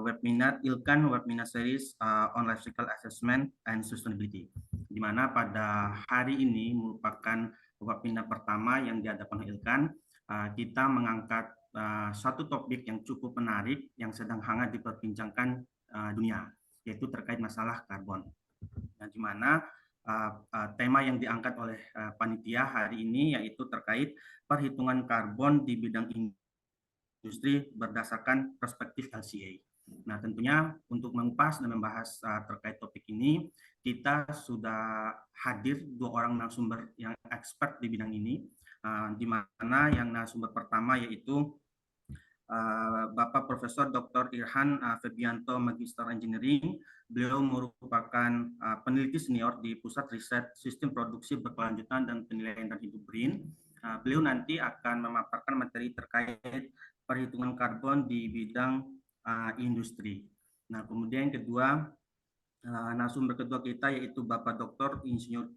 webinar ILKAN webinar series on life cycle assessment and sustainability, di mana pada hari ini merupakan webinar pertama yang diadakan ILKAN. Kita mengangkat satu topik yang cukup menarik yang sedang hangat diperbincangkan dunia, yaitu terkait masalah karbon. Nah, di mana tema yang diangkat oleh panitia hari ini yaitu terkait perhitungan karbon di bidang industri berdasarkan perspektif LCA. Nah, tentunya untuk mengupas dan membahas terkait topik ini, kita sudah hadir 2 orang narasumber yang expert di bidang ini, di mana yang narasumber pertama yaitu Bapak Profesor Dr. Irhan Febianto, Magister Engineering. Beliau merupakan peneliti senior di Pusat Riset Sistem Produksi Berkelanjutan dan Penilaian dan Hidup BRIN. Beliau nanti akan memaparkan materi terkait perhitungan karbon di bidang industri. Nah, kemudian kedua, narasumber kedua kita yaitu Bapak Dr. Insinyur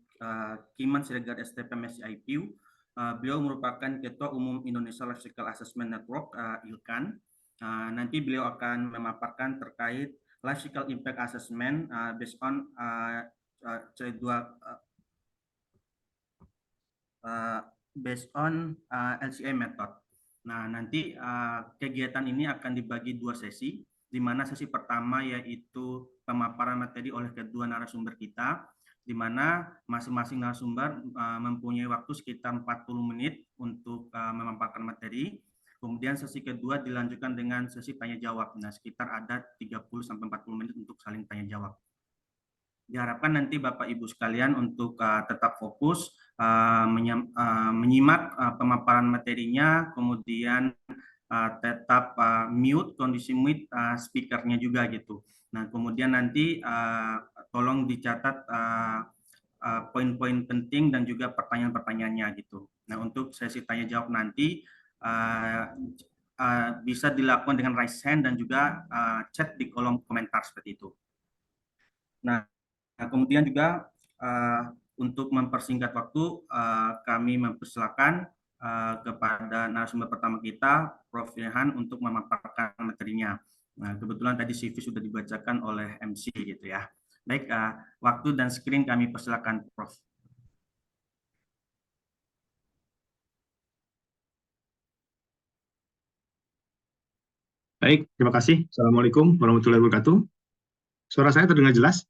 Kiman Siregar STP MSIPU. Beliau merupakan Ketua Umum Indonesia Life Cycle Assessment Network ILKAN. Nanti beliau akan memaparkan terkait Life Cycle Impact Assessment based on LCA method. Nah, nanti kegiatan ini akan dibagi 2 sesi, di mana sesi pertama yaitu pemaparan materi oleh kedua narasumber kita, di mana masing-masing narasumber mempunyai waktu sekitar 40 menit untuk memaparkan materi. Kemudian sesi kedua dilanjutkan dengan sesi tanya jawab. Nah, sekitar ada 30-40 menit untuk saling tanya jawab. Diharapkan nanti Bapak Ibu sekalian untuk tetap fokus menyimak pemaparan materinya, kemudian tetap mute, kondisi mute speakernya juga gitu. Nah, kemudian nanti tolong dicatat poin-poin penting dan juga pertanyaan-pertanyaannya gitu. Nah, untuk sesi tanya jawab nanti bisa dilakukan dengan raise hand dan juga chat di kolom komentar seperti itu. Nah, kemudian juga untuk mempersingkat waktu, kami mempersilakan kepada narasumber pertama kita, Prof. Irhan, untuk memaparkan materinya. Nah, kebetulan tadi CV sudah dibacakan oleh MC gitu ya. Baik, waktu dan screen kami persilakan, Prof. Baik, terima kasih. Assalamualaikum warahmatullahi wabarakatuh. Suara saya terdengar jelas?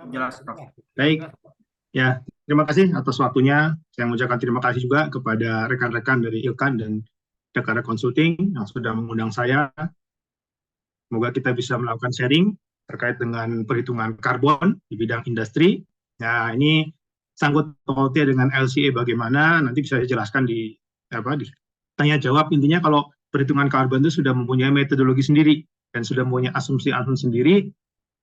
Jelas, Prof. Baik, ya, terima kasih atas waktunya. Saya mengucapkan terima kasih juga kepada rekan-rekan dari ILKAN dan Jakarta Consulting yang sudah mengundang saya. Semoga kita bisa melakukan sharing terkait dengan perhitungan karbon di bidang industri. Nah, ini sangkut pautnya dengan LCA bagaimana, nanti bisa dijelaskan di tanya jawab. Intinya kalau perhitungan karbon itu sudah mempunyai metodologi sendiri dan sudah mempunyai asumsi-asumsi sendiri.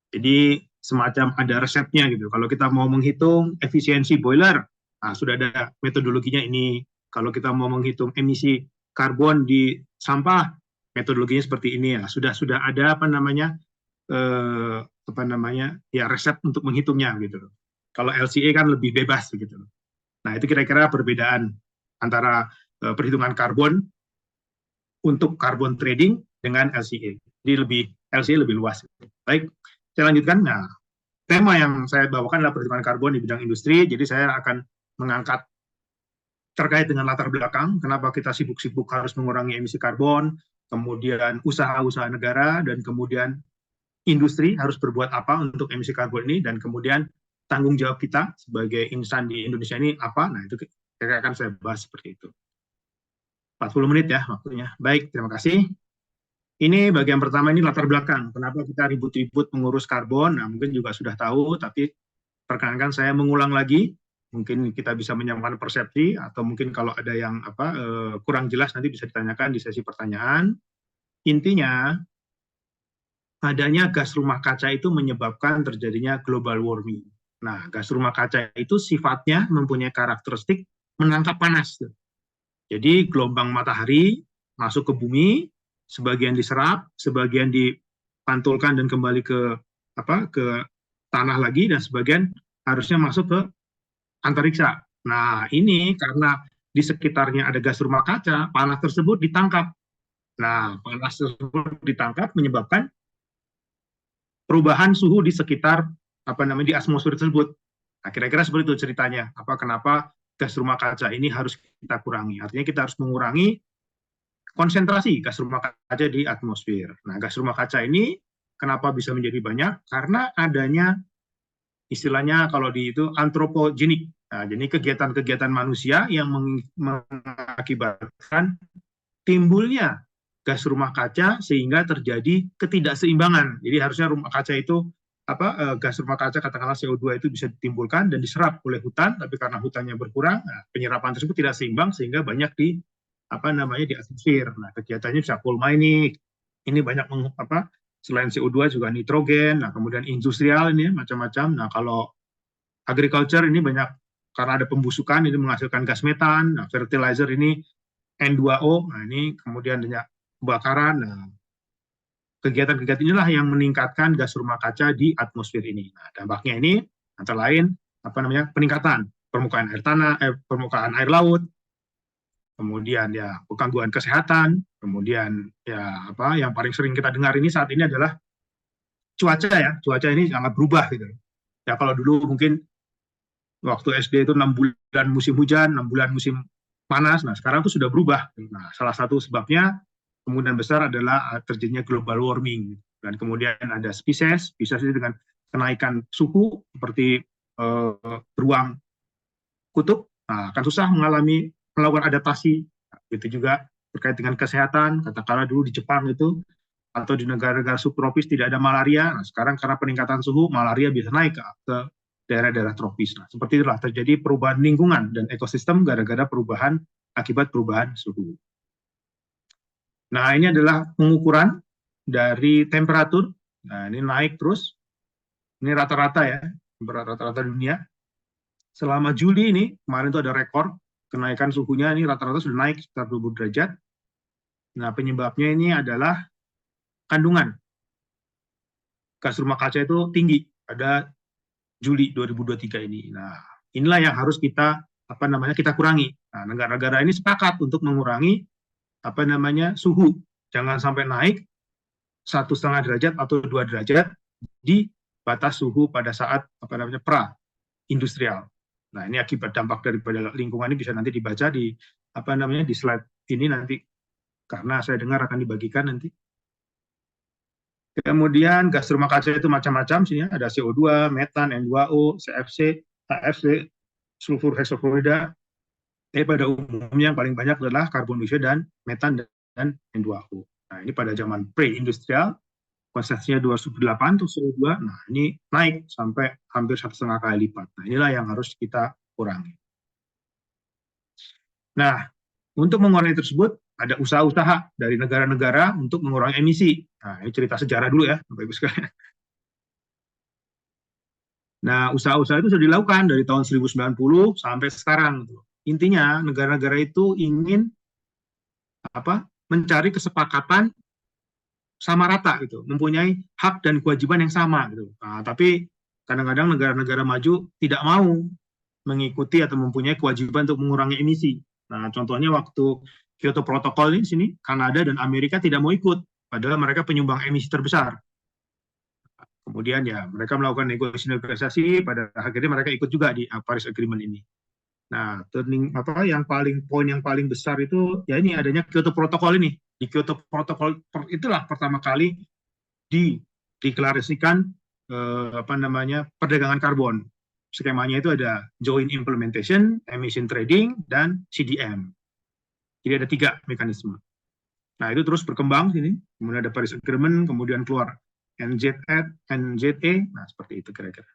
Jadi semacam ada resepnya gitu. Kalau kita mau menghitung efisiensi boiler, nah, sudah ada metodologinya ini. Kalau kita mau menghitung emisi karbon di sampah, metodologinya seperti ini ya. Sudah ada ya resep untuk menghitungnya gitu. Kalau LCA kan lebih bebas gitu. Nah, itu kira-kira perbedaan antara perhitungan karbon untuk carbon trading dengan LCA. Jadi LCA lebih luas. Baik, saya lanjutkan. Nah, tema yang saya bawakan adalah perhitungan karbon di bidang industri. Jadi saya akan mengangkat terkait dengan latar belakang, kenapa kita sibuk-sibuk harus mengurangi emisi karbon, kemudian usaha-usaha negara, dan kemudian industri harus berbuat apa untuk emisi karbon ini, dan kemudian tanggung jawab kita sebagai insan di Indonesia ini apa. Nah, itu akan saya bahas seperti itu. 40 menit ya waktunya. Baik, terima kasih. Ini bagian pertama, ini latar belakang. Kenapa kita ribut-ribut mengurus karbon? Nah, mungkin juga sudah tahu, tapi perkenankan saya mengulang lagi. Mungkin kita bisa menyamakan persepsi, atau mungkin kalau ada yang kurang jelas nanti bisa ditanyakan di sesi pertanyaan. Intinya, adanya gas rumah kaca itu menyebabkan terjadinya global warming. Nah, gas rumah kaca itu sifatnya mempunyai karakteristik menangkap panas. Jadi gelombang matahari masuk ke bumi, sebagian diserap, sebagian dipantulkan dan kembali ke tanah lagi, dan sebagian harusnya masuk ke antariksa. Nah, ini karena di sekitarnya ada gas rumah kaca, panas tersebut ditangkap. Nah, panas tersebut ditangkap menyebabkan perubahan suhu di sekitar di atmosfer tersebut. Nah, kira-kira seperti itu ceritanya. Kenapa gas rumah kaca ini harus kita kurangi? Artinya kita harus mengurangi konsentrasi gas rumah kaca di atmosfer. Nah, gas rumah kaca ini kenapa bisa menjadi banyak? Karena adanya istilahnya kalau di itu antropogenik. Nah, jadi kegiatan-kegiatan manusia yang mengakibatkan timbulnya gas rumah kaca sehingga terjadi ketidakseimbangan. Jadi harusnya rumah kaca itu gas rumah kaca katakanlah CO2 itu bisa ditimbulkan dan diserap oleh hutan, tapi karena hutannya berkurang, penyerapan tersebut tidak seimbang sehingga banyak di di atmosfer. Nah, kegiatannya bisa coal mining. Ini banyak selain CO2 juga nitrogen, nah kemudian industrial ini macam-macam. Nah, kalau agriculture ini banyak karena ada pembusukan ini menghasilkan gas metan, nah fertilizer ini N2O, nah ini kemudian banyak kebakaran. Nah, kegiatan-kegiatan inilah yang meningkatkan gas rumah kaca di atmosfer ini. Nah, dampaknya ini antara lain peningkatan permukaan air tanah, permukaan air laut, kemudian ya gangguan kesehatan, kemudian ya yang paling sering kita dengar ini saat ini adalah cuaca ya, cuaca ini sangat berubah gitu. Ya kalau dulu mungkin waktu SD itu 6 bulan musim hujan, 6 bulan musim panas, nah sekarang itu sudah berubah. Nah, salah satu sebabnya kemungkinan besar adalah terjadinya global warming, dan kemudian ada spesies dengan kenaikan suhu seperti beruang kutub, nah, akan susah melakukan adaptasi. Itu juga terkait dengan kesehatan, katakanlah dulu di Jepang itu atau di negara-negara subtropis tidak ada malaria, nah sekarang karena peningkatan suhu malaria bisa naik ke daerah-daerah tropis. Nah, seperti itulah terjadi perubahan lingkungan dan ekosistem gara-gara perubahan akibat perubahan suhu. Nah, ini adalah pengukuran dari temperatur. Nah, ini naik terus. Ini rata-rata ya, rata-rata dunia. Selama Juli ini, kemarin itu ada rekor kenaikan suhunya, ini rata-rata sudah naik sekitar 20 derajat. Nah, penyebabnya ini adalah kandungan gas rumah kaca itu tinggi pada Juli 2023 ini. Nah, inilah yang harus kita kita kurangi. Nah, negara-negara ini sepakat untuk mengurangi suhu, jangan sampai naik 1,5 derajat atau 2 derajat di batas suhu pada saat pra industrial. Nah, ini akibat dampak daripada lingkungan ini bisa nanti dibaca di di slide ini nanti, karena saya dengar akan dibagikan nanti. Kemudian gas rumah kaca itu macam-macam, sini ada CO2, metan, N2O, CFC, HFC, sulfur hexafluorida. Pada umumnya yang paling banyak adalah karbon dioksida dan metan dan N2O. Nah, ini pada zaman pre-industrial, konsentrasinya 208 untuk CO2, nah ini naik sampai hampir 1,5 kali lipat. Nah, inilah yang harus kita kurangi. Nah, untuk mengurangi tersebut, ada usaha-usaha dari negara-negara untuk mengurangi emisi. Nah, ini cerita sejarah dulu ya, Bapak Ibu sekalian. Nah, usaha-usaha itu sudah dilakukan dari tahun 1090 sampai sekarang. Intinya, negara-negara itu ingin mencari kesepakatan sama rata gitu, mempunyai hak dan kewajiban yang sama gitu. Nah, tapi kadang-kadang negara-negara maju tidak mau mengikuti atau mempunyai kewajiban untuk mengurangi emisi. Nah, contohnya waktu Kyoto Protocol ini sini, Kanada dan Amerika tidak mau ikut, padahal mereka penyumbang emisi terbesar. Kemudian ya mereka melakukan negosiasi, pada akhirnya mereka ikut juga di Paris Agreement ini. Nah, poin yang paling besar itu ya ini adanya Kyoto Protocol ini. Di Kyoto Protocol itulah pertama kali dideklarasikan perdagangan karbon. Skemanya itu ada joint implementation, emission trading, dan CDM. Jadi ada 3 mekanisme. Nah, itu terus berkembang sini. Kemudian ada Paris Agreement, kemudian keluar NZE, nah seperti itu kira-kira.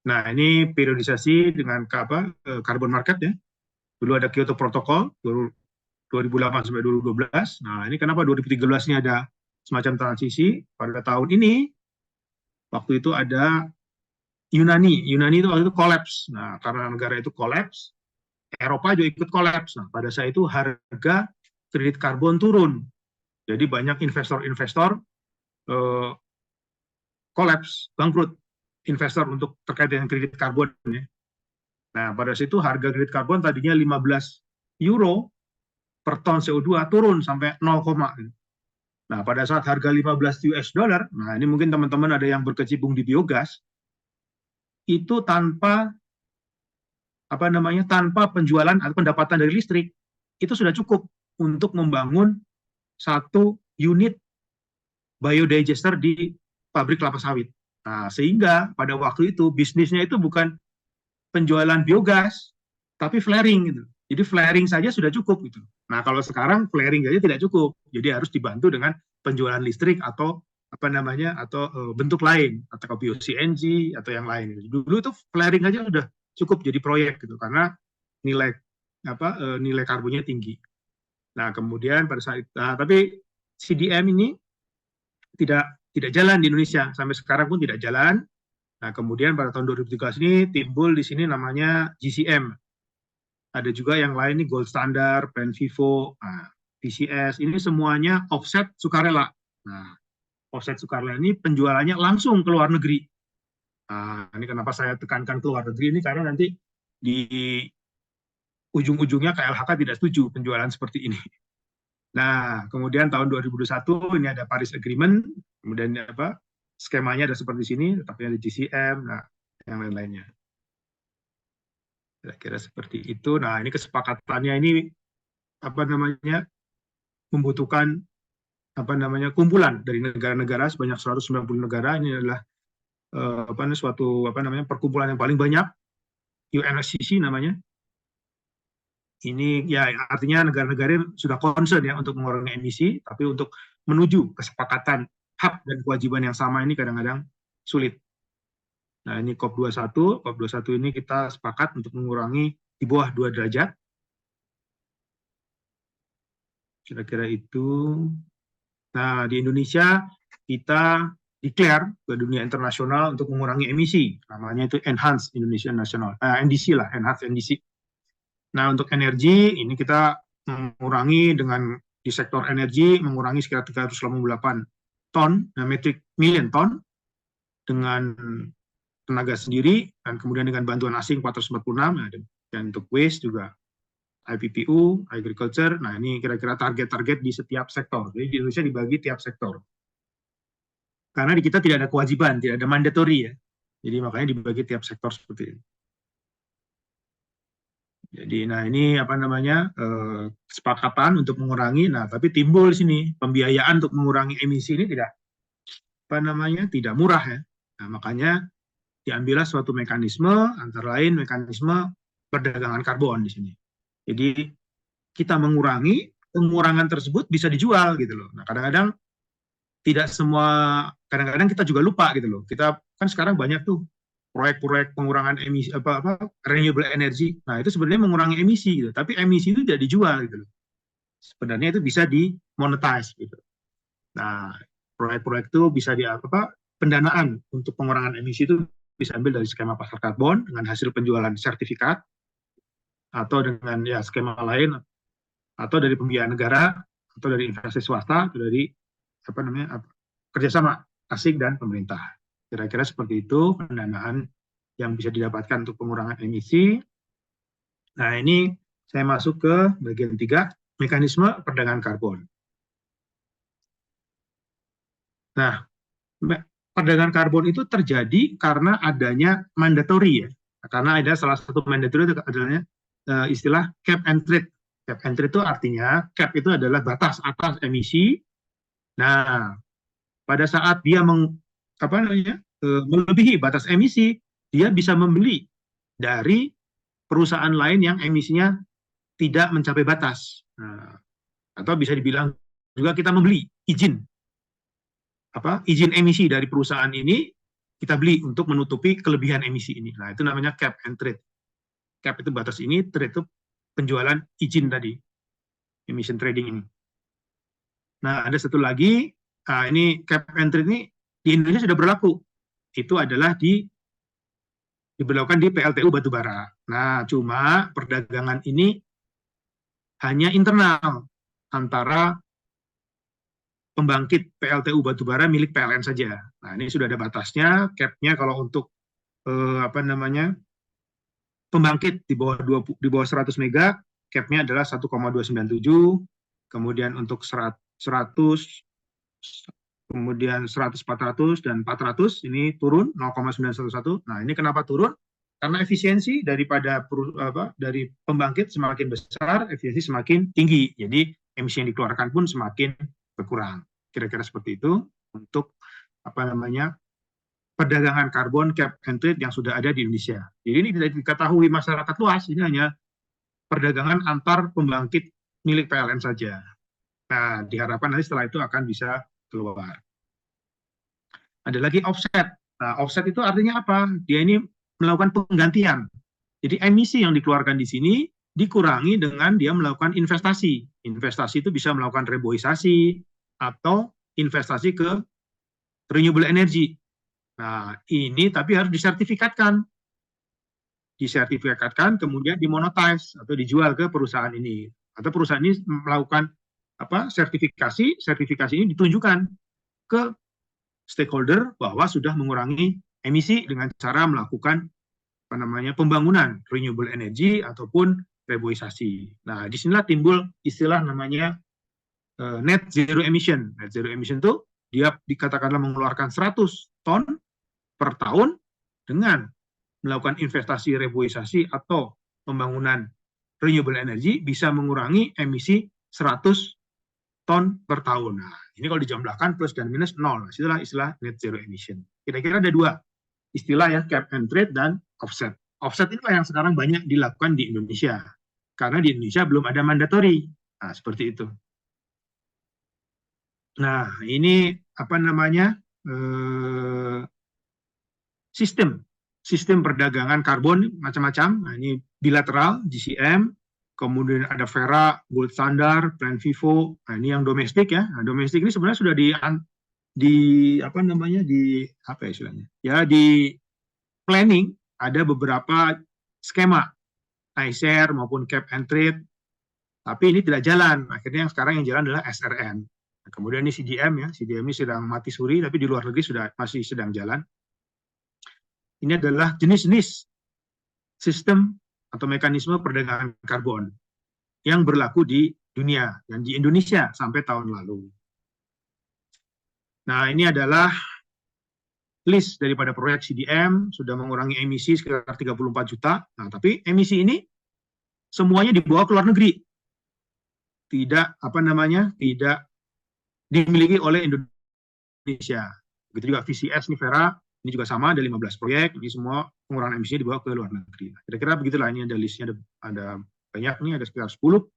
Nah, ini periodisasi dengan carbon market ya. Dulu ada Kyoto Protocol 2008 sampai 2012. Nah, ini kenapa 2013 ini ada semacam transisi. Pada tahun ini waktu itu ada Yunani itu waktu itu kolaps. Nah, karena negara itu kolaps, Eropa juga ikut kolaps. Nah, pada saat itu harga kredit karbon turun. Jadi banyak investor-investor kolaps, bangkrut investor untuk terkait dengan kredit karbon. Ya. Nah, pada saat itu harga kredit karbon tadinya 15 euro, per ton CO2 turun sampai 0, nah pada saat harga 15 US dollar, nah ini mungkin teman-teman ada yang berkecimpung di biogas, itu tanpa tanpa penjualan atau pendapatan dari listrik, itu sudah cukup untuk membangun satu unit biodigester di pabrik kelapa sawit. Nah, sehingga pada waktu itu bisnisnya itu bukan penjualan biogas, tapi flaring gitu. Jadi flaring saja sudah cukup gitu. Nah, kalau sekarang flaring saja tidak cukup. Jadi harus dibantu dengan penjualan listrik atau bentuk lain, atau bio-CNG atau yang lain. Dulu itu flaring saja sudah cukup jadi proyek gitu karena nilai karbonnya tinggi. Nah, kemudian pada saat tapi CDM ini tidak jalan di Indonesia, sampai sekarang pun tidak jalan. Nah, kemudian pada tahun 2013 ini timbul di sini namanya GCM. Ada juga yang lain nih, Gold Standard, PenVivo, PCS, ini semuanya offset sukarela. Nah, offset sukarela ini penjualannya langsung ke luar negeri. Nah, ini kenapa saya tekankan ke luar negeri ini, karena nanti di ujung-ujungnya KLHK tidak setuju penjualan seperti ini. Nah, kemudian tahun 2021 ini ada Paris Agreement, kemudian skemanya ada seperti sini, tapi ada GCM, nah yang lain-lainnya. Kira-kira seperti itu. Nah, ini kesepakatannya ini membutuhkan kumpulan dari negara-negara sebanyak 190 negara. Ini adalah suatu perkumpulan yang paling banyak, UNFCCC namanya. Ini ya artinya negara-negara sudah concern ya untuk mengurangi emisi, tapi untuk menuju kesepakatan hak dan kewajiban yang sama ini kadang-kadang sulit. Nah, ini COP21. COP21 ini kita sepakat untuk mengurangi di bawah 2 derajat. Kira-kira itu. Nah, di Indonesia kita declare ke dunia internasional untuk mengurangi emisi. Namanya itu Enhanced Indonesian National, NDC lah, Enhanced NDC. Nah, untuk energi, ini kita mengurangi di sektor energi, mengurangi sekitar 388 ton, metric million ton, dengan tenaga sendiri, dan kemudian dengan bantuan asing 446, dan untuk waste juga IPPU, agriculture. Nah, ini kira-kira target-target di setiap sektor. Jadi di Indonesia dibagi tiap sektor. Karena di kita tidak ada kewajiban, tidak ada mandatory ya. Jadi makanya dibagi tiap sektor seperti ini. Jadi, nah ini kesepakatan untuk mengurangi. Nah, tapi timbul di sini pembiayaan untuk mengurangi emisi ini tidak murah ya. Nah, makanya diambillah suatu mekanisme, antara lain mekanisme perdagangan karbon di sini. Jadi kita mengurangi, pengurangan tersebut bisa dijual gitu loh. Nah, kadang-kadang kadang-kadang kita juga lupa gitu loh. Kita kan sekarang banyak tuh proyek-proyek pengurangan emisi renewable energy. Nah, itu sebenarnya mengurangi emisi gitu. Tapi emisi itu tidak dijual gitu loh. Sebenarnya itu bisa dimonetize gitu. Nah, proyek-proyek itu bisa pendanaan untuk pengurangan emisi itu bisa ambil dari skema pasar karbon dengan hasil penjualan sertifikat, atau dengan skema lain, atau dari pembiayaan negara, atau dari investasi swasta, atau dari kerjasama asing dan pemerintah. Kira-kira seperti itu pendanaan yang bisa didapatkan untuk pengurangan emisi. Nah, ini saya masuk ke bagian 3, mekanisme perdagangan karbon. Nah, perdagangan karbon itu terjadi karena adanya mandatory ya. Karena ada salah satu mandatory itu adalah istilah cap and trade. Cap and trade itu artinya cap itu adalah batas atas emisi. Nah, pada saat dia melebihi batas emisi, dia bisa membeli dari perusahaan lain yang emisinya tidak mencapai batas. Nah, atau bisa dibilang juga kita membeli izin emisi dari perusahaan ini, kita beli untuk menutupi kelebihan emisi ini. Nah, itu namanya cap and trade. Cap itu batas ini, trade itu penjualan izin tadi, emission trading ini. Nah, ada satu lagi, ini cap and trade ini di Indonesia sudah berlaku. Itu adalah diberlakukan di PLTU batubara. Nah, cuma perdagangan ini hanya internal antara pembangkit PLTU batubara milik PLN saja. Nah, ini sudah ada batasnya, cap-nya kalau untuk pembangkit di bawah 100 mega, cap-nya adalah 1,297, kemudian untuk 100, kemudian 100, 400, dan 400 ini turun 0,911. Nah, ini kenapa turun? Karena efisiensi dari pembangkit semakin besar, efisiensi semakin tinggi. Jadi emisi yang dikeluarkan pun semakin berkurang. Kira-kira seperti itu untuk perdagangan karbon cap and trade yang sudah ada di Indonesia. Jadi ini tidak diketahui masyarakat luas, ini hanya perdagangan antar pembangkit milik PLN saja. Nah, diharapkan nanti setelah itu akan bisa keluar. Ada lagi offset. Nah, offset itu artinya apa? Dia ini melakukan penggantian. Jadi emisi yang dikeluarkan di sini dikurangi dengan dia melakukan investasi. Investasi itu bisa melakukan reboisasi atau investasi ke renewable energy. Nah, ini tapi harus disertifikatkan. Disertifikatkan, kemudian dimonetize atau dijual ke perusahaan ini. Atau perusahaan ini melakukan sertifikasi ini ditunjukkan ke stakeholder bahwa sudah mengurangi emisi dengan cara melakukan pembangunan renewable energy ataupun reboisasi. Nah, disinilah timbul istilah namanya net zero emission. Net zero emission itu dia dikatakanlah mengeluarkan 100 ton per tahun dengan melakukan investasi reboisasi atau pembangunan renewable energy bisa mengurangi emisi 100 ton per tahun. Nah, ini kalau dijumlahkan plus dan minus 0. Itulah istilah net zero emission. Kira-kira ada dua istilah ya, cap and trade dan offset. Offset inilah yang sekarang banyak dilakukan di Indonesia. Karena di Indonesia belum ada mandatory. Nah, seperti itu. Nah, ini sistem perdagangan karbon macam-macam. Nah, ini bilateral, GCM, kemudian ada Verra, Gold Standard, Plan Vivo. Nah, ini yang domestik ya. Nah, domestik ini sebenarnya sudah di planning ada beberapa skema iShare maupun cap and trade, tapi ini tidak jalan. Akhirnya yang sekarang yang jalan adalah SRN. Nah, kemudian ini CDM ya, CDM ini sedang mati suri, tapi di luar negeri masih sedang jalan. Ini adalah jenis-jenis sistem atau mekanisme perdagangan karbon yang berlaku di dunia dan di Indonesia sampai tahun lalu. Nah, ini adalah list daripada proyek CDM, sudah mengurangi emisi sekitar 34 juta. Nah, tapi emisi ini semuanya dibawa ke luar negeri. Tidak tidak dimiliki oleh Indonesia. Begitu juga VCS nih, Verra, ini juga sama, ada 15 proyek, ini semua pengurangan emisinya dibawa ke luar negeri. Kira-kira begitulah, ini ada listnya, ada banyak nih, ada sekitar 10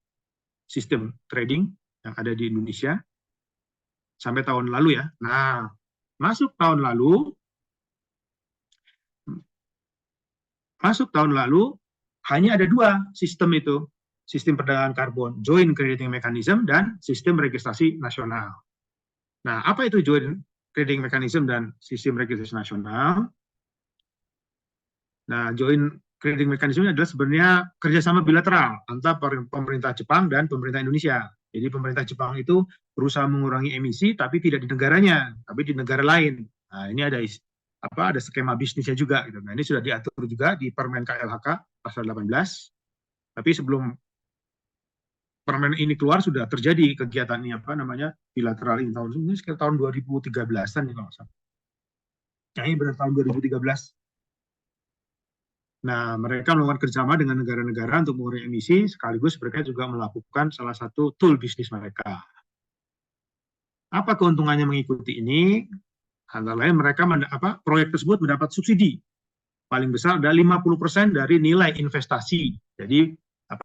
sistem trading yang ada di Indonesia sampai tahun lalu ya. Nah, masuk tahun lalu hanya ada 2 sistem itu, sistem perdagangan karbon, Joint Crediting Mechanism dan sistem registrasi nasional. Nah, apa itu Joint Crediting Mechanism dan sistem registrasi nasional? Nah, Joint Crediting Mechanism adalah sebenarnya kerjasama bilateral antara pemerintah Jepang dan pemerintah Indonesia. Jadi pemerintah Jepang itu berusaha mengurangi emisi, tapi tidak di negaranya, tapi di negara lain. Nah, ini ada skema bisnisnya juga. Gitu. Nah, ini sudah diatur juga di Permen KLHK pasal 18. Tapi sebelum Permen ini keluar sudah terjadi kegiatan ini bilateral ini sekitar tahun 2013-an ya kalau salah. Kayaknya benar tahun 2013. Nah, mereka melakukan kerjasama dengan negara-negara untuk mengurangi emisi, sekaligus mereka juga melakukan salah satu tool bisnis mereka. Apa keuntungannya mengikuti ini? Antara lain mereka proyek tersebut mendapat subsidi paling besar ada 50% dari nilai investasi. Jadi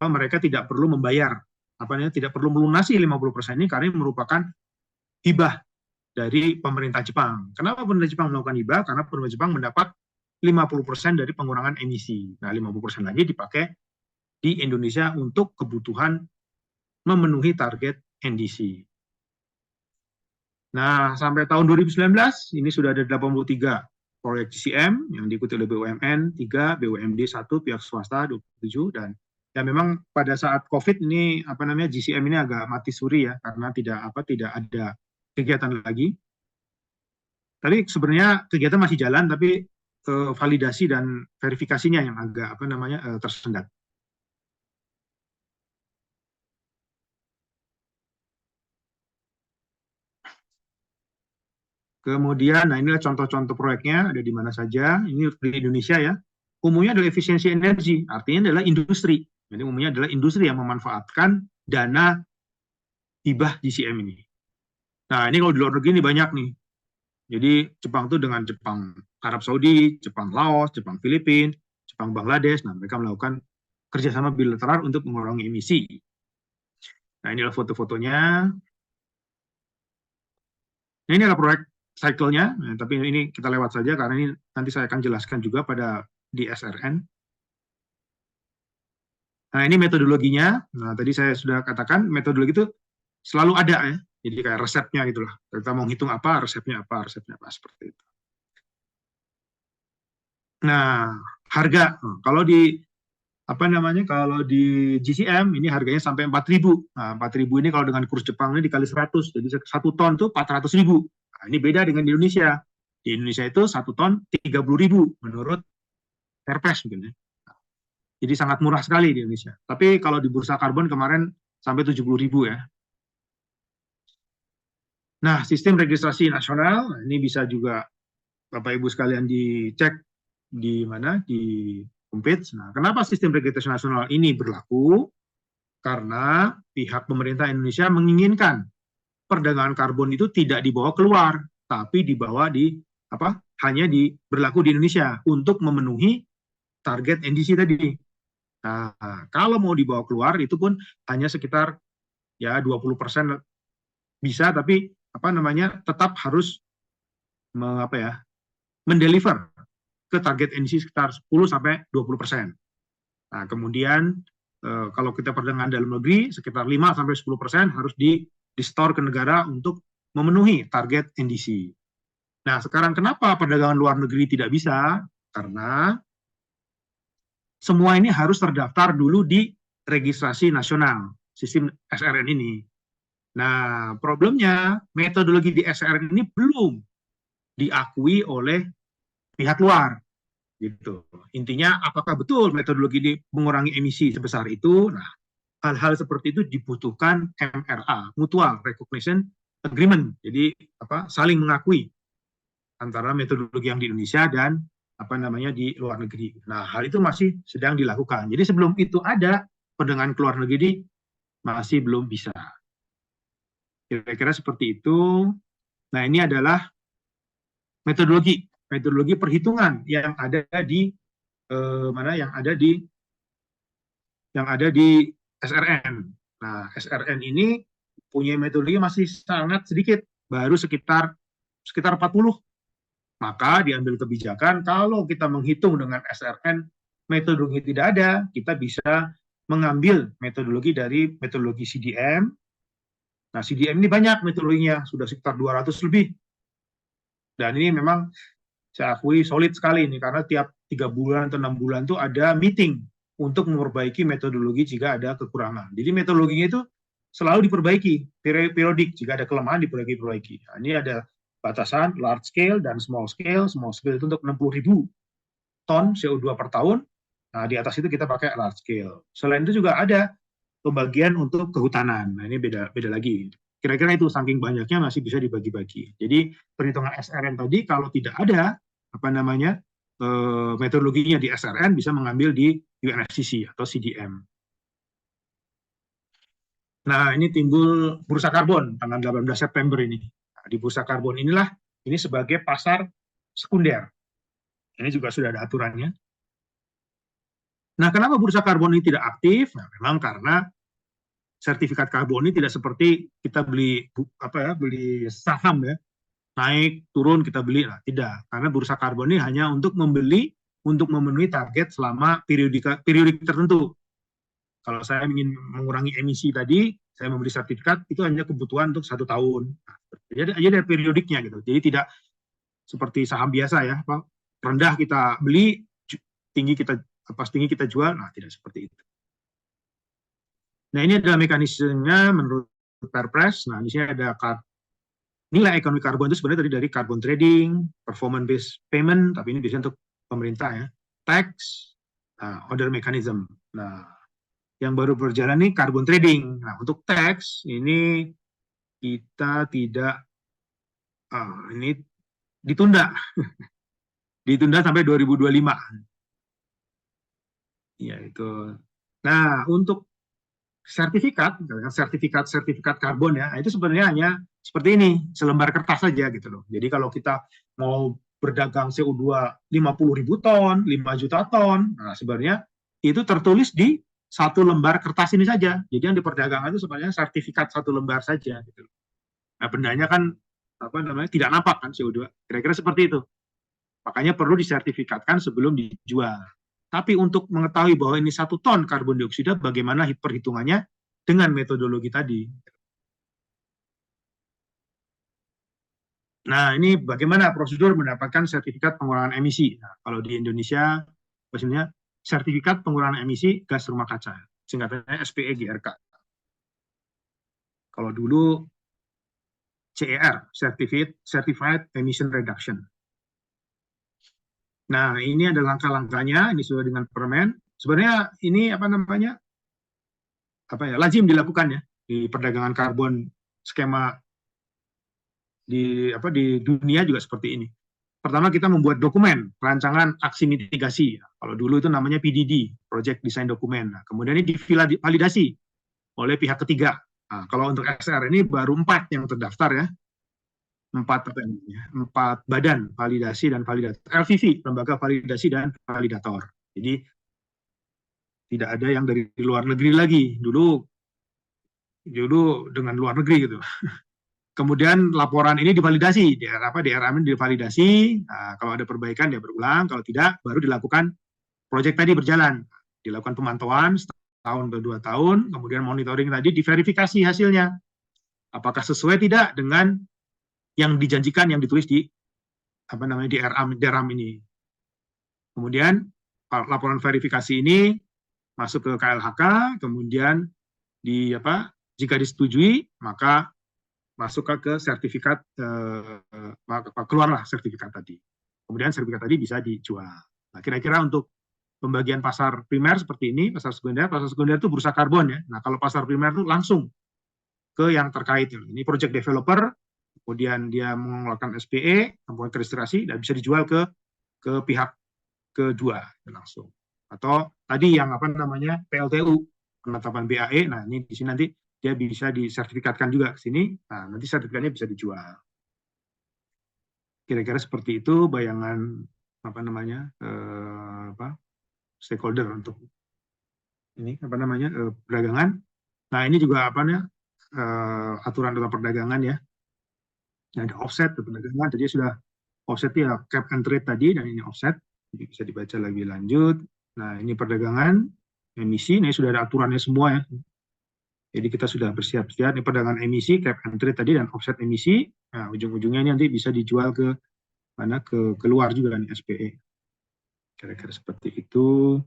mereka tidak perlu membayar, tidak perlu melunasi 50% ini karena ini merupakan hibah dari pemerintah Jepang. Kenapa pemerintah Jepang melakukan hibah? Karena pemerintah Jepang mendapat 50% dari pengurangan emisi. Nah, 50% lagi dipakai di Indonesia untuk kebutuhan memenuhi target NDC. Nah, sampai tahun 2019 ini sudah ada 83 proyek GCM yang diikuti oleh BUMN 3, BUMD 1, pihak swasta 27, dan ya memang pada saat COVID ini GCM ini agak mati suri ya karena tidak ada kegiatan lagi. Tapi sebenarnya kegiatan masih jalan, tapi validasi dan verifikasinya yang agak tersendat. Kemudian, nah inilah contoh-contoh proyeknya, ada di mana saja. Ini di Indonesia ya. Umumnya adalah efisiensi energi, artinya adalah industri. Jadi umumnya adalah industri yang memanfaatkan dana hibah GCM ini. Nah, ini kalau di luar negeri ini banyak nih. Jadi Jepang itu dengan Jepang Arab Saudi, Jepang Laos, Jepang Filipina, Jepang Bangladesh. Nah, mereka melakukan kerjasama bilateral untuk mengurangi emisi. Nah, inilah foto-fotonya. Nah, ini adalah proyek cycle-nya, nah, tapi ini kita lewat saja karena ini nanti saya akan jelaskan juga pada di SRN. Nah, ini metodologinya. Nah, tadi saya sudah katakan metodologi itu selalu ada ya. Jadi kayak resepnya gitu lah. Kita mau hitung apa, resepnya apa, seperti itu. Nah, harga. Nah, kalau di kalau di GCM ini harganya sampai 4.000. Nah, 4.000 ini kalau dengan kurs Jepang ini dikali 100. Jadi 1 ton itu 400.000. Nah, ini beda dengan di Indonesia. Di Indonesia itu 1 ton 30.000 menurut Perpres mungkin ya. Jadi sangat murah sekali di Indonesia. Tapi kalau di bursa karbon kemarin sampai 70.000 ya. Nah, sistem registrasi nasional ini bisa juga Bapak Ibu sekalian dicek di mana di homepage. Nah, kenapa sistem registrasi nasional ini berlaku? Karena pihak pemerintah Indonesia menginginkan perdagangan karbon itu tidak dibawa keluar, tapi dibawa hanya berlaku di Indonesia untuk memenuhi target NDC tadi. Nah, kalau mau dibawa keluar itu pun hanya sekitar ya 20% bisa, tapi tetap harus mendeliver ke target NDC sekitar 10-20%. Nah, kemudian kalau kita perdagangan dalam negeri sekitar 5-10% harus di-store ke negara untuk memenuhi target NDC. Nah, sekarang kenapa perdagangan luar negeri tidak bisa? Karena semua ini harus terdaftar dulu di registrasi nasional, sistem SRN ini. Nah, problemnya metodologi di SRN ini belum diakui oleh pihak luar. Gitu. Intinya, apakah betul metodologi ini mengurangi emisi sebesar itu? Nah, hal-hal seperti itu dibutuhkan MRA, Mutual Recognition Agreement. Jadi saling mengakui antara metodologi yang di Indonesia dan di luar negeri. Nah, hal itu masih sedang dilakukan. Jadi sebelum itu ada, perdagangan ke luar negeri masih belum bisa. Kira-kira seperti itu. Nah, ini adalah metodologi perhitungan yang ada di SRN. Nah, SRN ini punya metodologi masih sangat sedikit, baru sekitar 40. Maka diambil kebijakan kalau kita menghitung dengan SRN metodologi tidak ada, kita bisa mengambil metodologi dari metodologi CDM. Nah, CDM ini banyak metodologinya, sudah sekitar 200 lebih. Dan ini memang saya akui solid sekali ini, karena tiap 3 bulan atau 6 bulan itu ada meeting untuk memperbaiki metodologi jika ada kekurangan. Jadi metodologinya itu selalu diperbaiki, periodik, jika ada kelemahan diperbaiki. Nah, ini ada batasan large scale dan small scale. Small scale itu untuk 60.000 ton CO2 per tahun. Nah, di atas itu kita pakai large scale. Selain itu juga ada pembagian untuk kehutanan. Nah, ini beda lagi. Kira-kira itu, saking banyaknya masih bisa dibagi-bagi. Jadi perhitungan SRN tadi kalau tidak ada metodologinya di SRN, bisa mengambil di UNFCCC atau CDM. Nah, ini timbul bursa karbon tanggal 18 September ini. Nah, di bursa karbon inilah ini sebagai pasar sekunder. Ini juga sudah ada aturannya. Nah, kenapa bursa karbon ini tidak aktif? Nah, memang karena sertifikat karbon ini tidak seperti kita beli saham ya, naik turun kita beli. Nah, tidak, karena bursa karbon ini hanya untuk membeli untuk memenuhi target selama periodik tertentu. Kalau saya ingin mengurangi emisi tadi, saya membeli sertifikat itu hanya kebutuhan untuk 1 tahun. Nah, jadi ada periodiknya gitu. Jadi tidak seperti saham biasa ya, rendah kita beli, tinggi kita jual. Nah, tidak seperti itu. Nah, ini adalah mekanismenya menurut Perpres. Nah, di sini ada nilai ekonomi karbon itu sebenarnya dari carbon trading, performance based payment, tapi ini biasanya untuk pemerintah ya, tax, order mechanism. Nah, yang baru berjalan nih carbon trading. Nah, untuk tax ini kita tidak ini ditunda, ditunda sampai 2025. Ya itu. Nah, untuk sertifikat karbon ya, itu sebenarnya hanya seperti ini, selembar kertas saja gitu loh. Jadi kalau kita mau berdagang CO2 50.000 ton, 5 juta ton, nah sebenarnya itu tertulis di satu lembar kertas ini saja. Jadi yang diperdagangkan itu sebenarnya sertifikat satu lembar saja gitu loh. Nah, bendanya kan apa namanya tidak nampak kan CO2. Kira-kira seperti itu. Makanya perlu disertifikatkan sebelum dijual. Tapi untuk mengetahui bahwa ini 1 ton karbon dioksida, bagaimana perhitungannya dengan metodologi tadi. Nah, ini bagaimana prosedur mendapatkan sertifikat pengurangan emisi. Nah, kalau di Indonesia, maksudnya sertifikat pengurangan emisi gas rumah kaca, singkatannya SPE-GRK. Kalau dulu CER, Certified Emission Reduction. Nah, ini ada langkah-langkahnya, ini sesuai dengan permen. Sebenarnya ini apa namanya? Lazim dilakukan ya di perdagangan karbon, skema di dunia juga seperti ini. Pertama kita membuat dokumen rancangan aksi mitigasi. Kalau dulu itu namanya PDD, Project Design Document. Nah, kemudian ini divalidasi oleh pihak ketiga. Nah, kalau untuk XR ini baru 4 yang terdaftar ya. 4 badan validasi dan validator. LVV, lembaga validasi dan validator. Jadi tidak ada yang dari luar negeri lagi. Dulu dengan luar negeri gitu. Kemudian laporan ini divalidasi, DRM ini divalidasi. Nah, kalau ada perbaikan dia berulang, kalau tidak baru dilakukan proyek tadi berjalan, dilakukan pemantauan setahun ke 2 tahun, kemudian monitoring tadi diverifikasi hasilnya, apakah sesuai tidak dengan yang dijanjikan yang ditulis di DRM ini. Kemudian laporan verifikasi ini masuk ke KLHK, kemudian jika disetujui maka masuk ke sertifikat, keluarlah sertifikat tadi. Kemudian sertifikat tadi bisa dijual. Nah, kira-kira untuk pembagian pasar primer seperti ini, pasar sekunder itu bursa karbon ya. Nah, kalau pasar primer itu langsung ke yang terkait. Ini project developer, kemudian dia mengeluarkan SPE, membuat registrasi, dan bisa dijual ke pihak kedua langsung. Atau tadi yang PLTU, penetapan BAE. Nah, ini di sini nanti dia bisa disertifikatkan juga ke sini. Nah, nanti sertifikatnya bisa dijual. Kira-kira seperti itu bayangan stakeholder untuk ini perdagangan. Nah, ini juga aturan dalam perdagangan ya. Nah, ada offset perdagangan. Tadi sudah offset ya, cap and trade tadi, dan ini offset. Jadi bisa dibaca lebih lanjut. Nah, ini perdagangan emisi. Ini sudah ada aturannya semua ya. Jadi kita sudah bersiap-siap, ini perdagangan emisi, cap and trade tadi, dan offset emisi. Nah, ujung-ujungnya ini nanti bisa dijual ke keluar juga nih SPE. Kira-kira seperti itu.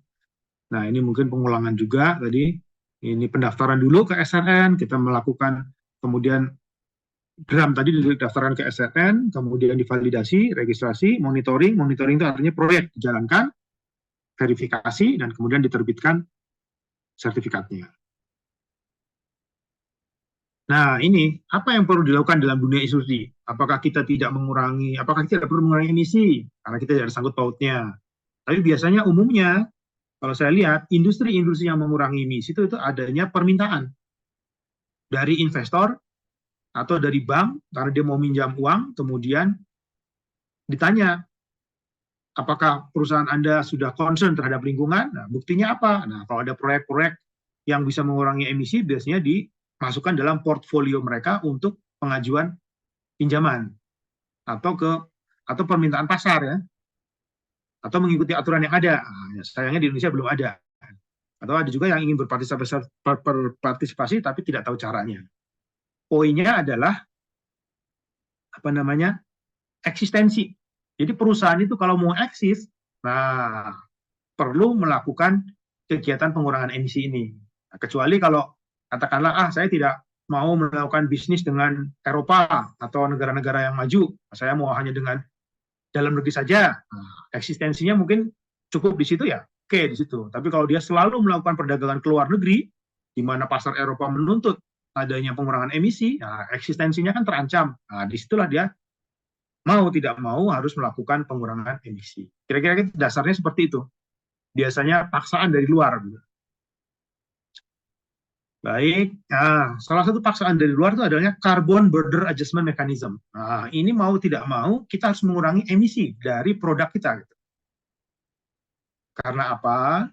Nah, ini mungkin pengulangan juga tadi. Ini pendaftaran dulu ke SRN, kita melakukan kemudian DRAM tadi didaftarkan ke SRN, kemudian divalidasi, registrasi, monitoring. Monitoring itu artinya proyek dijalankan, verifikasi, dan kemudian diterbitkan sertifikatnya. Nah, ini apa yang perlu dilakukan dalam dunia industri? Apakah kita tidak perlu mengurangi emisi? Karena kita tidak ada sangkut pautnya. Tapi biasanya umumnya, kalau saya lihat, industri-industri yang mengurangi emisi itu adanya permintaan dari investor atau dari bank, karena dia mau minjam uang, kemudian ditanya, apakah perusahaan Anda sudah concern terhadap lingkungan? Nah, buktinya apa? Nah, kalau ada proyek-proyek yang bisa mengurangi emisi, biasanya dimasukkan dalam portfolio mereka untuk pengajuan pinjaman atau permintaan pasar ya, atau mengikuti aturan yang ada. Nah, sayangnya di Indonesia belum ada. Atau ada juga yang ingin berpartisipasi tapi tidak tahu caranya. Poinnya adalah eksistensi. Jadi perusahaan itu kalau mau eksis, nah perlu melakukan kegiatan pengurangan emisi ini. Nah, kecuali kalau katakanlah saya tidak mau melakukan bisnis dengan Eropa atau negara-negara yang maju, saya mau hanya dengan dalam negeri saja. Nah, eksistensinya mungkin cukup di situ ya, oke di situ. Tapi kalau dia selalu melakukan perdagangan ke luar negeri, di mana pasar Eropa menuntut adanya pengurangan emisi, nah, eksistensinya kan terancam. Nah, disitulah dia mau tidak mau harus melakukan pengurangan emisi. Kira-kira dasarnya seperti itu. Biasanya paksaan dari luar. Baik, nah, salah satu paksaan dari luar itu adalah Carbon Border Adjustment Mechanism. Nah, ini mau tidak mau kita harus mengurangi emisi dari produk kita. Gitu. Karena apa?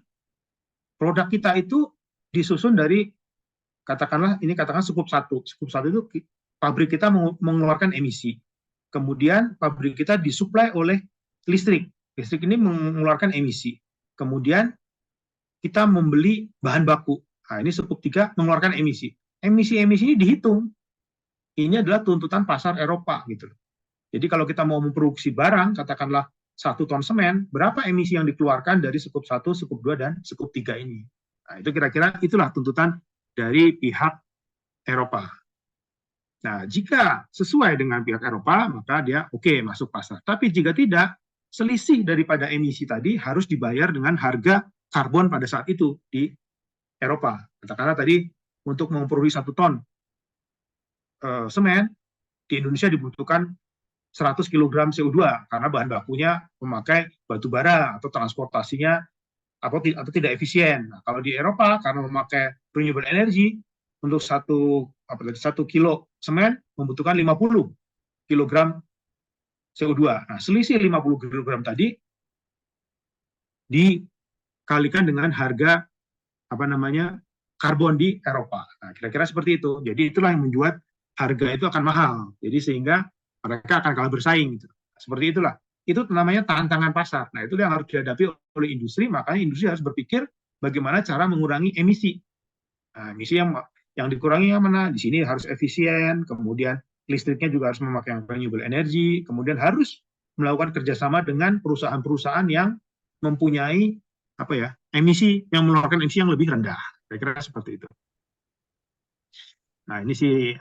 Produk kita itu disusun dari, katakanlah skup 1. Skup 1 itu pabrik kita mengeluarkan emisi. Kemudian pabrik kita disuplai oleh listrik. Listrik ini mengeluarkan emisi. Kemudian kita membeli bahan baku. Nah, ini skup 3 mengeluarkan emisi. Emisi-emisi ini dihitung. Ini adalah tuntutan pasar Eropa gitu. Jadi kalau kita mau memproduksi barang, katakanlah 1 ton semen, berapa emisi yang dikeluarkan dari skup 1, skup 2, dan skup 3 ini. Nah, itu kira-kira itulah tuntutan dari pihak Eropa. Nah, jika sesuai dengan pihak Eropa, maka dia oke, masuk pasar. Tapi jika tidak, selisih daripada emisi tadi harus dibayar dengan harga karbon pada saat itu di Eropa. Katakanlah tadi untuk memproduksi 1 ton semen, di Indonesia dibutuhkan 100 kg CO2 karena bahan bakunya memakai batu bara atau transportasinya atau tidak efisien. Nah, kalau di Eropa karena memakai renewable energy untuk 1 kilo semen membutuhkan 50 kg CO2. Nah, selisih 50 kg tadi dikalikan dengan harga karbon di Eropa. Nah, kira-kira seperti itu. Jadi itulah yang membuat harga itu akan mahal. Jadi sehingga mereka akan kalah bersaing. Gitu. Seperti itulah. Itu namanya tantangan pasar. Nah, itu yang harus dihadapi oleh industri. Makanya industri harus berpikir bagaimana cara mengurangi emisi. Nah, emisi yang dikurangi yang mana? Di sini harus efisien. Kemudian listriknya juga harus memakai renewable energy. Kemudian harus melakukan kerjasama dengan perusahaan-perusahaan yang mempunyai emisi yang mengeluarkan emisi yang lebih rendah. Kira-kira seperti itu. Nah, ini sih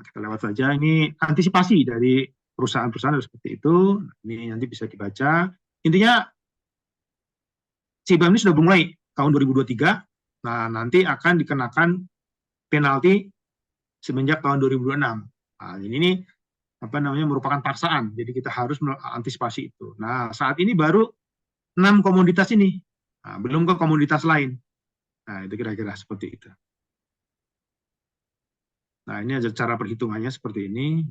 kita lewat saja. Ini antisipasi dari perusahaan-perusahaan seperti itu. Ini nanti bisa dibaca. Intinya CBAM ini sudah mulai tahun 2023. Nah, nanti akan dikenakan penalti semenjak tahun 2026. Nah, ini merupakan paksaan. Jadi kita harus mengantisipasi itu. Nah, saat ini baru 6 komoditas ini. Nah, belum ke komoditas lain. Nah, itu kira-kira seperti itu. Nah, ini ada cara perhitungannya seperti ini.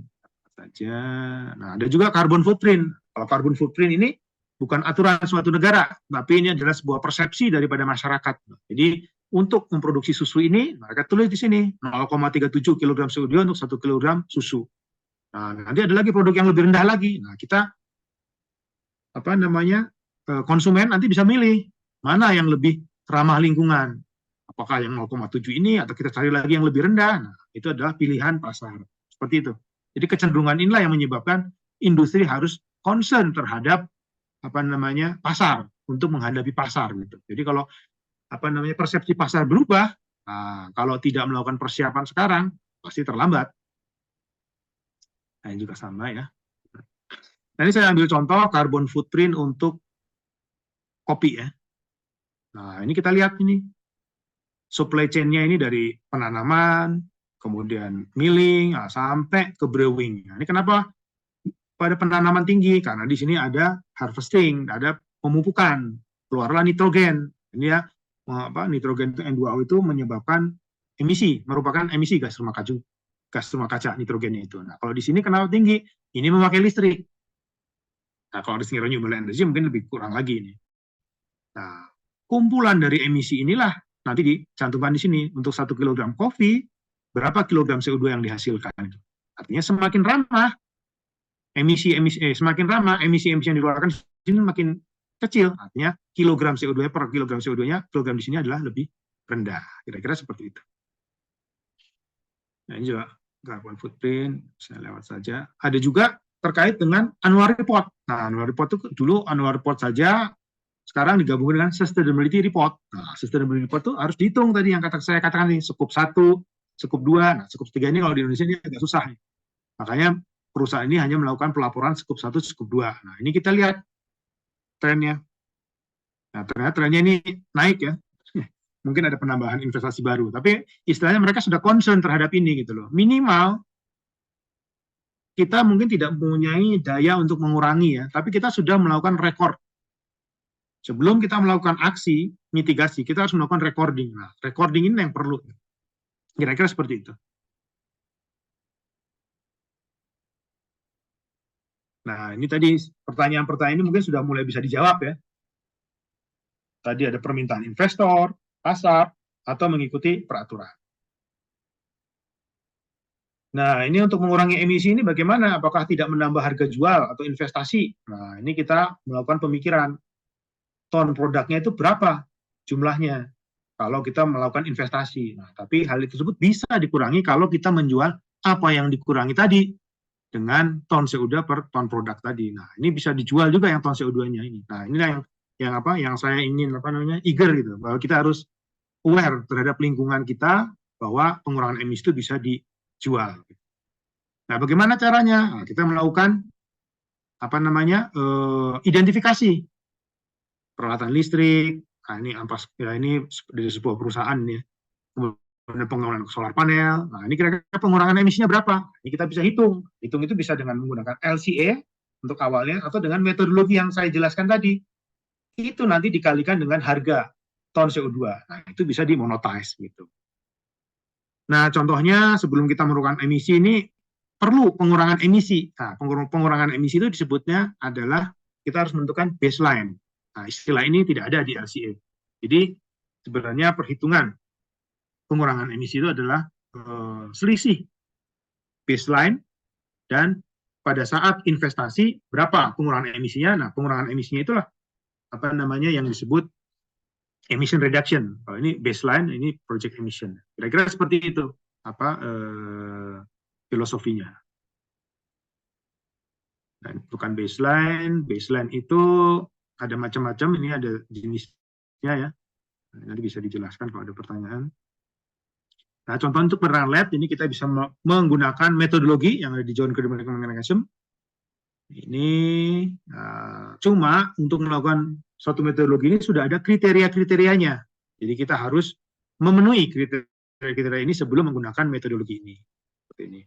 Saja. Nah, ada juga carbon footprint. Kalau carbon footprint ini bukan aturan suatu negara, tapi ini adalah sebuah persepsi daripada masyarakat. Jadi, untuk memproduksi susu ini, mereka tulis di sini 0,37 kg CO2 untuk 1 kg susu. Nah, nanti ada lagi produk yang lebih rendah lagi. Nah, kita konsumen nanti bisa milih mana yang lebih ramah lingkungan. Apakah yang 0,7 ini atau kita cari lagi yang lebih rendah. Nah, itu adalah pilihan pasar. Seperti itu. Jadi kecenderungan inilah yang menyebabkan industri harus concern terhadap pasar untuk menghadapi pasar gitu. Jadi kalau persepsi pasar berubah, nah, kalau tidak melakukan persiapan sekarang pasti terlambat. Nah, ini juga sama ya. Nah, ini saya ambil contoh carbon footprint untuk kopi ya. Nah, ini kita lihat ini supply chain-nya ini dari penanaman, kemudian milling, sampai ke brewing. Nah, ini kenapa pada penanaman tinggi? Karena di sini ada harvesting, ada pemupukan, keluarlah nitrogen. Ini ya, nitrogen N2O itu menyebabkan emisi, merupakan emisi gas rumah kaca nitrogennya itu. Nah, kalau di sini kenapa tinggi? Ini memakai listrik. Nah, kalau di sini renewable energy mungkin lebih kurang lagi ini. Nah, kumpulan dari emisi inilah nanti dicantumkan di sini. Untuk 1 kg kopi, berapa kilogram CO2 yang dihasilkan. Artinya semakin ramah emisi yang dikeluarkan di sini makin kecil. Artinya kilogram CO2 per kilogram CO2-nya, kilogram di sini adalah lebih rendah. Kira-kira seperti itu. Nah, ini juga carbon footprint, saya lewat saja. Ada juga terkait dengan annual report. Nah, annual report itu dulu annual report saja, sekarang digabungkan dengan sustainability report. Nah, sustainability report itu harus dihitung tadi yang saya katakan ini, skup 1, skup 2, nah skup 3 ini kalau di Indonesia ini agak susah. Makanya perusahaan ini hanya melakukan pelaporan skup 1, skup 2. Nah, ini kita lihat trennya. Nah, ternyata trennya ini naik ya. Mungkin ada penambahan investasi baru, tapi istilahnya mereka sudah concern terhadap ini gitu loh. Minimal kita mungkin tidak mempunyai daya untuk mengurangi ya, tapi kita sudah melakukan rekor. Sebelum kita melakukan aksi mitigasi, kita harus melakukan recording. Nah, recording ini yang perlu. Kira-kira seperti itu. Nah, ini tadi pertanyaan-pertanyaan ini mungkin sudah mulai bisa dijawab ya. Tadi ada permintaan investor, pasar, atau mengikuti peraturan. Nah, ini untuk mengurangi emisi ini bagaimana? Apakah tidak menambah harga jual atau investasi? Nah, ini kita melakukan pemikiran. Ton produknya itu berapa jumlahnya kalau kita melakukan investasi. Nah, tapi hal tersebut bisa dikurangi kalau kita menjual apa yang dikurangi tadi dengan ton CO2 per ton produk tadi. Nah, ini bisa dijual juga yang ton CO2-nya ini. Nah, inilah yang saya ingin eager gitu, bahwa kita harus aware terhadap lingkungan kita bahwa pengurangan emisi itu bisa dijual. Nah, bagaimana caranya? Nah, kita melakukan identifikasi peralatan listrik. Nah, ini ampas ya, ini dari sebuah perusahaan ya. Kemudian pengelolaan solar panel. Nah, ini kira-kira pengurangan emisinya berapa? Ini kita bisa hitung. Hitung itu bisa dengan menggunakan LCA untuk awalnya atau dengan metodologi yang saya jelaskan tadi. Itu nanti dikalikan dengan harga ton CO2. Nah, itu bisa dimonetize gitu. Nah, contohnya sebelum kita menurunkan emisi ini perlu pengurangan emisi. Nah, pengurangan emisi itu disebutnya adalah kita harus menentukan baseline. Nah, istilah ini tidak ada di LCA. Jadi sebenarnya perhitungan pengurangan emisi itu adalah selisih baseline dan pada saat investasi berapa pengurangan emisinya. Nah, pengurangan emisinya itulah yang disebut emission reduction. Kalau ini baseline, ini project emission. Kira-kira seperti itu filosofinya. Dan bukan baseline. Baseline itu ada macam-macam. Ini ada jenisnya ya. Nanti bisa dijelaskan kalau ada pertanyaan. Nah, contoh untuk penerangan lab ini kita bisa menggunakan metodologi yang ada di John Academic Mechanism. Ini cuma untuk melakukan suatu metodologi ini sudah ada kriteria-kriterianya. Jadi kita harus memenuhi kriteria-kriteria ini sebelum menggunakan metodologi ini. Seperti ini.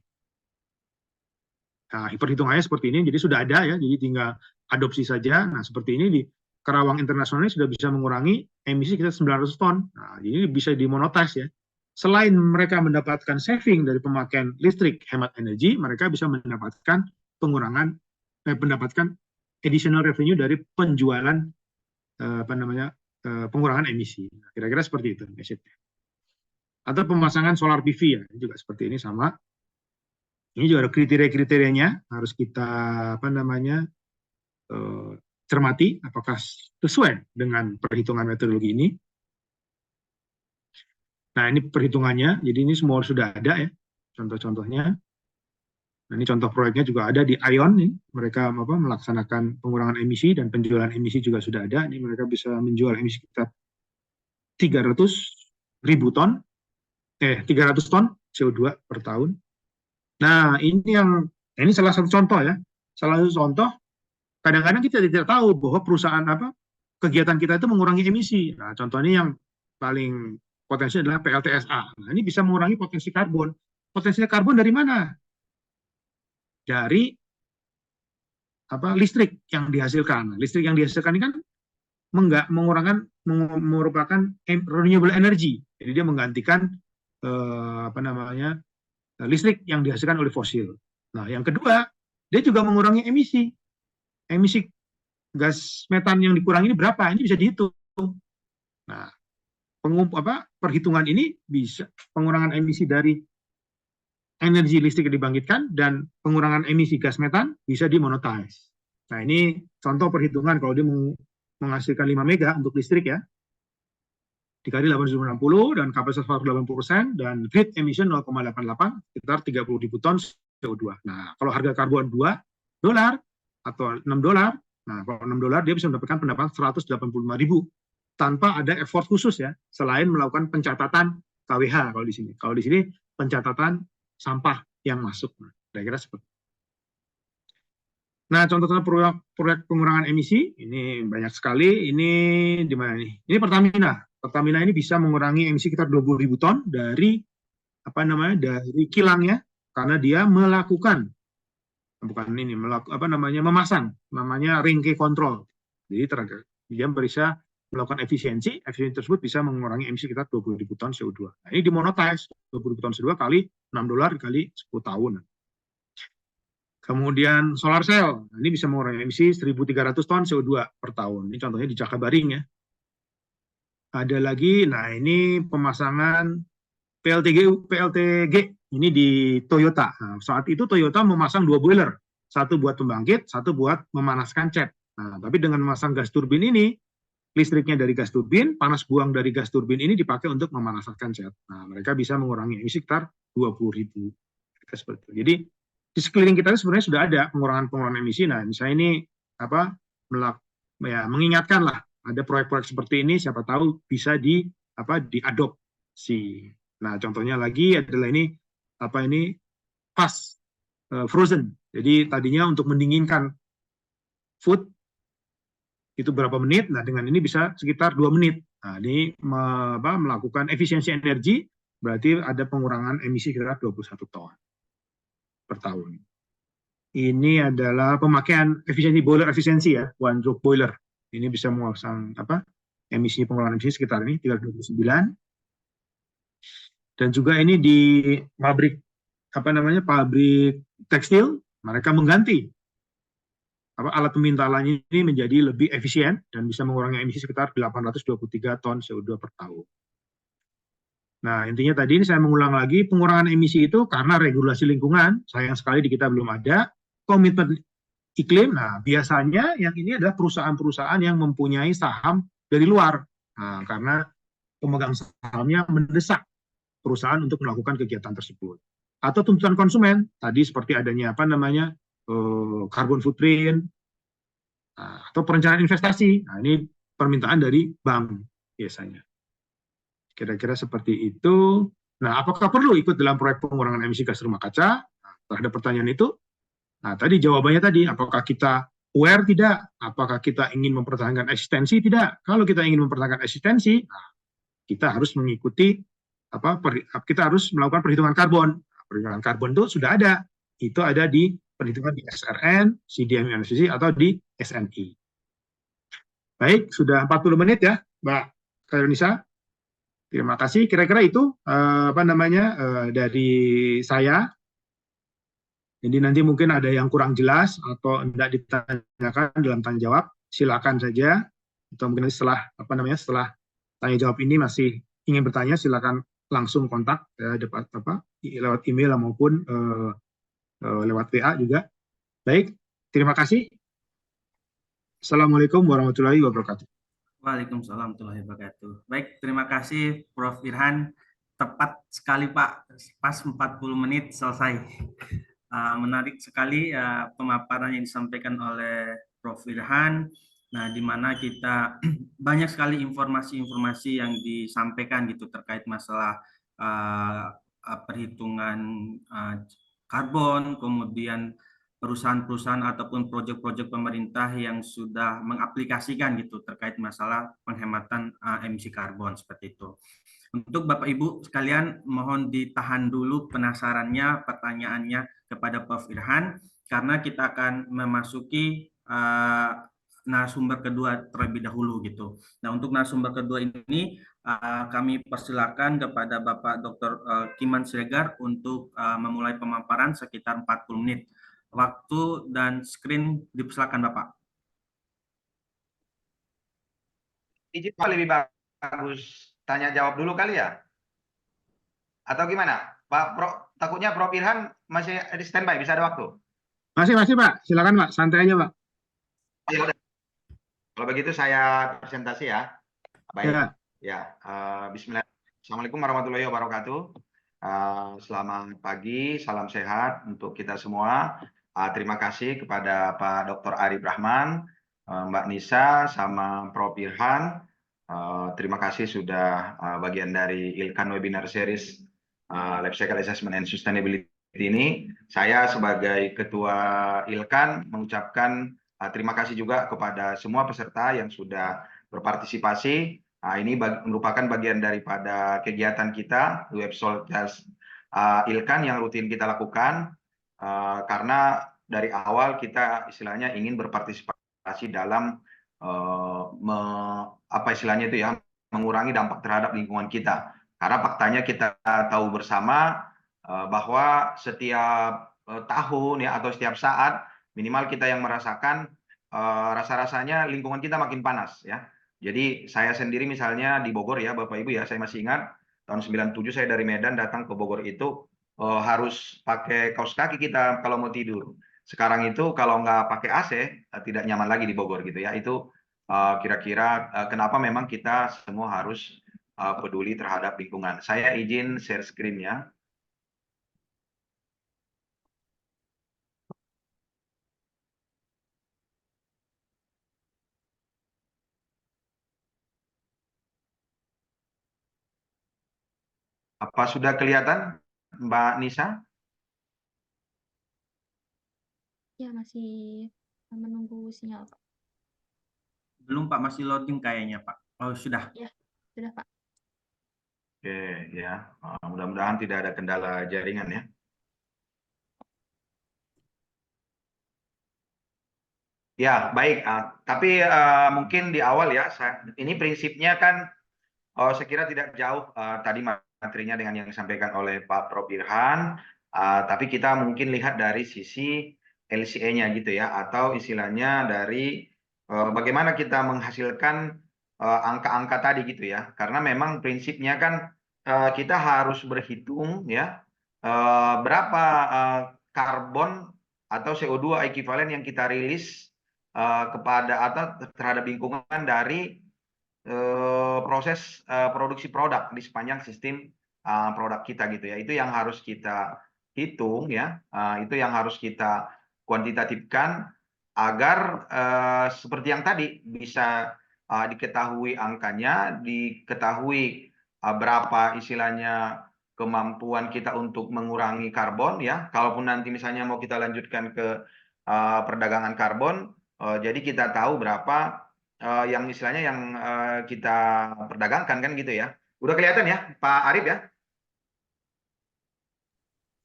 Nah, perhitungannya seperti ini. Jadi sudah ada ya. Jadi tinggal adopsi saja. Nah, seperti ini di Karawang Internasional sudah bisa mengurangi emisi kita 900 ton. Nah, ini bisa dimonetize ya. Selain mereka mendapatkan saving dari pemakaian listrik, hemat energi, mereka bisa mendapatkan mendapatkan additional revenue dari penjualan pengurangan emisi. Kira-kira seperti itu message-nya. Atau pemasangan solar PV ya, juga seperti ini sama. Ini juga ada kriteria-kriterianya, harus kita cermati apakah sesuai dengan perhitungan metodologi ini. Nah, ini perhitungannya, jadi ini semua sudah ada ya, contoh-contohnya. Nah, ini contoh proyeknya juga ada di ION, nih. Mereka melaksanakan pengurangan emisi dan penjualan emisi juga sudah ada. Ini mereka bisa menjual emisi sekitar 300.000 ton, 300 ton CO2 per tahun. Nah, ini salah satu contoh ya. Salah satu contoh, kadang-kadang kita tidak tahu bahwa perusahaan kegiatan kita itu mengurangi emisi. Nah, contohnya yang paling potensi adalah PLTSA. Nah, ini bisa mengurangi potensi karbon. Potensi karbon dari mana? Dari listrik yang dihasilkan. Listrik yang dihasilkan ini kan merupakan renewable energy. Jadi dia menggantikan listrik yang dihasilkan oleh fosil. Nah, yang kedua, dia juga mengurangi emisi. Emisi gas metan yang dikurangi ini berapa? Ini bisa dihitung. Nah, perhitungan ini bisa pengurangan emisi dari energi listrik yang dibangkitkan dan pengurangan emisi gas metan bisa dimonetize. Nah, ini contoh perhitungan kalau dia menghasilkan 5 mega untuk listrik ya. Dikali 860 dan kapasitas 80% dan grid emission 0,88 sekitar 30.000 ton CO2. Nah, kalau harga karbon $2 atau $6, nah kalau $6 dia bisa mendapatkan pendapatan 185.000 tanpa ada effort khusus ya, selain melakukan pencatatan KWH kalau di sini. Kalau di sini pencatatan sampah yang masuk. Nah, kira-kira seperti. Nah, contoh-contoh proyek pengurangan emisi ini banyak sekali. Ini di mana nih? Ini Pertamina. Pertamina ini bisa mengurangi emisi sekitar 20.000 ton dari dari kilangnya karena dia melakukan bukan ini, memasang, namanya ringke control. Jadi dia bisa melakukan efisiensi tersebut bisa mengurangi emisi sekitar 20.000 ton CO2. Nah, ini dimonetize 20.000 ton CO2 kali $6 kali 10 tahun. Kemudian solar cell, ini bisa mengurangi emisi 1.300 ton CO2 per tahun. Ini contohnya di Jakabaring ya. Ada lagi, nah ini pemasangan PLTG ini di Toyota. Nah, saat itu Toyota memasang 2 boiler, satu buat pembangkit, satu buat memanaskan cat. Nah, tapi dengan memasang gas turbin ini, listriknya dari gas turbin, panas buang dari gas turbin ini dipakai untuk memanaskan cat. Nah, mereka bisa mengurangi emisi sekitar 20.000. Seperti itu. Jadi di sekeliling kita sebenarnya sudah ada pengurangan emisi. Nah, misalnya ini mengingatkan lah ada proyek-proyek seperti ini, siapa tahu bisa diadopsi. Nah, contohnya lagi adalah ini fast frozen. Jadi tadinya untuk mendinginkan food itu berapa menit, nah dengan ini bisa sekitar 2 menit. Nah, ini melakukan efisiensi energi, berarti ada pengurangan emisi sekitar 21 ton per tahun. Ini adalah pemakaian efisiensi boiler efisiensi ya, one stroke boiler. Ini bisa memasang emisi pengurangan emisi sekitar ini 329. Dan juga ini di pabrik pabrik tekstil, mereka mengganti alat pemintalannya ini menjadi lebih efisien dan bisa mengurangi emisi sekitar 823 ton CO2 per tahun. Nah, intinya tadi ini saya mengulang lagi, pengurangan emisi itu karena regulasi lingkungan, sayang sekali di kita belum ada, komitmen iklim, nah biasanya yang ini adalah perusahaan-perusahaan yang mempunyai saham dari luar. Nah, karena pemegang sahamnya mendesak perusahaan untuk melakukan kegiatan tersebut. Atau tuntutan konsumen, tadi seperti adanya carbon footprint, atau perencanaan investasi. Nah, ini permintaan dari bank biasanya. Kira-kira seperti itu. Nah, apakah perlu ikut dalam proyek pengurangan emisi gas rumah kaca? Nah, terhadap pertanyaan itu, nah tadi jawabannya tadi, apakah kita aware tidak? Apakah kita ingin mempertahankan eksistensi? Tidak. Kalau kita ingin mempertahankan eksistensi, nah, kita harus mengikuti kita harus melakukan perhitungan karbon. Perhitungan karbon itu sudah ada. Itu ada di perhitungan di SRN, CDM University, atau di SNI. Baik, sudah 40 menit ya, Mbak Kairunisa. Terima kasih. Kira-kira itu dari saya. Jadi nanti mungkin ada yang kurang jelas atau tidak ditanyakan dalam tanya jawab, silakan saja. Atau mungkin setelah setelah tanya jawab ini masih ingin bertanya, silakan langsung kontak lewat email maupun lewat WA juga. Baik, terima kasih. Assalamualaikum warahmatullahi wabarakatuh. Waalaikumsalam warahmatullahi wabarakatuh. Baik, terima kasih Prof. Irhan. Tepat sekali Pak, pas 40 menit selesai. Menarik sekali pemaparan yang disampaikan oleh Prof. Irhan. Nah, di mana kita banyak sekali informasi-informasi yang disampaikan gitu terkait masalah perhitungan karbon, kemudian perusahaan-perusahaan ataupun proyek-proyek pemerintah yang sudah mengaplikasikan gitu terkait masalah penghematan emisi karbon seperti itu. Untuk Bapak Ibu sekalian, mohon ditahan dulu penasarannya, pertanyaannya kepada Prof. Irhan, karena kita akan memasuki narasumber kedua terlebih dahulu gitu. Nah, untuk narasumber kedua ini kami persilakan kepada Bapak Dr. Kiman Siregar untuk memulai pemaparan sekitar 40 menit. Waktu dan screen dipersilakan Bapak. Izin Pak, lebih bagus tanya jawab dulu kali ya? Atau gimana? Takutnya Prof. Irhan masih di standby, bisa ada waktu? Masih Pak, silakan Pak, santai aja Pak. Ya udah. Kalau begitu saya presentasi ya. Baik. Ya. Bismillah. Assalamualaikum warahmatullahi wabarakatuh. Selamat pagi, salam sehat untuk kita semua. Terima kasih kepada Pak Dr. Arif Rahman, Mbak Nisa, sama Prof. Irhan. Terima kasih sudah bagian dari ILKAN Webinar Series Life Cycle Assessment and Sustainability ini. Saya sebagai Ketua ILKAN mengucapkan terima kasih juga kepada semua peserta yang sudah berpartisipasi. Ini merupakan bagian daripada kegiatan kita, Web Soldiers ILKAN yang rutin kita lakukan. Karena dari awal kita istilahnya ingin berpartisipasi dalam apa istilahnya itu ya, mengurangi dampak terhadap lingkungan kita. Karena faktanya kita tahu bersama bahwa setiap tahun ya atau setiap saat minimal kita yang merasakan rasa-rasanya lingkungan kita makin panas ya. Jadi saya sendiri misalnya di Bogor ya Bapak Ibu ya, saya masih ingat tahun 97 saya dari Medan datang ke Bogor itu harus pakai kaos kaki kita kalau mau tidur. Sekarang itu kalau nggak pakai AC tidak nyaman lagi di Bogor gitu ya. Itu kira-kira kenapa memang kita semua harus peduli terhadap lingkungan. Saya izin share screen-nya. Apa sudah kelihatan, Mbak Nisa? Ya, masih menunggu sinyal, Pak. Belum Pak, masih loading kayaknya Pak. Oh sudah. Ya, sudah Pak. Oke ya, mudah-mudahan tidak ada kendala jaringan ya. Ya baik, tapi mungkin di awal ya, ini prinsipnya kan saya kira tidak jauh tadi materinya dengan yang disampaikan oleh Pak Prof. Irhan, tapi kita mungkin lihat dari sisi LCA-nya gitu ya, atau istilahnya dari bagaimana kita menghasilkan angka-angka tadi gitu ya, karena memang prinsipnya kan kita harus berhitung ya berapa karbon atau CO2 ekivalen yang kita rilis kepada atau terhadap lingkungan dari proses produksi produk di sepanjang sistem produk kita gitu ya. Itu yang harus kita hitung ya. Itu yang harus kita kuantitatifkan agar seperti yang tadi bisa diketahui angkanya, diketahui berapa istilahnya kemampuan kita untuk mengurangi karbon ya. Kalaupun nanti misalnya mau kita lanjutkan ke perdagangan karbon, jadi kita tahu berapa yang istilahnya yang kita perdagangkan kan gitu ya. Udah kelihatan ya Pak Arif ya?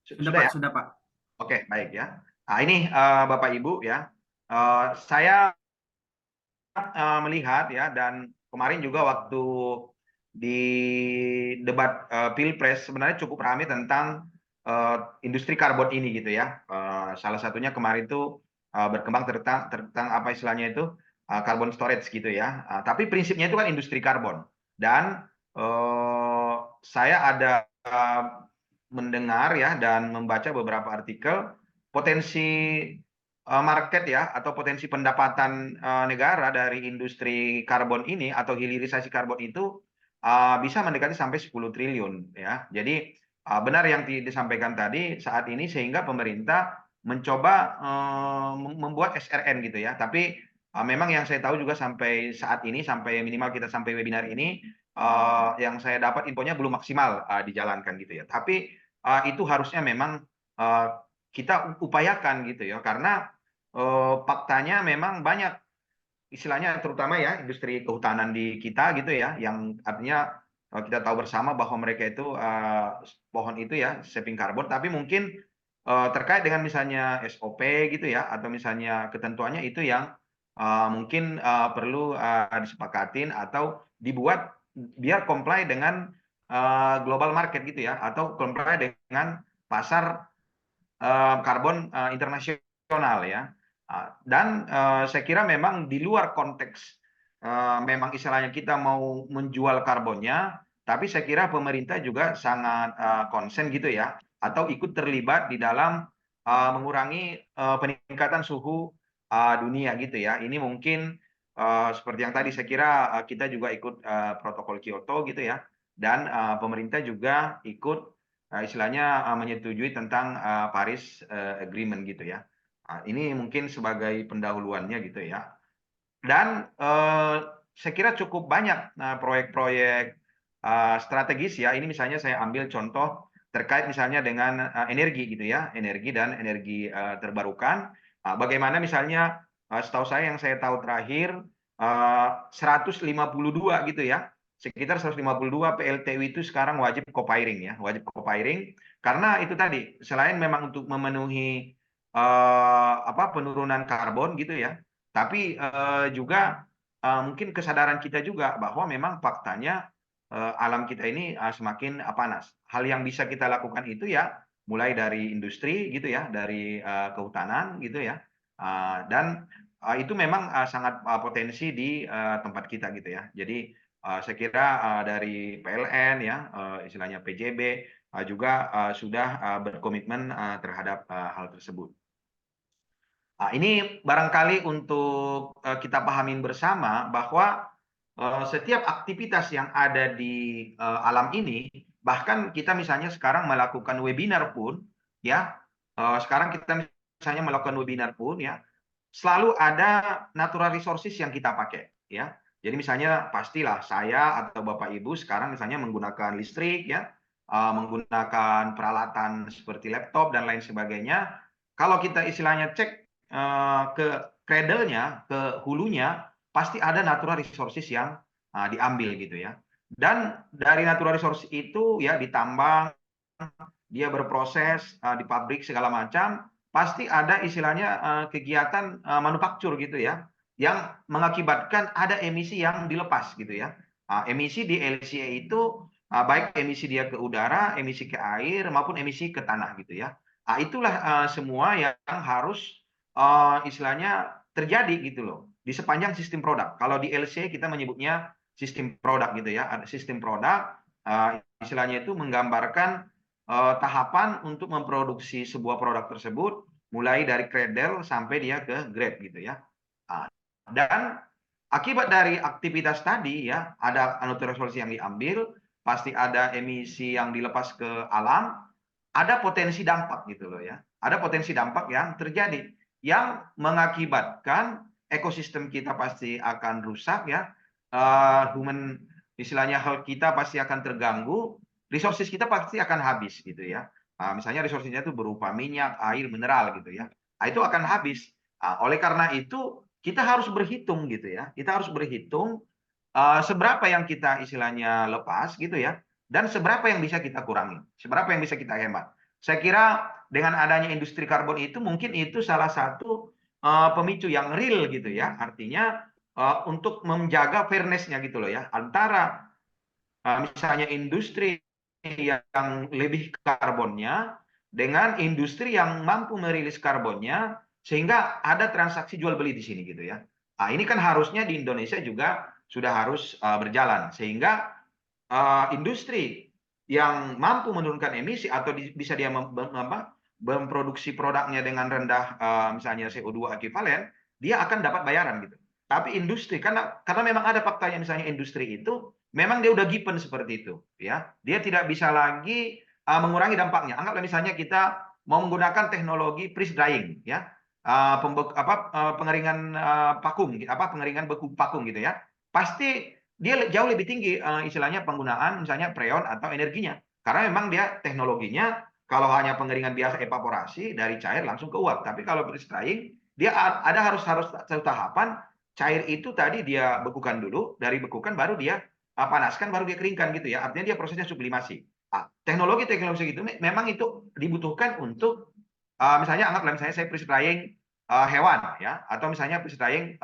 Sudah Sudah Pak, ya? sudah Pak. Oke, baik ya. Nah, ini Bapak Ibu ya. Saya melihat ya, dan kemarin juga waktu di debat Pilpres sebenarnya cukup ramai tentang industri karbon ini gitu ya. Salah satunya kemarin itu berkembang tentang apa istilahnya itu carbon storage gitu ya. Tapi prinsipnya itu kan industri karbon. Dan saya ada mendengar ya dan membaca beberapa artikel potensi market ya atau potensi pendapatan negara dari industri karbon ini atau hilirisasi karbon itu bisa mendekati sampai 10 triliun ya. Jadi benar yang disampaikan tadi saat ini sehingga pemerintah mencoba membuat SRN gitu ya. Tapi memang yang saya tahu juga sampai saat ini sampai minimal kita sampai webinar ini yang saya dapat infonya belum maksimal dijalankan gitu ya. Tapi itu harusnya memang kita upayakan gitu ya karena faktanya memang banyak istilahnya terutama ya industri kehutanan di kita gitu ya yang artinya kita tahu bersama bahwa mereka itu pohon itu ya saving karbon tapi mungkin terkait dengan misalnya SOP gitu ya atau misalnya ketentuannya itu yang mungkin perlu disepakatin atau dibuat biar comply dengan global market gitu ya atau comply dengan pasar karbon internasional ya. Dan saya kira memang di luar konteks memang istilahnya kita mau menjual karbonnya, tapi saya kira pemerintah juga sangat konsen gitu ya, atau ikut terlibat di dalam mengurangi peningkatan suhu dunia gitu ya. Ini mungkin seperti yang tadi saya kira kita juga ikut protokol Kyoto gitu ya, dan pemerintah juga ikut istilahnya menyetujui tentang Paris Agreement gitu ya. Ini mungkin sebagai pendahuluannya gitu ya. Dan saya kira cukup banyak proyek-proyek strategis ya. Ini misalnya saya ambil contoh terkait misalnya dengan energi gitu ya, energi dan energi terbarukan. Bagaimana misalnya setahu saya yang saya tahu terakhir 152 gitu ya, sekitar 152 PLTU itu sekarang wajib co-firing ya, wajib co-firing karena itu tadi selain memang untuk memenuhi penurunan karbon gitu ya. Tapi juga mungkin kesadaran kita juga bahwa memang faktanya alam kita ini semakin panas. Hal yang bisa kita lakukan itu ya mulai dari industri gitu ya, dari kehutanan gitu ya. Dan itu memang sangat potensi di tempat kita gitu ya. Jadi saya kira dari PLN ya, istilahnya PJB juga sudah berkomitmen terhadap hal tersebut. Nah, ini barangkali untuk kita pahamin bersama bahwa setiap aktivitas yang ada di alam ini, bahkan kita misalnya sekarang melakukan webinar pun, ya, sekarang kita misalnya melakukan webinar pun, ya, selalu ada natural resources yang kita pakai, ya. Jadi misalnya pastilah saya atau Bapak Ibu sekarang misalnya menggunakan listrik, ya, menggunakan peralatan seperti laptop dan lain sebagainya. Kalau kita istilahnya cek ke cradle-nya, ke hulunya, pasti ada natural resources yang diambil gitu ya. Dan dari natural resources itu ya ditambang, dia berproses di pabrik segala macam, pasti ada istilahnya kegiatan manufaktur gitu ya, yang mengakibatkan ada emisi yang dilepas gitu ya. Emisi di LCA itu baik emisi dia ke udara, emisi ke air maupun emisi ke tanah gitu ya. Itulah semua yang harus istilahnya terjadi gitu loh di sepanjang sistem produk. Kalau di LCA kita menyebutnya sistem produk gitu ya. Sistem produk istilahnya itu menggambarkan tahapan untuk memproduksi sebuah produk tersebut mulai dari cradle sampai dia ke grade gitu ya. Dan akibat dari aktivitas tadi ya, ada natural resource yang diambil, pasti ada emisi yang dilepas ke alam, ada potensi dampak gitu loh ya. Ada potensi dampak yang terjadi yang mengakibatkan ekosistem kita pasti akan rusak ya. Human istilahnya health kita pasti akan terganggu, resources kita pasti akan habis gitu ya. Misalnya resourcesnya itu berupa minyak, air, mineral gitu ya. Itu akan habis. Oleh karena itu kita harus berhitung gitu ya. Kita harus berhitung seberapa yang kita istilahnya lepas gitu ya, dan seberapa yang bisa kita kurangi, seberapa yang bisa kita hemat. Saya kira dengan adanya industri karbon itu mungkin itu salah satu pemicu yang real gitu ya. Artinya untuk menjaga fairness-nya gitu loh ya, antara misalnya industri yang lebih karbonnya dengan industri yang mampu merilis karbonnya sehingga ada transaksi jual beli di sini gitu ya. Ini kan harusnya di Indonesia juga sudah harus berjalan sehingga industri yang mampu menurunkan emisi atau bisa dia memproduksi produknya dengan rendah misalnya CO2 ekuivalen, dia akan dapat bayaran gitu. Tapi industri karena memang ada faktanya misalnya industri itu memang dia udah given seperti itu ya. Dia tidak bisa lagi mengurangi dampaknya. Anggaplah misalnya kita mau menggunakan teknologi freeze drying ya. Pengeringan pengeringan beku vakum gitu ya. Pasti dia jauh lebih tinggi istilahnya penggunaan misalnya freon atau energinya. Karena memang dia teknologinya kalau hanya pengeringan biasa evaporasi dari cair langsung ke uap. Tapi kalau freeze drying dia harus satu tahapan cair itu tadi dia bekukan dulu, dari bekukan baru dia panaskan baru dia keringkan gitu ya. Artinya dia prosesnya sublimasi. Teknologi itu memang itu dibutuhkan untuk misalnya anggaplah misalnya saya freeze drying hewan ya, atau misalnya freeze drying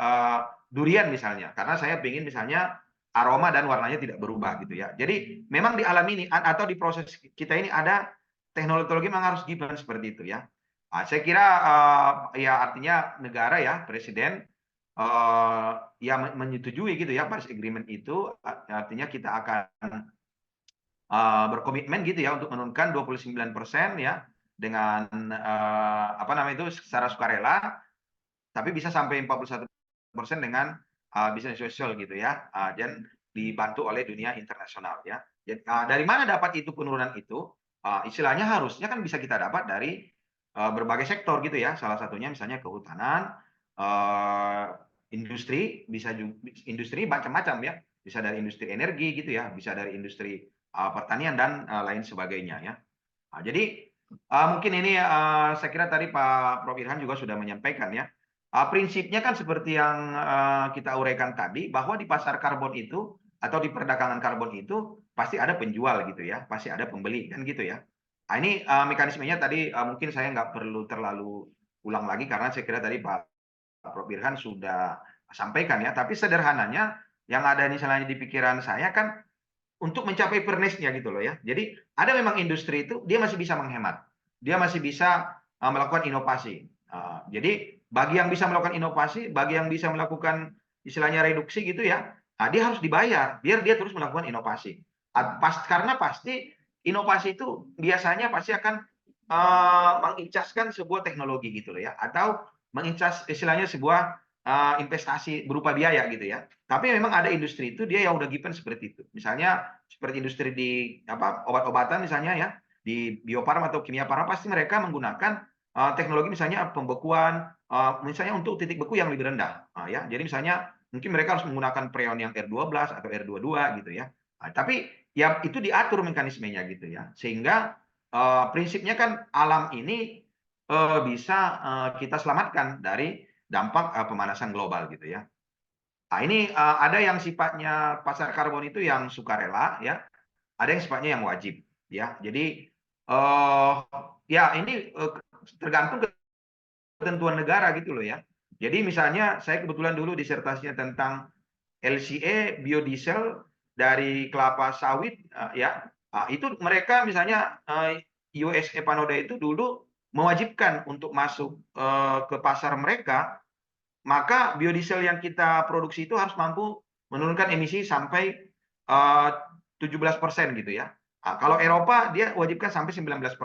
durian misalnya, karena saya ingin misalnya aroma dan warnanya tidak berubah gitu ya. Jadi memang di alam ini atau di proses kita ini ada teknologi memang harus given seperti itu ya. Saya kira ya artinya negara ya presiden ya menyetujui gitu ya Paris Agreement itu, artinya kita akan berkomitmen gitu ya untuk menurunkan 29% ya dengan apa namanya itu secara sukarela, tapi bisa sampai 41% dengan business social gitu ya, dan dibantu oleh dunia internasional ya. Jadi, dari mana dapat itu penurunan itu? Istilahnya harusnya kan bisa kita dapat dari berbagai sektor gitu ya. Salah satunya misalnya kehutanan, industri, bisa juga industri macam-macam ya. Bisa dari industri energi gitu ya, bisa dari industri pertanian dan lain sebagainya ya. Jadi mungkin ini saya kira tadi Pak Prof Irhan juga sudah menyampaikan ya. Prinsipnya kan seperti yang kita uraikan tadi, bahwa di pasar karbon itu atau di perdagangan karbon itu pasti ada penjual gitu ya, pasti ada pembeli kan gitu ya. Ini mekanismenya tadi mungkin saya nggak perlu terlalu ulang lagi karena saya kira tadi Pak Prof. Irhan sudah sampaikan ya. Tapi sederhananya yang ada misalnya di pikiran saya kan untuk mencapai fairness-nya gitu loh ya. Jadi ada memang industri itu dia masih bisa menghemat, dia masih bisa melakukan inovasi. Jadi bagi yang bisa melakukan inovasi, bagi yang bisa melakukan istilahnya reduksi gitu ya, dia harus dibayar biar dia terus melakukan inovasi. Karena pasti inovasi itu biasanya pasti akan mengincaskan sebuah teknologi gitu loh ya, atau mengincas istilahnya sebuah investasi berupa biaya gitu ya. Tapi memang ada industri itu dia yang udah given seperti itu. Misalnya seperti industri di obat-obatan misalnya ya, di Bio Farma atau kimia farma pasti mereka menggunakan teknologi misalnya pembekuan, misalnya untuk titik beku yang lebih rendah. Ya, jadi misalnya mungkin mereka harus menggunakan freon yang R12 atau R22 gitu ya. Tapi ya itu diatur mekanismenya gitu ya. Sehingga prinsipnya kan alam ini bisa kita selamatkan dari dampak pemanasan global gitu ya. Nah, ini ada yang sifatnya pasar karbon itu yang sukarela ya, ada yang sifatnya yang wajib ya. Jadi ya ini tergantung ketentuan negara gitu loh ya. Jadi misalnya saya kebetulan dulu disertasinya tentang LCE biodiesel dari kelapa sawit ya. Itu mereka misalnya US Epanoda itu dulu mewajibkan untuk masuk ke pasar mereka, maka biodiesel yang kita produksi itu harus mampu menurunkan emisi sampai 17% gitu ya. Kalau Eropa dia wajibkan sampai 19%.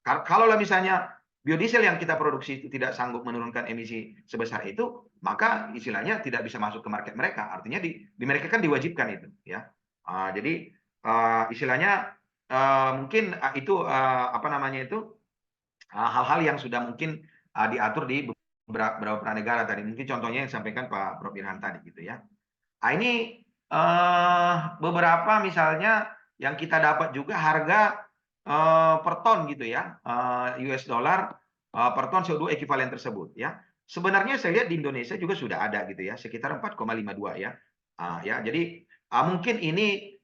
Kalau misalnya biodiesel yang kita produksi itu tidak sanggup menurunkan emisi sebesar itu, maka istilahnya tidak bisa masuk ke market mereka. Artinya di mereka kan diwajibkan itu ya. Jadi istilahnya mungkin itu apa namanya itu hal-hal yang sudah mungkin diatur di beberapa negara tadi. Mungkin contohnya yang disampaikan Pak Prof. Irhan tadi gitu ya. Ini beberapa misalnya yang kita dapat juga harga per ton gitu ya, US dollar per ton CO2 ekuivalen tersebut ya. Sebenarnya saya lihat di Indonesia juga sudah ada gitu ya, sekitar 4,52 ya. Ya, jadi mungkin ini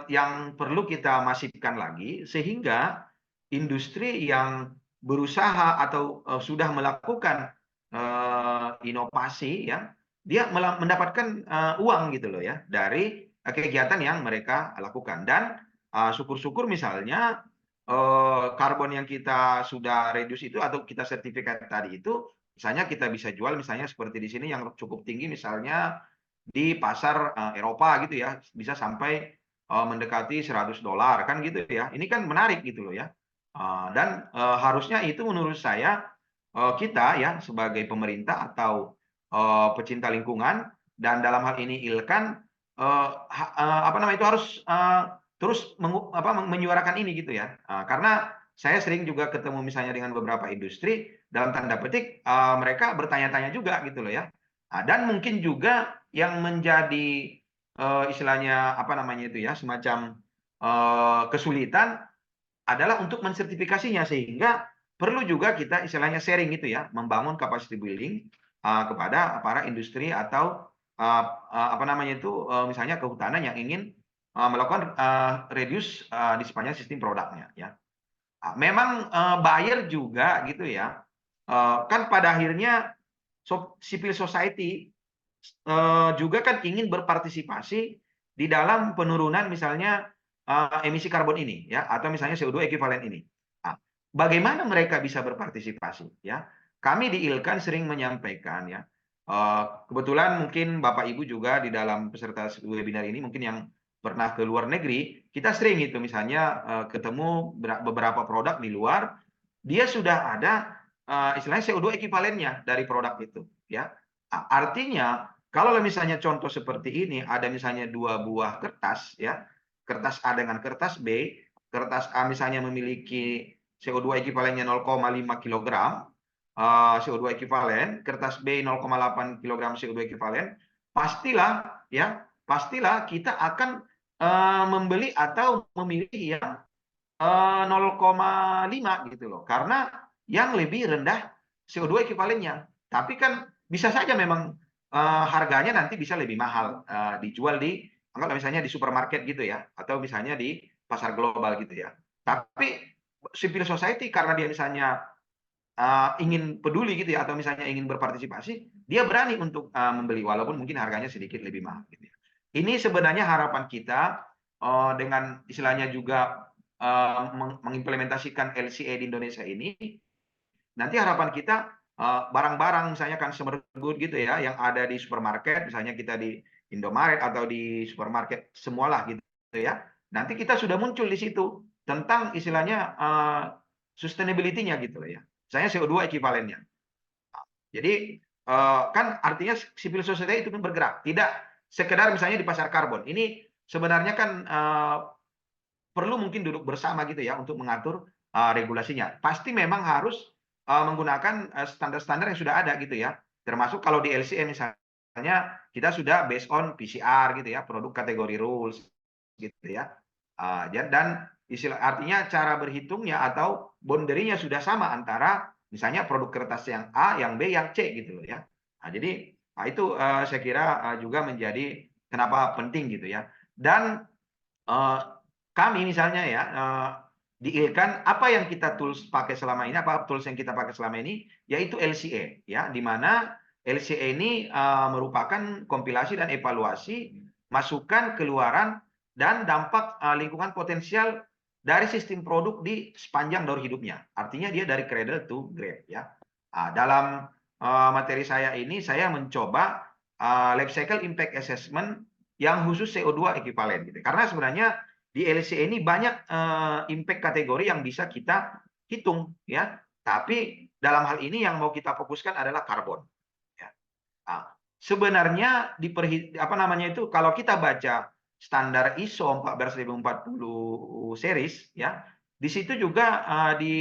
yang perlu kita masifkan lagi sehingga industri yang berusaha atau sudah melakukan inovasi ya, dia mendapatkan uang gitu loh ya dari kegiatan yang mereka lakukan. Dan syukur-syukur misalnya karbon yang kita sudah reduce itu atau kita sertifikat tadi itu misalnya kita bisa jual misalnya seperti di sini yang cukup tinggi misalnya di pasar Eropa gitu ya, bisa sampai mendekati $100 kan gitu ya. Ini kan menarik gitu loh ya. Dan harusnya itu menurut saya kita ya sebagai pemerintah atau pecinta lingkungan dan dalam hal ini ILKAN apa namanya itu harus terus menyuarakan ini gitu ya. Karena saya sering juga ketemu misalnya dengan beberapa industri dalam tanda petik mereka bertanya-tanya juga gitu loh ya. Dan mungkin juga yang menjadi istilahnya apa namanya itu ya semacam kesulitan adalah untuk mensertifikasinya sehingga perlu juga kita istilahnya sharing gitu ya, membangun capacity building kepada para industri atau apa namanya itu misalnya kehutanan yang ingin melakukan reduce di sepanjang sistem produknya ya. Memang buyer juga gitu ya, kan pada akhirnya civil society juga kan ingin berpartisipasi di dalam penurunan misalnya emisi karbon ini ya atau misalnya CO2 ekuivalen ini. Bagaimana mereka bisa berpartisipasi ya? Kami di ILKAN sering menyampaikan ya. Kebetulan mungkin Bapak Ibu juga di dalam peserta webinar ini mungkin yang pernah ke luar negeri, kita sering itu misalnya ketemu beberapa produk di luar, dia sudah ada istilahnya CO2 ekuivalennya dari produk itu ya. Artinya kalau misalnya contoh seperti ini ada misalnya 2 buah kertas ya, kertas A dengan kertas B, kertas A misalnya memiliki CO2 ekuivalennya 0,5 kg CO2 ekuivalen, kertas B 0,8 kg CO2 ekuivalen, pastilah ya, pastilah kita akan membeli atau memilih yang 0,5 gitu loh. Karena yang lebih rendah CO2 ekuivalennya. Tapi kan bisa saja memang harganya nanti bisa lebih mahal dijual di anggaplah misalnya di supermarket gitu ya atau misalnya di pasar global gitu ya. Tapi civil society karena dia misalnya ingin peduli gitu ya, atau misalnya ingin berpartisipasi, dia berani untuk membeli walaupun mungkin harganya sedikit lebih mahal gitu ya. Ini sebenarnya harapan kita dengan istilahnya juga mengimplementasikan LCA di Indonesia ini, nanti harapan kita barang-barang misalnya consumer good gitu ya, yang ada di supermarket, misalnya kita di Indomaret atau di supermarket semualah gitu ya, nanti kita sudah muncul di situ tentang istilahnya sustainability-nya gitu ya, misalnya CO2 ekivalennya. Jadi kan artinya civil society itu kan bergerak, tidak sekedar misalnya di pasar karbon. Ini sebenarnya kan perlu mungkin duduk bersama gitu ya untuk mengatur regulasinya. Pasti memang harus menggunakan standar-standar yang sudah ada gitu ya. Termasuk kalau di LCA misalnya kita sudah based on PCR gitu ya, produk kategori rules gitu ya. Dan artinya cara berhitungnya atau boundary-nya sudah sama antara misalnya produk kertas yang A, yang B, yang C gitu loh ya. Jadi itu saya kira juga menjadi kenapa penting gitu ya. Dan kami misalnya ya di ILKAN, apa yang kita tools pakai selama ini, apa tools yang kita pakai selama ini, yaitu LCA ya, di mana LCA ini merupakan kompilasi dan evaluasi masukan, keluaran dan dampak lingkungan potensial dari sistem produk di sepanjang daur hidupnya. Artinya dia dari cradle to grave ya. Dalam materi saya ini saya mencoba life cycle impact assessment yang khusus CO2 ekivalen gitu. Karena sebenarnya di LCA ini banyak impact kategori yang bisa kita hitung ya. Tapi dalam hal ini yang mau kita fokuskan adalah karbon. Ya. Sebenarnya apa namanya itu kalau kita baca standar ISO 14040 series ya, di situ juga di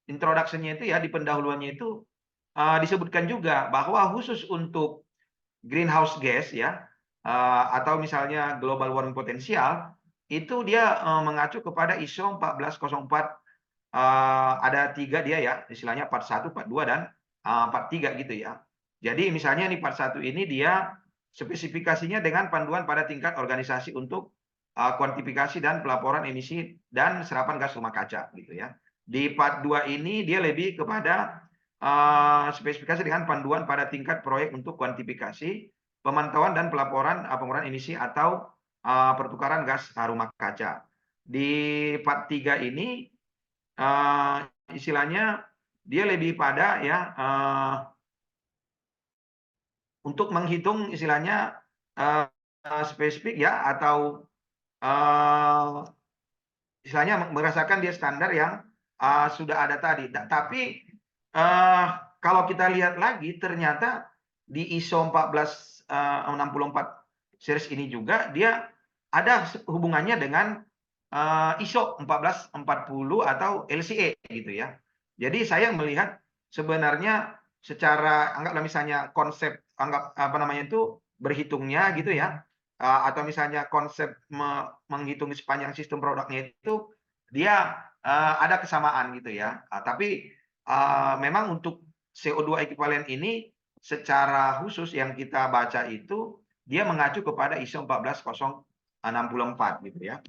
introduction-nya itu ya, di pendahuluannya itu disebutkan juga bahwa khusus untuk greenhouse gas ya, atau misalnya global warming potensial, itu dia mengacu kepada ISO 1404, ada 3 dia ya, istilahnya 41, 42 dan 43 gitu ya. Jadi misalnya nih 41 ini dia spesifikasinya dengan panduan pada tingkat organisasi untuk kuantifikasi dan pelaporan emisi dan serapan gas rumah kaca gitu ya. Di 42 ini dia lebih kepada spesifikasi dengan panduan pada tingkat proyek untuk kuantifikasi, pemantauan dan pelaporan pengurangan emisi atau pertukaran gas rumah kaca. Di 43 ini istilahnya dia lebih pada ya untuk menghitung istilahnya spesifik ya, atau istilahnya merasakan dia standar yang sudah ada tadi. Tapi kalau kita lihat lagi ternyata di ISO 1464 series ini juga dia ada hubungannya dengan ISO 1440 atau LCA gitu ya. Jadi saya melihat sebenarnya secara anggaplah misalnya konsep apa namanya itu berhitungnya gitu ya, atau misalnya konsep menghitung sepanjang sistem produknya itu dia ada kesamaan gitu ya. Tapi memang untuk CO2 ekivalen ini secara khusus yang kita baca itu dia mengacu kepada ISO 14064 gitu ya.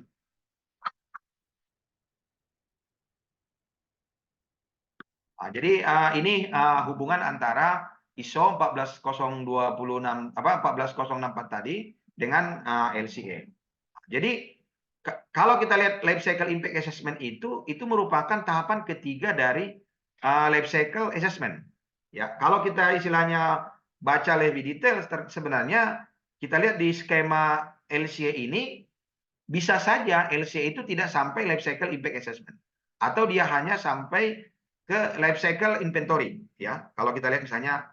Jadi ini hubungan antara ISO 14026 14064 tadi dengan LCA. Jadi kalau kita lihat life cycle impact assessment itu merupakan tahapan ketiga dari life cycle assessment. Ya, kalau kita istilahnya baca lebih detail, sebenarnya kita lihat di skema LCA ini bisa saja LCA itu tidak sampai life cycle impact assessment, atau dia hanya sampai ke life cycle inventory ya. Kalau kita lihat misalnya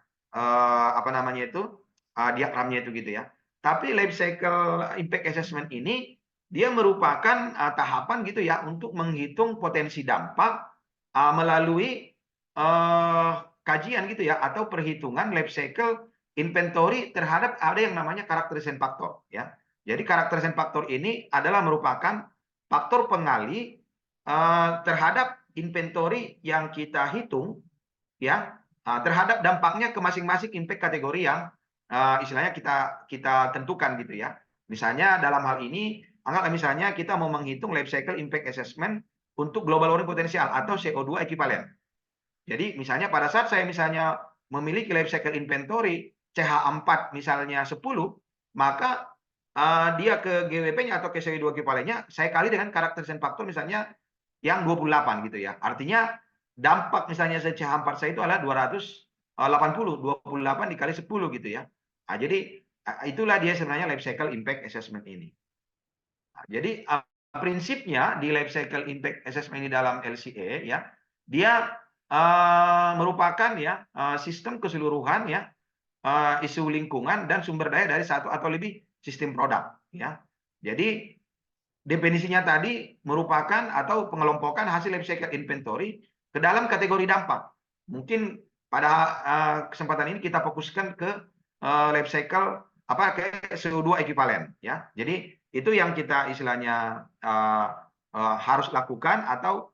apa namanya itu diagramnya itu gitu ya. Tapi life cycle impact assessment ini dia merupakan tahapan gitu ya untuk menghitung potensi dampak melalui kajian gitu ya, atau perhitungan life cycle inventory terhadap ada yang namanya characterization factor ya. Jadi characterization factor ini adalah merupakan faktor pengali terhadap inventory yang kita hitung ya, terhadap dampaknya ke masing-masing impact kategori yang istilahnya kita tentukan gitu ya. Misalnya dalam hal ini anggaplah misalnya kita mau menghitung life cycle impact assessment untuk global warming potensial atau CO2 ekivalen. Jadi misalnya pada saat saya misalnya memiliki life cycle inventory CH4 misalnya 10, maka dia ke GWP-nya atau ke CO2 equivalent-nya saya kali dengan characterization factor misalnya yang 28 gitu ya. Artinya dampak misalnya CH4 saya itu adalah 280, 28 dikali 10 gitu ya. Nah, jadi itulah dia sebenarnya life cycle impact assessment ini. Nah, jadi prinsipnya di life cycle impact assessment ini dalam LCA ya, dia merupakan ya sistem keseluruhan ya isu lingkungan dan sumber daya dari satu atau lebih sistem produk ya. Jadi definisinya tadi merupakan atau pengelompokan hasil life cycle inventory ke dalam kategori dampak. Mungkin pada kesempatan ini kita fokuskan ke life cycle ke CO2 ekuivalen ya. Jadi itu yang kita istilahnya harus lakukan atau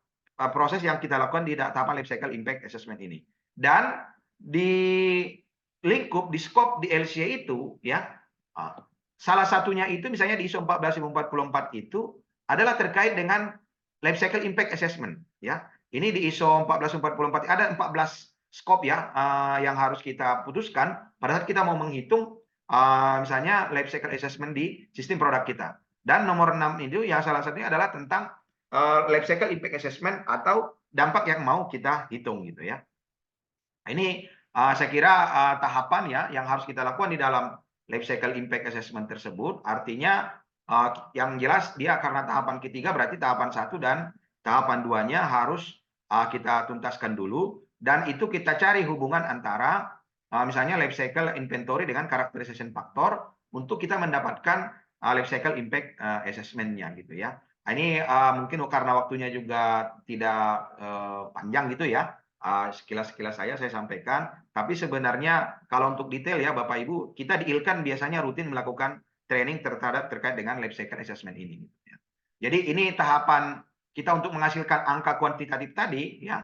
proses yang kita lakukan di tahapan life cycle impact assessment ini. Dan di lingkup, di scope di LCA itu ya salah satunya itu misalnya di ISO 14044 itu adalah terkait dengan life cycle impact assessment ya. Ini di ISO 14044 ada 14 scope ya yang harus kita putuskan pada saat kita mau menghitung misalnya life cycle assessment di sistem produk kita. Dan nomor 6 itu yang salah satunya adalah tentang life cycle impact assessment atau dampak yang mau kita hitung gitu ya. Nah, ini saya kira tahapan ya yang harus kita lakukan di dalam life cycle impact assessment tersebut. Artinya yang jelas dia karena tahapan ketiga berarti tahapan 1 dan tahapan 2-nya harus kita tuntaskan dulu, dan itu kita cari hubungan antara misalnya life cycle inventory dengan characterization factor untuk kita mendapatkan life cycle impact assessment-nya gitu ya. Nah, ini mungkin karena waktunya juga tidak panjang gitu ya. Sekilas-sekilas saya sampaikan, tapi sebenarnya kalau untuk detail ya Bapak Ibu, kita di ILKAN biasanya rutin melakukan training terkait dengan life cycle assessment ini. Jadi ini tahapan kita untuk menghasilkan angka kuantitatif tadi ya,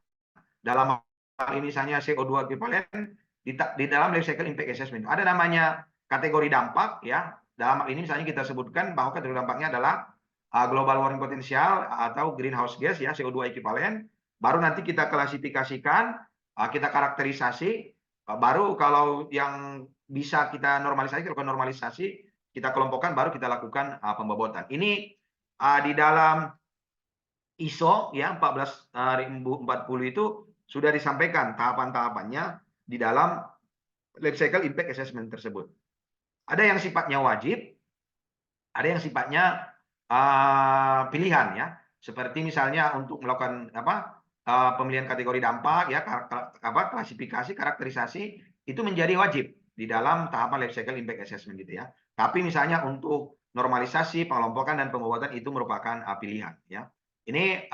dalam hal ini misalnya CO2 equivalent di dalam life cycle impact assessment. Ada namanya kategori dampak ya, dalam hal ini misalnya kita sebutkan bahwa kategori dampaknya adalah global warming potential atau greenhouse gas ya, CO2 equivalent. Baru nanti kita klasifikasikan, kita karakterisasi, baru kalau yang bisa kita normalisasi, lakukan normalisasi, kita kelompokkan, baru kita lakukan pembobotan. Ini di dalam ISO ya 14040 itu sudah disampaikan tahapan-tahapannya di dalam life cycle impact assessment tersebut. Ada yang sifatnya wajib, ada yang sifatnya pilihan ya. Seperti misalnya untuk melakukan pemilihan kategori dampak ya, klasifikasi, karakterisasi itu menjadi wajib di dalam tahapan life cycle impact assessment gitu ya. Tapi misalnya untuk normalisasi, pengelompokan dan pembobotan itu merupakan pilihan ya. Ini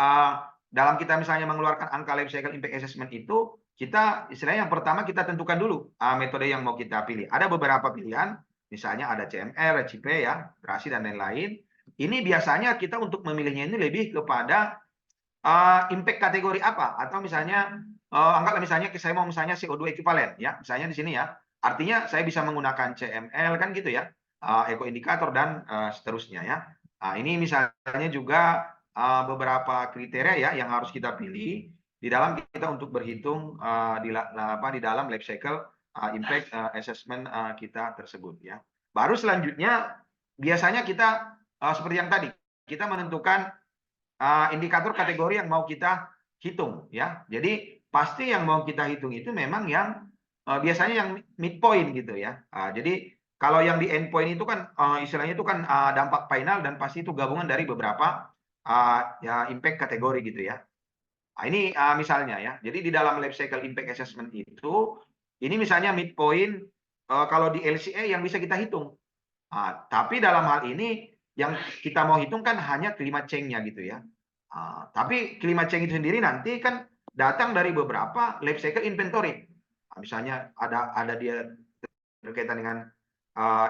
dalam kita misalnya mengeluarkan angka life cycle impact assessment itu, kita istilahnya yang pertama kita tentukan dulu metode yang mau kita pilih. Ada beberapa pilihan, misalnya ada CMR, RCP ya, terasi dan lain-lain. Ini biasanya kita untuk memilihnya ini lebih kepada impact kategori apa, atau misalnya anggaplah misalnya saya mau misalnya CO2 equivalent ya, misalnya di sini ya. Artinya saya bisa menggunakan CML kan gitu ya, eco indikator dan seterusnya ya. Ini misalnya juga beberapa kriteria ya yang harus kita pilih di dalam kita untuk berhitung di dalam life cycle impact assessment kita tersebut ya. Baru selanjutnya biasanya kita seperti yang tadi kita menentukan indikator kategori yang mau kita hitung ya. Jadi pasti yang mau kita hitung itu memang yang biasanya yang midpoint gitu ya. Jadi kalau yang di endpoint itu kan istilahnya itu kan dampak final dan pasti itu gabungan dari beberapa ya impact kategori gitu ya. Nah, ini misalnya ya. Jadi di dalam life cycle impact assessment itu ini misalnya midpoint kalau di LCA yang bisa kita hitung. Tapi dalam hal ini yang kita mau hitung kan hanya climate change-nya gitu ya. Tapi climate change itu sendiri nanti kan datang dari beberapa life cycle inventory. Misalnya ada dia berkaitan dengan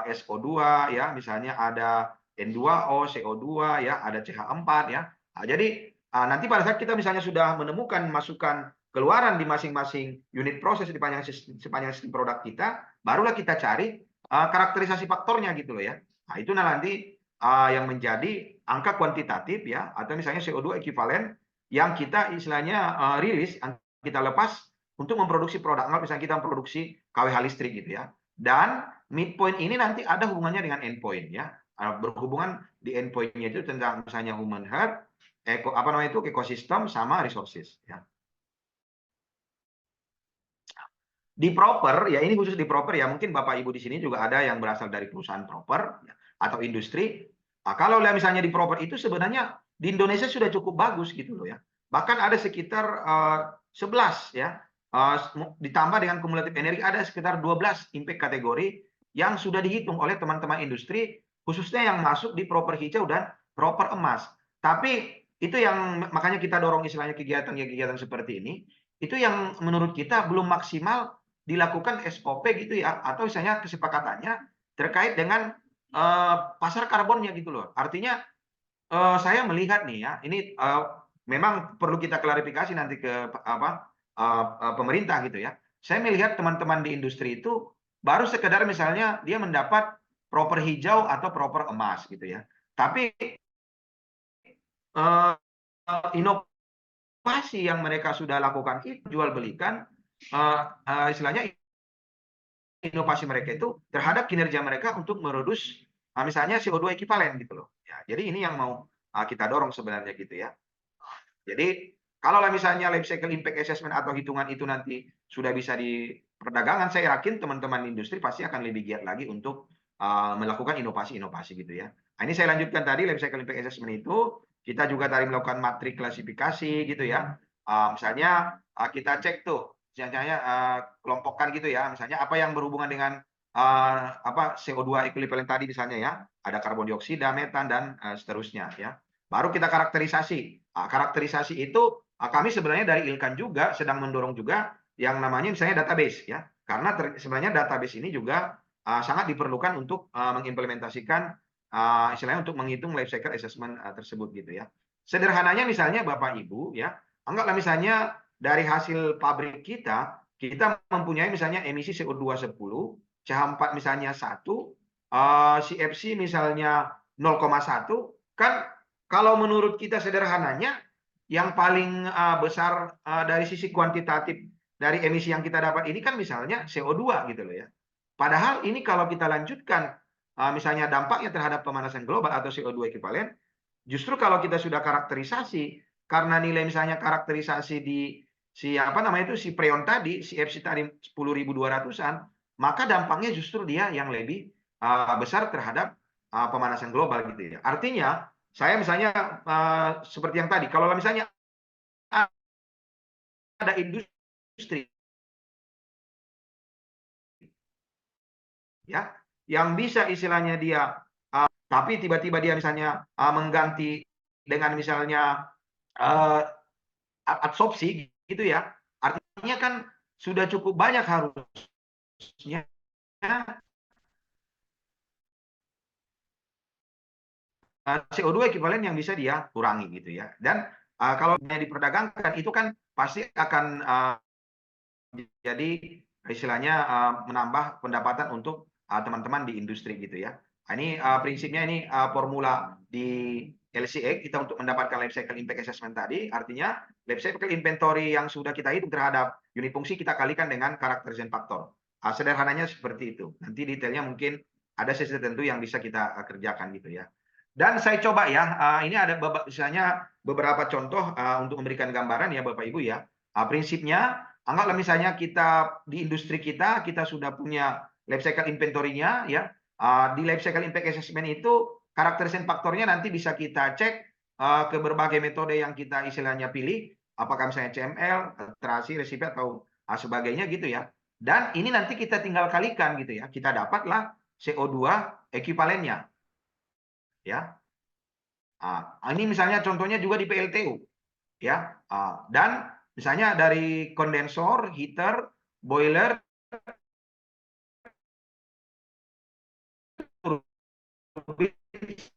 SO2 ya, misalnya ada N2O, CO2 ya, ada CH4 ya. Jadi nanti pada saat kita misalnya sudah menemukan masukan keluaran di masing-masing unit proses sepanjang sistem produk kita, barulah kita cari karakterisasi faktornya gitu loh ya. Nah, itu nanti yang menjadi angka kuantitatif ya, atau misalnya CO2 equivalent yang kita istilahnya rilis, kita lepas untuk memproduksi produk anggap misalnya kita memproduksi KWH listrik gitu ya. Dan midpoint ini nanti ada hubungannya dengan endpoint ya. Berhubungan di endpoint-nya itu tentang misalnya human health, ekosistem sama resources ya. Di proper ya, ini khusus di proper ya, mungkin Bapak Ibu di sini juga ada yang berasal dari perusahaan proper ya, atau industri. Kalau misalnya di proper itu sebenarnya di Indonesia sudah cukup bagus gitu loh ya. Bahkan ada sekitar 11 ya, ditambah dengan kumulatif energi ada sekitar 12 impact kategori yang sudah dihitung oleh teman-teman industri, khususnya yang masuk di proper hijau dan proper emas. Tapi itu yang makanya kita dorong istilahnya kegiatan-kegiatan seperti ini, itu yang menurut kita belum maksimal dilakukan SOP gitu ya, atau misalnya kesepakatannya terkait dengan pasar karbonnya gitu loh. Artinya saya melihat nih ya, ini memang perlu kita klarifikasi nanti ke pemerintah gitu ya. Saya melihat teman-teman di industri itu baru sekedar misalnya dia mendapat proper hijau atau proper emas gitu ya. Tapi inovasi yang mereka sudah lakukan itu jual belikan istilahnya inovasi mereka itu terhadap kinerja mereka untuk mereduce misalnya CO2 ekivalen gitu loh. Ya, jadi ini yang mau kita dorong sebenarnya gitu ya. Jadi kalau misalnya life cycle impact assessment atau hitungan itu nanti sudah bisa di perdagangan, saya yakin teman-teman industri pasti akan lebih giat lagi untuk melakukan inovasi-inovasi gitu ya. Nah, ini saya lanjutkan tadi life cycle impact assessment itu kita juga tadi melakukan matrik klasifikasi gitu ya. Misalnya kita cek tuh misalnya kelompokkan gitu ya, misalnya apa yang berhubungan dengan CO2 equivalent tadi misalnya ya, ada karbon dioksida, metan dan seterusnya ya. Baru kita karakterisasi. Karakterisasi itu kami sebenarnya dari Ilkan juga sedang mendorong juga yang namanya misalnya database ya. Karena sebenarnya database ini juga sangat diperlukan untuk mengimplementasikan istilahnya untuk menghitung life cycle assessment tersebut gitu ya. Sederhananya misalnya Bapak Ibu ya, anggaplah misalnya dari hasil pabrik kita mempunyai misalnya emisi CO2 10, CH4 misalnya 1, CFC misalnya 0,1, kan kalau menurut kita sederhananya yang paling besar dari sisi kuantitatif dari emisi yang kita dapat ini kan misalnya CO2 gitu loh ya. Padahal ini kalau kita lanjutkan misalnya dampaknya terhadap pemanasan global atau CO2 ekivalen, justru kalau kita sudah karakterisasi karena nilai misalnya karakterisasi di si preon tadi, si FC tadi 10.200-an, maka dampaknya justru dia yang lebih besar terhadap pemanasan global gitu ya. Artinya saya misalnya seperti yang tadi, kalau misalnya ada industri ya yang bisa istilahnya dia tapi tiba-tiba dia misalnya mengganti dengan misalnya absorpsi gitu ya, artinya kan sudah cukup banyak harusnya CO2 ekivalen yang bisa dia kurangi gitu ya. Dan kalau diperdagangkan itu kan pasti akan jadi istilahnya menambah pendapatan untuk teman-teman di industri gitu ya. Nah, ini prinsipnya ini formula di LCA kita untuk mendapatkan life cycle impact assessment tadi, artinya life cycle inventory yang sudah kita hitung terhadap unit fungsi kita kalikan dengan characterization factor. Sederhananya seperti itu. Nanti detailnya mungkin ada sesi tertentu yang bisa kita kerjakan gitu ya. Dan saya coba ya, ini ada misalnya beberapa contoh untuk memberikan gambaran ya Bapak Ibu ya. Prinsipnya, anggaplah misalnya kita di industri kita sudah punya life cycle inventory-nya ya. Di life cycle impact assessment itu karakterisasi faktornya nanti bisa kita cek ke berbagai metode yang kita istilahnya pilih, apakah misalnya CML, terasi, resipi atau sebagainya gitu ya. Dan ini nanti kita tinggal kalikan gitu ya. Kita dapatlah CO2 ekivalennya. Ya. Ini misalnya contohnya juga di PLTU. Ya. Dan misalnya dari kondensor, heater, boiler,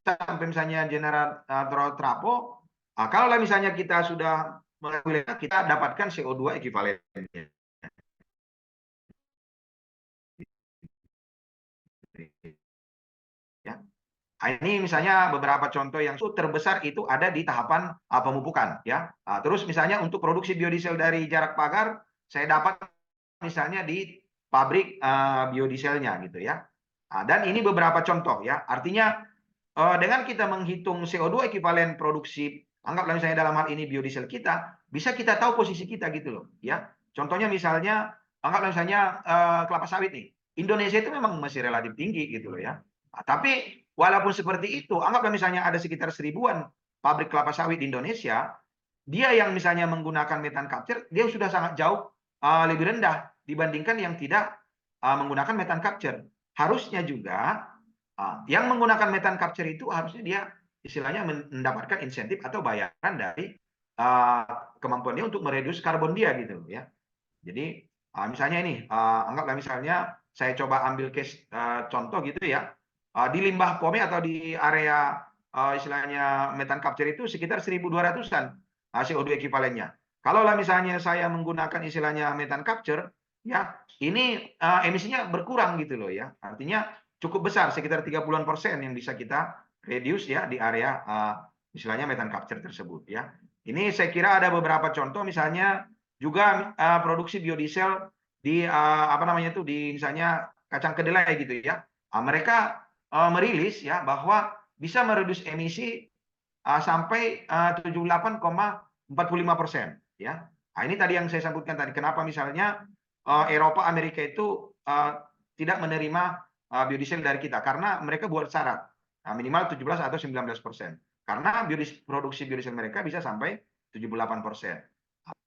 sampai misalnya generator trapo, kalau misalnya kita sudah mengambil, kita dapatkan CO2 ekivalennya. Ya. Ini misalnya beberapa contoh yang terbesar itu ada di tahapan pemupukan ya. Terus misalnya untuk produksi biodiesel dari jarak pagar saya dapat misalnya di pabrik biodieselnya gitu ya. Dan ini beberapa contoh ya. Artinya dengan kita menghitung CO2 ekuivalen produksi, anggaplah misalnya dalam hal ini biodiesel kita, bisa kita tahu posisi kita gitu loh ya. Contohnya misalnya, anggaplah misalnya kelapa sawit nih. Indonesia itu memang masih relatif tinggi gitu loh ya. Tapi walaupun seperti itu, anggaplah misalnya ada sekitar 1000-an pabrik kelapa sawit di Indonesia, dia yang misalnya menggunakan metan capture, dia sudah sangat jauh lebih rendah dibandingkan yang tidak menggunakan metan capture. Harusnya juga yang menggunakan metan capture itu harusnya dia istilahnya mendapatkan insentif atau bayaran dari kemampuan dia untuk mereduce karbon dia gitu ya. Jadi misalnya ini, anggaplah misalnya saya coba ambil case contoh gitu ya, di limbah POME atau di area istilahnya metan capture itu sekitar 1.200-an CO2 ekuivalennya. Kalaulah misalnya saya menggunakan istilahnya metan capture, ya ini emisinya berkurang gitu loh ya. Artinya cukup besar, sekitar 30-an% yang bisa kita reduce ya di area istilahnya metan capture tersebut ya. Ini saya kira ada beberapa contoh, misalnya juga produksi biodiesel di apa namanya itu di misalnya kacang kedelai gitu ya. Mereka merilis ya bahwa bisa mereduce emisi sampai 78,45% ya. Nah, ini tadi yang saya sebutkan tadi, kenapa misalnya Eropa, Amerika itu tidak menerima biodiesel dari kita, karena mereka buat syarat minimal 17 atau 19%. Karena produksi biodiesel mereka bisa sampai 78%.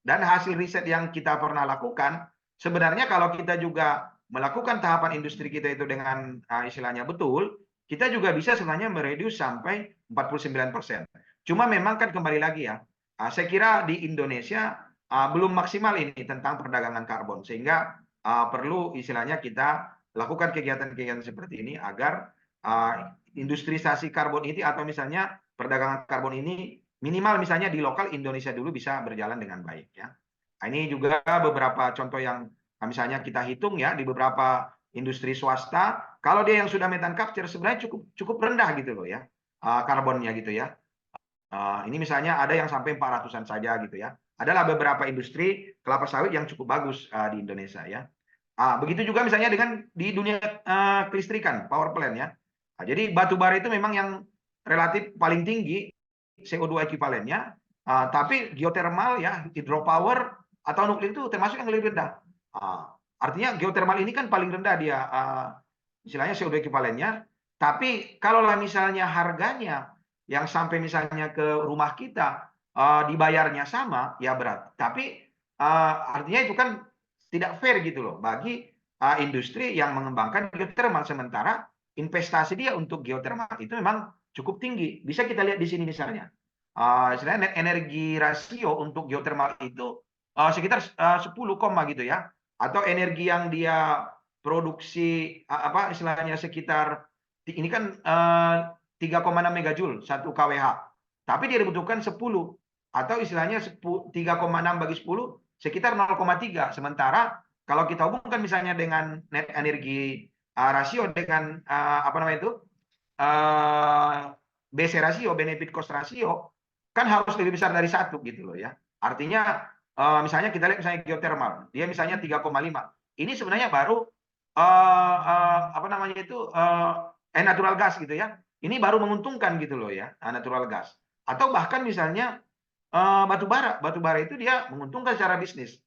Dan hasil riset yang kita pernah lakukan, sebenarnya kalau kita juga melakukan tahapan industri kita itu dengan istilahnya betul, kita juga bisa sebenarnya mereduce sampai 49%. Cuma memang kan kembali lagi ya, saya kira di Indonesia belum maksimal ini tentang perdagangan karbon, sehingga perlu istilahnya kita lakukan kegiatan-kegiatan seperti ini agar industrialisasi karbon ini atau misalnya perdagangan karbon ini minimal misalnya di lokal Indonesia dulu bisa berjalan dengan baik ya. Nah, ini juga beberapa contoh yang misalnya kita hitung ya di beberapa industri swasta, kalau dia yang sudah metan capture sebenarnya cukup rendah gitu loh ya karbonnya gitu ya. Ini misalnya ada yang sampai 400-an saja gitu ya. Adalah beberapa industri kelapa sawit yang cukup bagus di Indonesia ya. Begitu juga misalnya dengan di dunia kelistrikan, power plant ya. Jadi batu bara itu memang yang relatif paling tinggi CO2 ekuivalennya, tapi geothermal ya, hydropower atau nuklir itu termasuk yang lebih rendah. Artinya geothermal ini kan paling rendah dia istilahnya CO2 ekuivalennya, tapi kalau misalnya harganya yang sampai misalnya ke rumah kita dibayarnya sama, ya berat. Tapi artinya itu kan tidak fair gitu loh bagi industri yang mengembangkan geothermal, sementara investasi dia untuk geothermal itu memang cukup tinggi. Bisa kita lihat di sini misalnya, istilahnya net energi rasio untuk geothermal itu sekitar 10, gitu ya. Atau energi yang dia produksi apa istilahnya sekitar ini kan 3,6 megajoule 1 kWh. Tapi dia dibutuhkan 10 atau istilahnya 3,6 bagi 10 sekitar 0,3. Sementara kalau kita hubungkan misalnya dengan net energi rasio dengan apa namanya itu BC rasio, benefit cost rasio, kan harus lebih besar dari 1 gitu loh ya. Artinya misalnya kita lihat misalnya geothermal, dia misalnya 3,5. Ini sebenarnya baru apa namanya itu natural gas gitu ya. Ini baru menguntungkan gitu loh ya, natural gas. Atau bahkan misalnya batu bara itu dia menguntungkan secara bisnis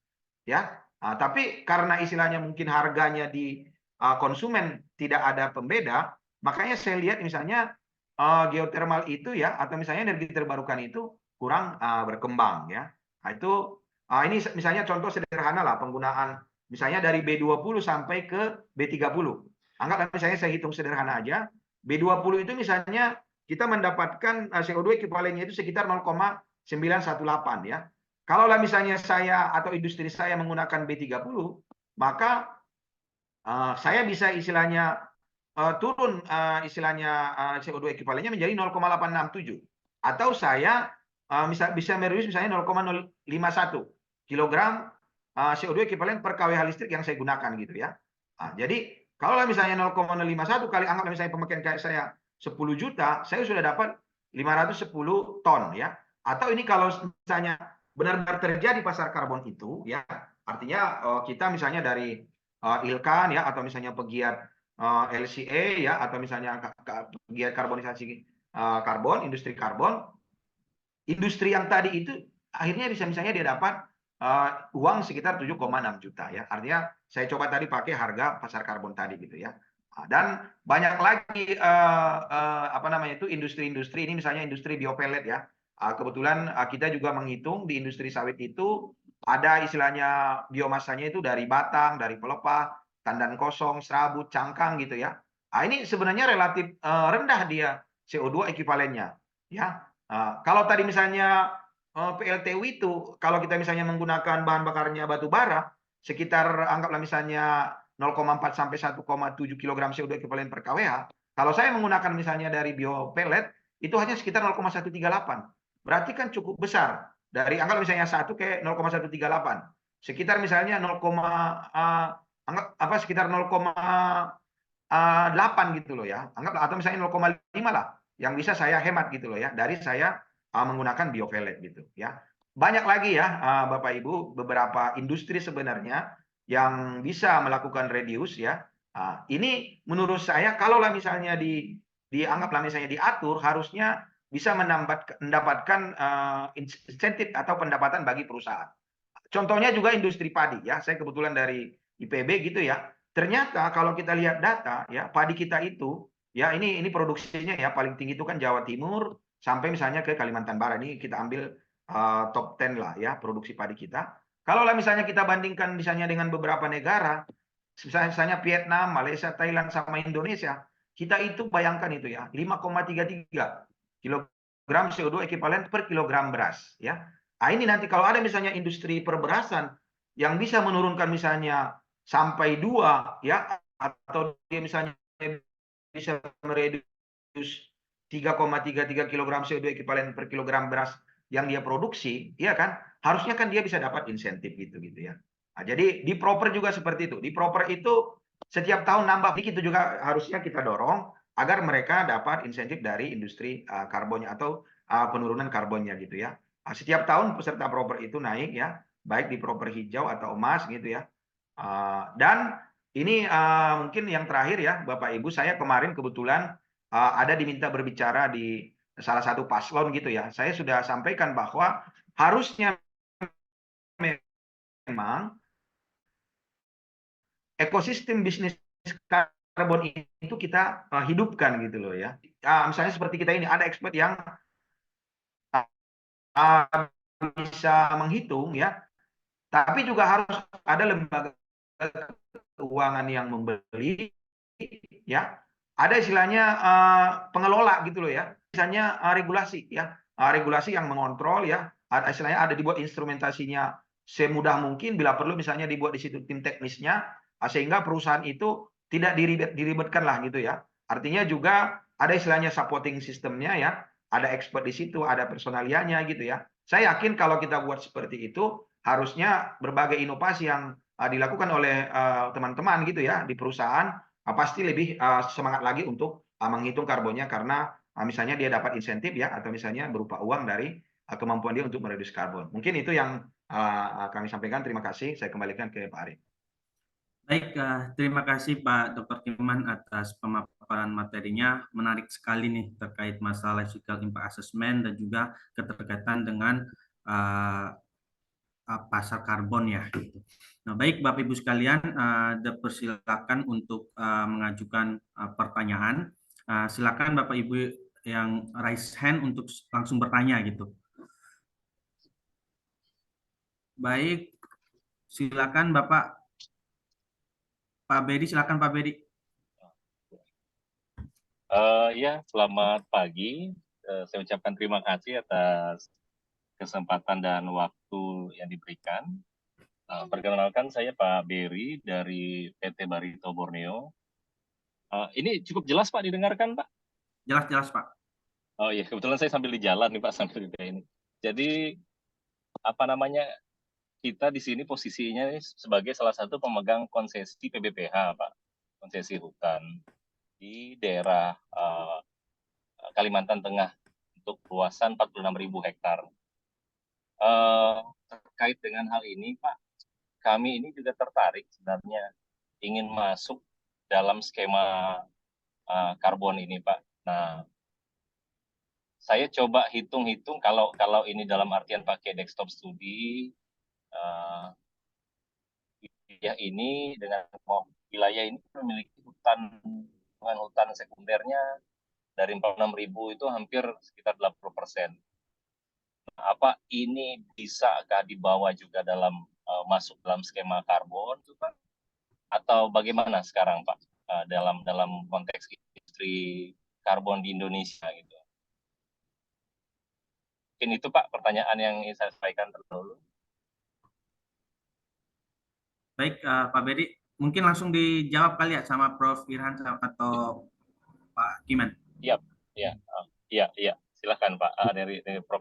ya. Tapi karena istilahnya mungkin harganya di konsumen tidak ada pembeda, makanya saya lihat misalnya geothermal itu ya, atau misalnya energi terbarukan itu kurang berkembang ya. Nah, itu ini misalnya contoh sederhana lah penggunaan misalnya dari B20 sampai ke B30. Anggaplah misalnya saya hitung sederhana aja, B20 itu misalnya kita mendapatkan CO2 ekuivalennya itu sekitar 0,918 ya. Kalaulah misalnya saya atau industri saya menggunakan B30, maka saya bisa istilahnya turun istilahnya CO2 ekuivalennya menjadi 0,867. Atau saya bisa mereduce misalnya 0,051 kilogram CO2 ekuivalen per kWh listrik yang saya gunakan gitu ya. Jadi kalau misalnya 0,051 kali anggap misalnya pemakaian kayak saya 10 juta, saya sudah dapat 510 ton ya. Atau ini kalau misalnya benar-benar terjadi pasar karbon itu ya, Artinya kita misalnya dari ILKAN ya, atau misalnya pegiat LCA ya, atau misalnya pegiat karbonisasi karbon, industri yang tadi itu akhirnya bisa misalnya dia dapat uang sekitar 7,6 juta ya. Artinya saya coba tadi pakai harga pasar karbon tadi gitu ya. Dan banyak lagi apa namanya itu industri-industri ini, misalnya industri biopelet ya. Kebetulan kita juga menghitung di industri sawit itu ada istilahnya biomasanya itu dari batang, dari pelepah, tandan kosong, serabut, cangkang gitu ya. Ini sebenarnya relatif rendah dia CO2 ekivalennya ya. Kalau tadi misalnya PLTU itu, kalau kita misalnya menggunakan bahan bakarnya batu bara, sekitar anggaplah misalnya 0,4 sampai 1,7 kg CO2 ekuivalen per kWh. Kalau saya menggunakan misalnya dari biopelet, itu hanya sekitar 0,138. Berarti kan cukup besar. Dari anggap misalnya 1 ke 0,138. Sekitar misalnya 0, anggap apa sekitar 0,8 gitu loh ya. Anggaplah atau misalnya 0,5 lah yang bisa saya hemat gitu loh ya, dari saya menggunakan biopelet gitu ya. Banyak lagi ya Bapak Ibu, beberapa industri sebenarnya yang bisa melakukan reduce ya. Ini menurut saya kalaulah misalnya dianggaplah misalnya diatur, harusnya bisa mendapatkan insentif atau pendapatan bagi perusahaan. Contohnya juga industri padi ya. Saya kebetulan dari IPB gitu ya. Ternyata kalau kita lihat data ya, padi kita itu ya, ini produksinya ya paling tinggi itu kan Jawa Timur sampai misalnya ke Kalimantan Barat. Ini kita ambil top 10 lah ya produksi padi kita. Kalau misalnya kita bandingkan misalnya dengan beberapa negara, misalnya Vietnam, Malaysia, Thailand sama Indonesia, kita itu bayangkan itu ya 5,33 kilogram CO2 ekuivalen per kilogram beras ya. Ini nanti kalau ada misalnya industri perberasan yang bisa menurunkan misalnya sampai 2 ya, atau dia misalnya bisa mereduce 3,33 kg CO2 ekuivalen per kilogram beras yang dia produksi, ya kan? Harusnya kan dia bisa dapat insentif gitu ya. Jadi di proper juga seperti itu. Di proper itu setiap tahun nambah, itu juga harusnya kita dorong agar mereka dapat insentif dari industri karbonnya atau penurunan karbonnya gitu ya. Setiap tahun peserta proper itu naik ya, baik di proper hijau atau emas gitu ya. Dan ini mungkin yang terakhir ya Bapak Ibu, saya kemarin kebetulan ada diminta berbicara di salah satu paslon gitu ya. Saya sudah sampaikan bahwa harusnya memang ekosistem bisnis karbon itu kita hidupkan gitu loh ya. Misalnya seperti kita ini ada expert yang bisa menghitung ya, tapi juga harus ada lembaga keuangan yang membeli ya. Ada istilahnya pengelola gitu loh ya. Misalnya regulasi ya, regulasi yang mengontrol ya. Ada istilahnya ada dibuat instrumentasinya semudah mungkin, bila perlu misalnya dibuat di situ tim teknisnya, sehingga perusahaan itu tidak diribetkan lah gitu ya. Artinya juga ada istilahnya supporting sistemnya ya, ada expert di situ, ada personalianya gitu ya. Saya yakin kalau kita buat seperti itu, harusnya berbagai inovasi yang dilakukan oleh teman-teman gitu ya di perusahaan pasti lebih semangat lagi untuk menghitung karbonnya, karena misalnya dia dapat insentif ya, atau misalnya berupa uang dari kemampuan dia untuk mereduksi karbon. Mungkin itu yang kami sampaikan. Terima kasih. Saya kembalikan ke Pak Arif. Baik, terima kasih Pak Dr. Kiman atas pemaparan materinya. Menarik sekali nih terkait masalah life cycle impact assessment dan juga keterkaitan dengan pasar karbon ya. Nah, baik Bapak Ibu sekalian, dipersilakan untuk mengajukan pertanyaan. Silakan Bapak Ibu yang raise hand untuk langsung bertanya gitu. Baik, silakan Bapak. Pak Bedi, silakan Pak Bedi. Ya, selamat pagi. Saya ucapkan terima kasih atas kesempatan dan waktu yang diberikan. Perkenalkan, saya Pak Beri dari PT Barito Borneo. Ini cukup jelas Pak didengarkan Pak? Jelas Pak. Oh iya, kebetulan saya sambil di jalan nih Pak, sambil di ini. Jadi apa namanya, kita di sini posisinya sebagai salah satu pemegang konsesi PBPH Pak, konsesi hutan di daerah Kalimantan Tengah untuk luasan 46.000 hektar. Terkait dengan hal ini Pak, kami ini juga tertarik sebenarnya ingin masuk dalam skema karbon ini, Pak. Nah, saya coba hitung-hitung kalau ini dalam artian pakai desktop studi, wilayah ini dengan wilayah ini memiliki hutan sekundernya dari 46.000 itu hampir sekitar 80%. Nah, apa ini bisakah dibawa juga dalam masuk dalam skema karbon, Pak? Atau bagaimana sekarang, Pak, dalam konteks industri karbon di Indonesia gitu? Mungkin itu, Pak, pertanyaan yang ingin saya sampaikan dulu. Baik, Pak Beri, mungkin langsung dijawab kali ya sama Prof. Irhan atau Pak Kiman. Iya, silakan Pak dari Prof.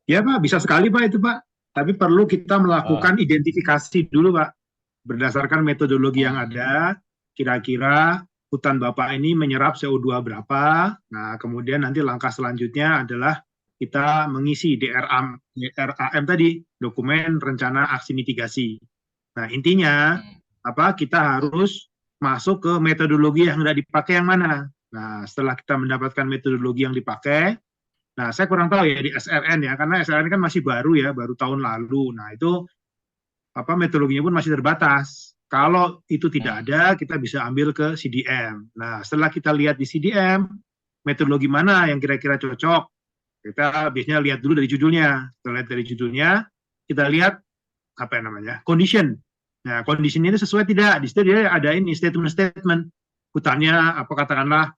Ya Pak, bisa sekali Pak itu Pak. Tapi perlu kita melakukan identifikasi dulu Pak, berdasarkan metodologi yang ada. Kira-kira hutan Bapak ini menyerap CO2 berapa? Nah, kemudian nanti langkah selanjutnya adalah kita mengisi DRAM tadi, dokumen rencana aksi mitigasi. Nah, intinya kita harus masuk ke metodologi yang sudah dipakai yang mana. Nah, setelah kita mendapatkan metodologi yang dipakai, nah saya kurang tahu ya di SRN ya, karena SRN kan masih baru ya, baru tahun lalu. Nah, itu metodologinya pun masih terbatas. Kalau itu tidak ada, kita bisa ambil ke CDM. Nah, setelah kita lihat di CDM, metodologi mana yang kira-kira cocok, kita biasanya lihat dulu dari judulnya. Setelah lihat dari judulnya, kita lihat condition. Nah, condition ini sesuai tidak? Di situ dia ada ini statement hutannya katakanlah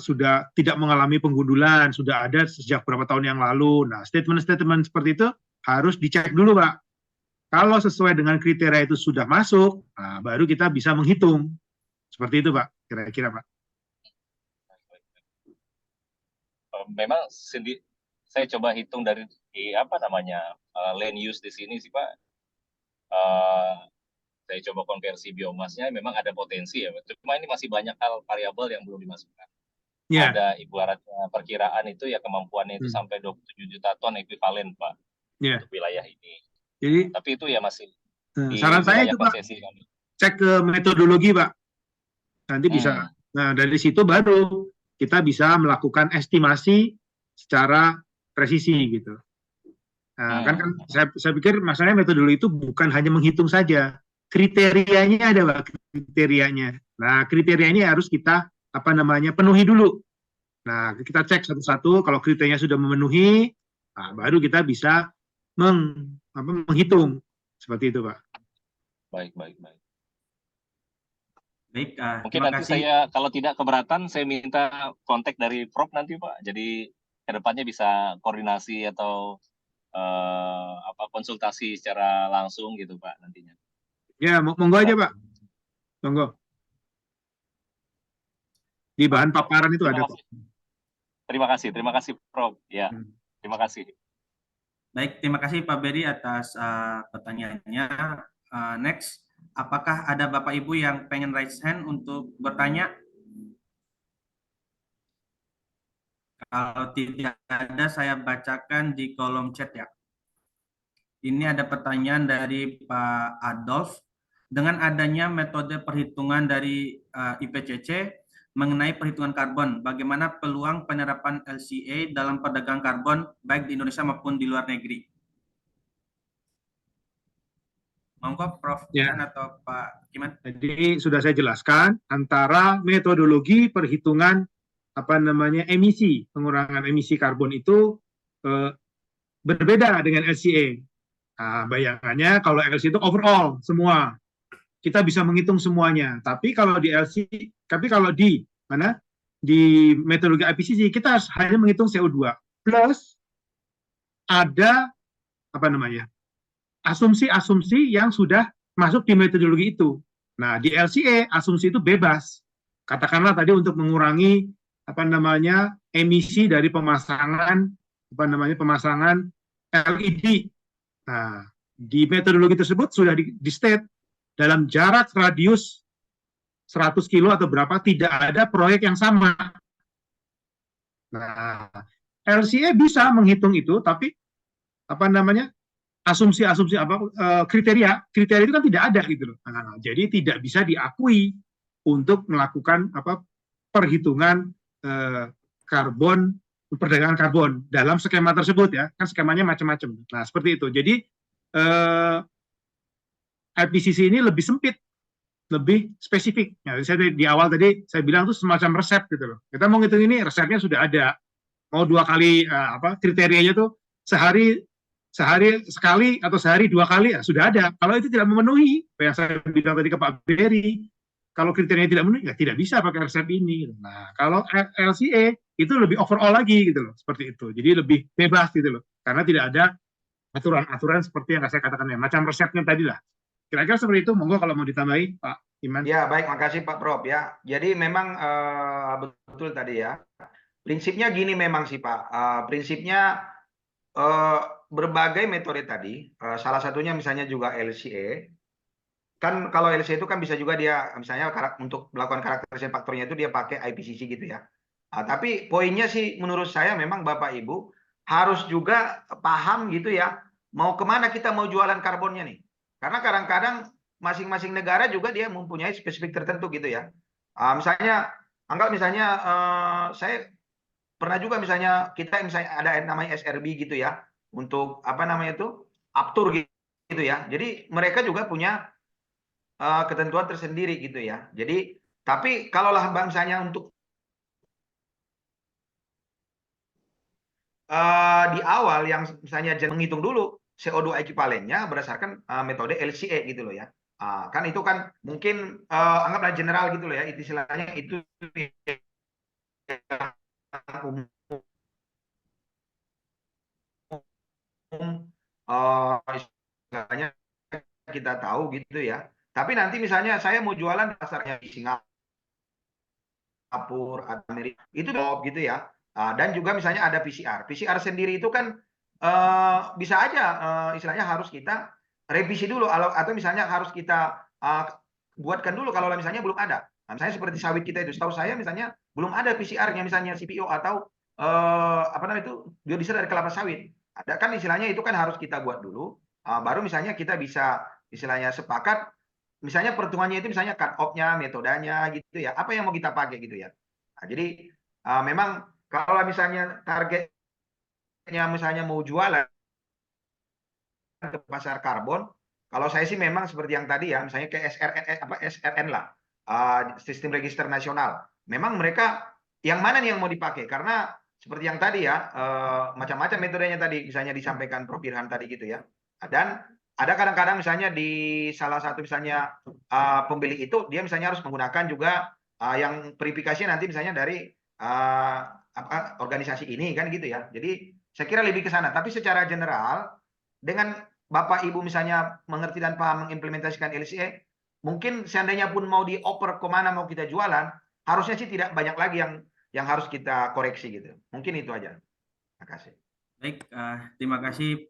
sudah tidak mengalami penggundulan, sudah ada sejak beberapa tahun yang lalu. Nah, statement seperti itu harus dicek dulu, Pak. Kalau sesuai dengan kriteria itu sudah masuk, nah, baru kita bisa menghitung. Seperti itu, Pak. Kira-kira, Pak. Memang saya coba hitung dari land use di sini sih Pak. Saya coba konversi biomasnya, memang ada potensi ya. Cuma ini masih banyak hal variabel yang belum dimasukkan. Yeah. Ada ibaratnya perkiraan itu ya kemampuannya itu sampai 27 juta ton ekuivalen Pak untuk wilayah ini. Jadi, tapi itu ya masih. Saran saya itu Pak, cek ke metodologi Pak. Nanti bisa. Nah dari situ baru kita bisa melakukan estimasi secara presisi gitu. Nah, kan saya pikir masalahnya metodologi itu bukan hanya menghitung saja, kriterianya ada Pak, kriterianya. Nah, kriteria ini harus kita penuhi dulu. Nah, kita cek satu-satu, kalau kriterianya sudah memenuhi, nah, baru kita bisa menghitung seperti itu, Pak. Baik. Baik, mungkin nanti kasih. Saya kalau tidak keberatan, saya minta kontak dari Prof nanti Pak. Jadi kedepannya bisa koordinasi atau konsultasi secara langsung gitu Pak nantinya. Ya, monggo aja Pak. Monggo. Di bahan paparan itu ada kok. Terima kasih Prof. Ya, terima kasih. Baik, terima kasih Pak Beri atas pertanyaannya. Next, apakah ada Bapak Ibu yang pengen raise hand untuk bertanya? Kalau tidak ada, saya bacakan di kolom chat ya. Ini ada pertanyaan dari Pak Adolf. Dengan adanya metode perhitungan dari IPCC mengenai perhitungan karbon, bagaimana peluang penerapan LCA dalam perdagangan karbon baik di Indonesia maupun di luar negeri? Monggo Prof. Kiman atau Pak Kiman. Jadi sudah saya jelaskan antara metodologi perhitungan emisi, pengurangan emisi karbon itu berbeda dengan LCA. Nah, bayangannya kalau LCA itu overall semua. Kita bisa menghitung semuanya. Tapi kalau di metodologi IPCC kita hanya menghitung CO2 plus ada asumsi-asumsi yang sudah masuk di metodologi itu. Nah, di LCA asumsi itu bebas. Katakanlah tadi untuk mengurangi emisi dari pemasangan LED. Nah, di metodologi tersebut sudah di state dalam jarak radius 100 kilo atau berapa tidak ada proyek yang sama. Nah, LCA bisa menghitung itu, tapi asumsi-asumsi apa kriteria itu kan tidak ada gitu loh. Nah, jadi tidak bisa diakui untuk melakukan perhitungan karbon, perdagangan karbon dalam skema tersebut ya, kan skemanya macam-macam. Nah, seperti itu. Jadi IPCC ini lebih sempit, lebih spesifik. Ya, saya di awal tadi saya bilang itu semacam resep gitu loh. Kita mau ngitung ini resepnya sudah ada. Mau 2 kali kriterianya tuh sehari sekali atau sehari 2 kali ya sudah ada. Kalau itu tidak memenuhi, yang saya bilang tadi ke Pak Berry, kalau kriterianya tidak memenuhi ya tidak bisa pakai resep ini. Nah, kalau LCA itu lebih overall lagi gitu loh, seperti itu. Jadi lebih bebas gitu loh, karena tidak ada aturan-aturan seperti yang saya katakan ya, macam resepnya tadi lah. Kira-kira seperti itu. Monggo kalau mau ditambahi, Pak Iman. Ya, baik, makasih Pak Prof ya. Jadi memang betul tadi ya. Prinsipnya gini memang sih Pak. Prinsipnya berbagai metode tadi, salah satunya misalnya juga LCA. Kan kalau LCA itu kan bisa juga dia misalnya untuk melakukan karakterisasi faktornya itu dia pakai IPCC gitu ya. Tapi poinnya sih menurut saya memang Bapak Ibu harus juga paham gitu ya, mau kemana kita mau jualan karbonnya nih. Karena kadang-kadang masing-masing negara juga dia mempunyai spesifik tertentu gitu ya. Misalnya, anggap misalnya saya pernah juga misalnya kita misalnya ada namanya SRB gitu ya, untuk apa namanya itu Aptur gitu ya. Jadi mereka juga punya ketentuan tersendiri gitu ya. Jadi tapi kalaulah misalnya untuk di awal yang misalnya menghitung dulu CO2 ekivalennya berdasarkan metode LCA gitu loh ya. Kan itu kan mungkin anggaplah general gitu loh ya, istilahnya itu yang istilahnya kita tahu gitu ya. Tapi nanti misalnya saya mau jualan pasarnya di Singapura, Amerika, itu gitu ya. Dan juga misalnya ada PCR. PCR sendiri itu kan bisa aja istilahnya harus kita revisi dulu atau misalnya harus kita buatkan dulu kalau misalnya belum ada. Nah, misalnya seperti sawit kita itu, setahu saya misalnya belum ada PCR-nya misalnya CPO atau apa namanya itu biodiesel dari kelapa sawit. Ada kan istilahnya itu kan harus kita buat dulu, baru misalnya kita bisa istilahnya sepakat, misalnya perhitungannya itu misalnya cut off-nya, metodenya gitu ya, apa yang mau kita pakai gitu ya. Nah, jadi memang kalau misalnya targetnya misalnya mau jualan ke pasar karbon, kalau saya sih memang seperti yang tadi ya, misalnya ke SRN lah, sistem register nasional. Memang mereka yang mana nih yang mau dipakai? Karena seperti yang tadi ya, macam-macam metodenya tadi, misalnya disampaikan Prof. Irhan tadi gitu ya. Dan ada kadang-kadang misalnya di salah satu misalnya pembeli itu dia misalnya harus menggunakan juga yang verifikasi nanti misalnya dari organisasi ini kan gitu ya. Jadi saya kira lebih ke sana. Tapi secara general dengan Bapak Ibu misalnya mengerti dan paham mengimplementasikan LCA, mungkin seandainya pun mau dioper kemana mau kita jualan, harusnya sih tidak banyak lagi yang harus kita koreksi gitu. Mungkin itu aja. Terima kasih. Baik, terima kasih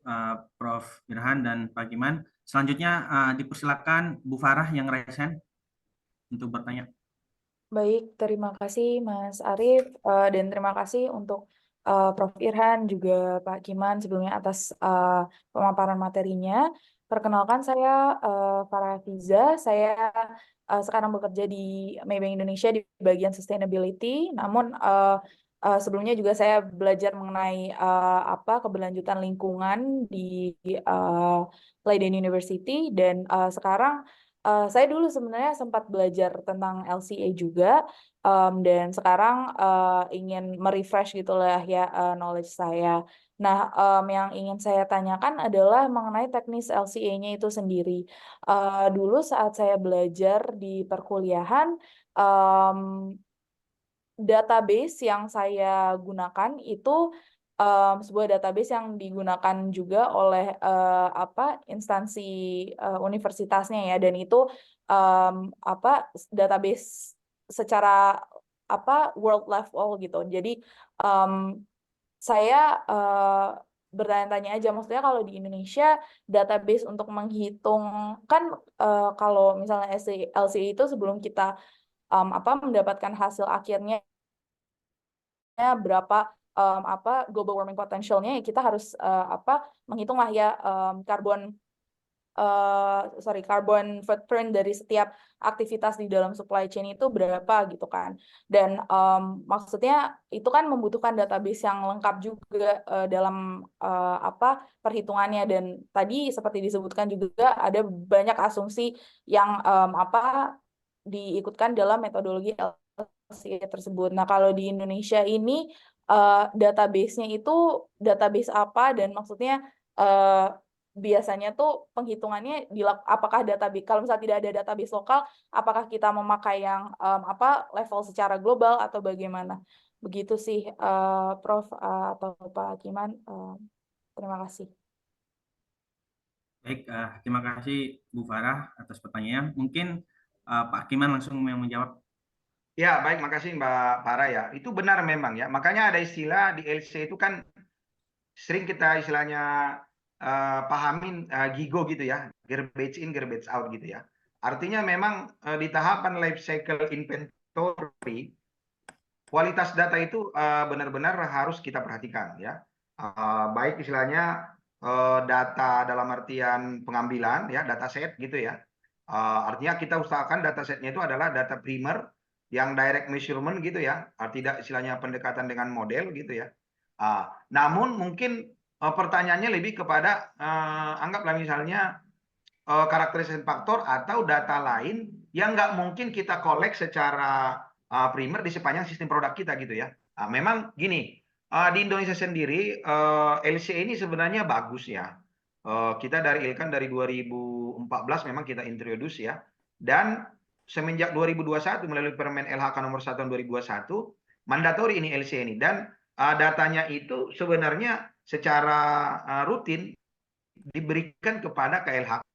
Prof. Irhan dan Pak Giman. Selanjutnya dipersilakan Bu Farah yang raise hand untuk bertanya. Baik, terima kasih Mas Arief dan terima kasih untuk Prof. Irhan juga Pak Giman sebelumnya atas pemaparan materinya. Perkenalkan saya Farah Fiza, saya sekarang bekerja di Maybank Indonesia di bagian sustainability. Namun sebelumnya juga saya belajar mengenai keberlanjutan lingkungan di Leiden University dan sekarang saya dulu sebenarnya sempat belajar tentang LCA juga dan sekarang ingin merefresh gitulah ya knowledge saya. Nah, yang ingin saya tanyakan adalah mengenai teknis LCA-nya itu sendiri. Dulu saat saya belajar di perkuliahan, database yang saya gunakan itu sebuah database yang digunakan juga oleh instansi universitasnya ya, dan itu database secara world level gitu. Jadi saya bertanya-tanya aja, maksudnya kalau di Indonesia database untuk menghitung kan kalau misalnya LCA itu sebelum kita mendapatkan hasil akhirnya berapa global warming potential-nya, ya kita harus menghitung lah ya carbon footprint dari setiap aktivitas di dalam supply chain itu berapa gitu kan. Dan maksudnya itu kan membutuhkan database yang lengkap juga dalam perhitungannya, dan tadi seperti disebutkan juga ada banyak asumsi yang diikutkan dalam metodologi LCA tersebut. Nah, kalau di Indonesia ini database-nya itu database apa, dan maksudnya biasanya tuh penghitungannya apakah database, kalau misalnya tidak ada database lokal, apakah kita memakai yang level secara global atau bagaimana? Begitu sih, Prof atau Pak Kiman. Terima kasih. Baik, terima kasih Bu Farah atas pertanyaan. Mungkin Pak Kiman langsung yang menjawab. Ya, baik, makasih Mbak Farah ya. Itu benar memang ya. Makanya ada istilah di LC itu kan sering kita istilahnya pahamin GIGO gitu ya, garbage in, garbage out gitu ya. Artinya memang di tahapan life cycle inventory, kualitas data itu benar-benar harus kita perhatikan ya. Baik istilahnya data dalam artian pengambilan ya, data set gitu ya. Artinya kita usahakan data setnya itu adalah data primer yang direct measurement gitu ya, tidak istilahnya pendekatan dengan model gitu ya. Namun mungkin pertanyaannya lebih kepada anggaplah misalnya karakteristik faktor atau data lain yang nggak mungkin kita collect secara primer di sepanjang sistem produk kita gitu ya. Memang gini, di Indonesia sendiri LCA ini sebenarnya bagus ya. Kita dari ILKAN dari 2014 memang kita introduce ya. Dan semenjak 2021 melalui Permen LHK nomor 1 tahun 2021 mandatori ini LCA ini, dan datanya itu sebenarnya secara rutin diberikan kepada KLHK.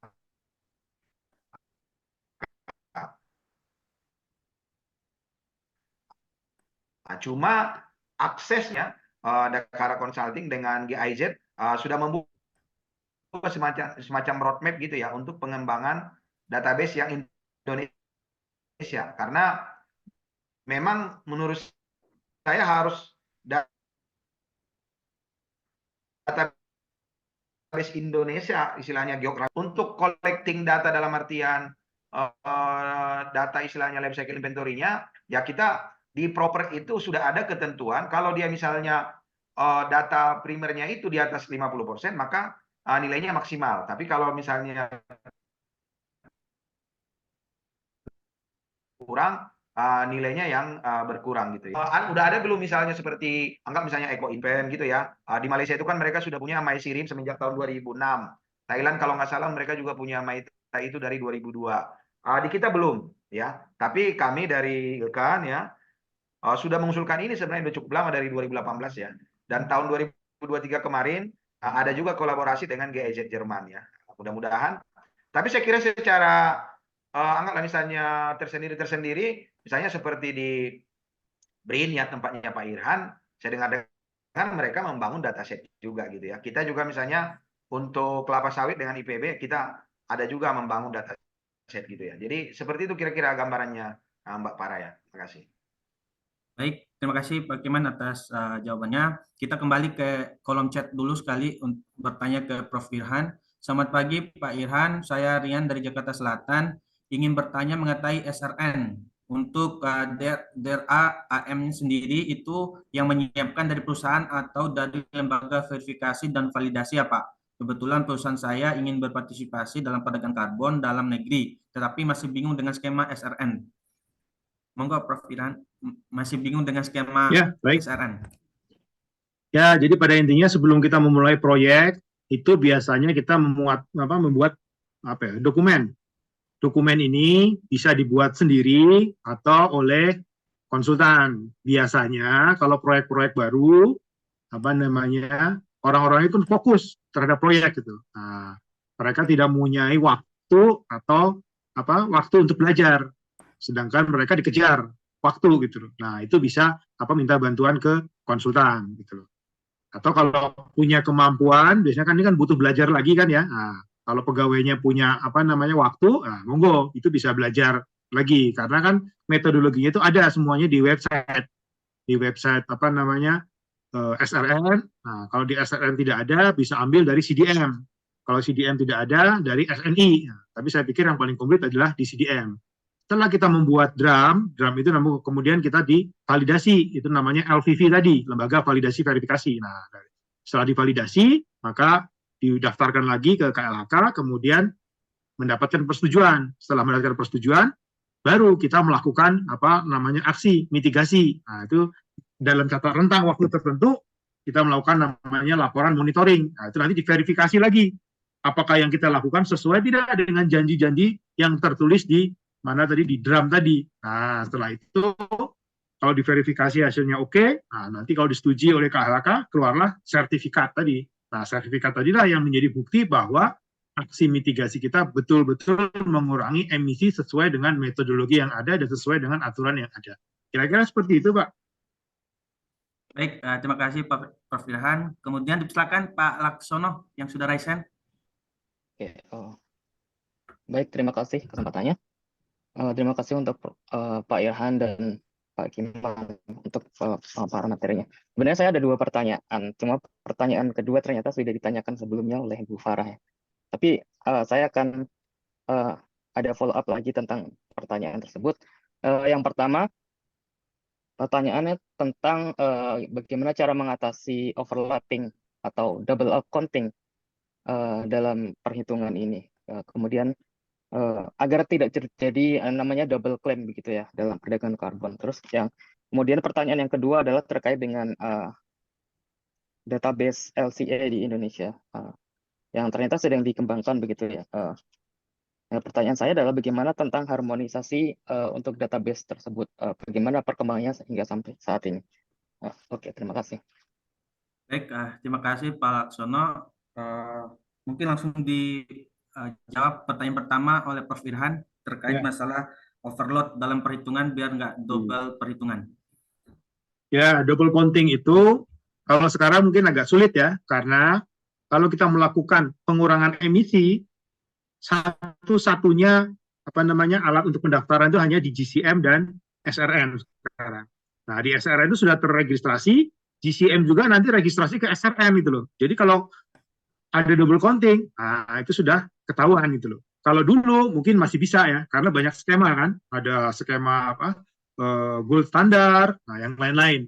Cuma aksesnya Dakara Consulting dengan GIZ sudah membuka semacam roadmap gitu ya untuk pengembangan database yang Indonesia, karena memang menurut saya harus database Indonesia istilahnya geografi untuk collecting data dalam artian data istilahnya life cycle inventory-nya ya. Kita di proper itu sudah ada ketentuan kalau dia misalnya data primernya itu di atas 50%, maka nilainya maksimal. Tapi kalau misalnya kurang, nilainya yang berkurang gitu ya. Udah ada belum misalnya seperti anggap misalnya Eco Invent gitu ya. Di Malaysia itu kan mereka sudah punya MySirim semenjak tahun 2006. Thailand kalau nggak salah mereka juga punya MyTA itu dari 2002. Di kita belum ya. Tapi kami dari ILKAN ya sudah mengusulkan ini sebenarnya sudah cukup lama dari 2018 ya. Dan tahun 2023 kemarin ada juga kolaborasi dengan GIZ Jerman ya. Mudah-mudahan. Tapi saya kira secara anggaplah misalnya tersendiri, misalnya seperti di BRIN ya tempatnya Pak Irhan, saya dengar mereka membangun dataset juga gitu ya. Kita juga misalnya untuk kelapa sawit dengan IPB kita ada juga membangun dataset gitu ya. Jadi seperti itu kira-kira gambarannya Mbak Farah ya. Terima kasih. Baik, terima kasih Pak Kiman atas jawabannya. Kita kembali ke kolom chat dulu sekali untuk bertanya ke Prof. Irhan. Selamat pagi Pak Irhan, saya Rian dari Jakarta Selatan. Ingin bertanya mengenai SRN. Untuk DRA AM sendiri itu yang menyiapkan dari perusahaan atau dari lembaga verifikasi dan validasi ya Pak? Kebetulan perusahaan saya ingin berpartisipasi dalam perdagangan karbon dalam negeri, tetapi masih bingung dengan skema SRN. Monggo Prof. Irhan, masih bingung dengan skema SRN. Ya, jadi pada intinya sebelum kita memulai proyek itu biasanya kita membuat dokumen. Dokumen ini bisa dibuat sendiri atau oleh konsultan. Biasanya kalau proyek-proyek baru orang-orang itu fokus terhadap proyek gitu. Nah, mereka tidak mempunyai waktu atau waktu untuk belajar. Sedangkan mereka dikejar waktu gitu loh. Nah, itu bisa minta bantuan ke konsultan gitu loh. Atau kalau punya kemampuan, biasanya kan ini kan butuh belajar lagi kan ya. Nah, kalau pegawainya punya waktu, monggo itu bisa belajar lagi karena kan metodologinya itu ada semuanya di website. Di website SRN. Nah, kalau di SRN tidak ada, bisa ambil dari CDM. Kalau CDM tidak ada, dari SNI. Nah, tapi saya pikir yang paling komplit adalah di CDM. Setelah kita membuat drum itu kemudian kita divalidasi, itu namanya LVV tadi, Lembaga Validasi Verifikasi. Nah, setelah divalidasi, maka didaftarkan lagi ke KLHK, kemudian mendapatkan persetujuan. Setelah mendapatkan persetujuan, baru kita melakukan aksi mitigasi. Nah, itu dalam rentang waktu tertentu kita melakukan namanya laporan monitoring. Nah, itu nanti diverifikasi lagi apakah yang kita lakukan sesuai tidak dengan janji-janji yang tertulis di mana tadi di drum tadi. Nah, setelah itu kalau diverifikasi hasilnya oke, nah nanti kalau disetujui oleh KLHK keluarlah sertifikat tadi. Nah, sertifikat tadilah yang menjadi bukti bahwa aksi mitigasi kita betul-betul mengurangi emisi sesuai dengan metodologi yang ada dan sesuai dengan aturan yang ada. Kira-kira seperti itu, Pak. Baik, terima kasih Prof. Irhan. Kemudian dipersilakan Pak Laksono yang sudah raise hand. Oke, baik, terima kasih kesempatannya. Terima kasih untuk Pak Irhan dan Pak Kiman untuk pemaparan materinya. Sebenarnya saya ada 2 pertanyaan, cuma pertanyaan kedua ternyata sudah ditanyakan sebelumnya oleh Bu Farah. Tapi saya akan ada follow up lagi tentang pertanyaan tersebut. Yang pertama, pertanyaannya tentang bagaimana cara mengatasi overlapping atau double accounting dalam perhitungan ini. Kemudian agar tidak terjadi namanya double claim begitu ya dalam perdagangan karbon. Terus kemudian pertanyaan yang kedua adalah terkait dengan database LCA di Indonesia yang ternyata sedang dikembangkan begitu ya. Pertanyaan saya adalah bagaimana tentang harmonisasi untuk database tersebut, bagaimana perkembangannya sehingga sampai saat ini. Oke, terima kasih. Baik, terima kasih Pak Laksono. Mungkin langsung dijawab pertanyaan pertama oleh Prof. Irhan terkait masalah overload dalam perhitungan biar nggak double perhitungan. Ya, double counting itu kalau sekarang mungkin agak sulit ya, karena kalau kita melakukan pengurangan emisi, satu-satunya alat untuk pendaftaran itu hanya di GCM dan SRN sekarang. Nah, di SRN itu sudah terregistrasi, GCM juga nanti registrasi ke SRN gitu loh. Jadi kalau ada double counting, nah itu sudah ketahuan gitu loh. Kalau dulu mungkin masih bisa ya, karena banyak skema kan, ada skema gold standar, nah yang lain-lain.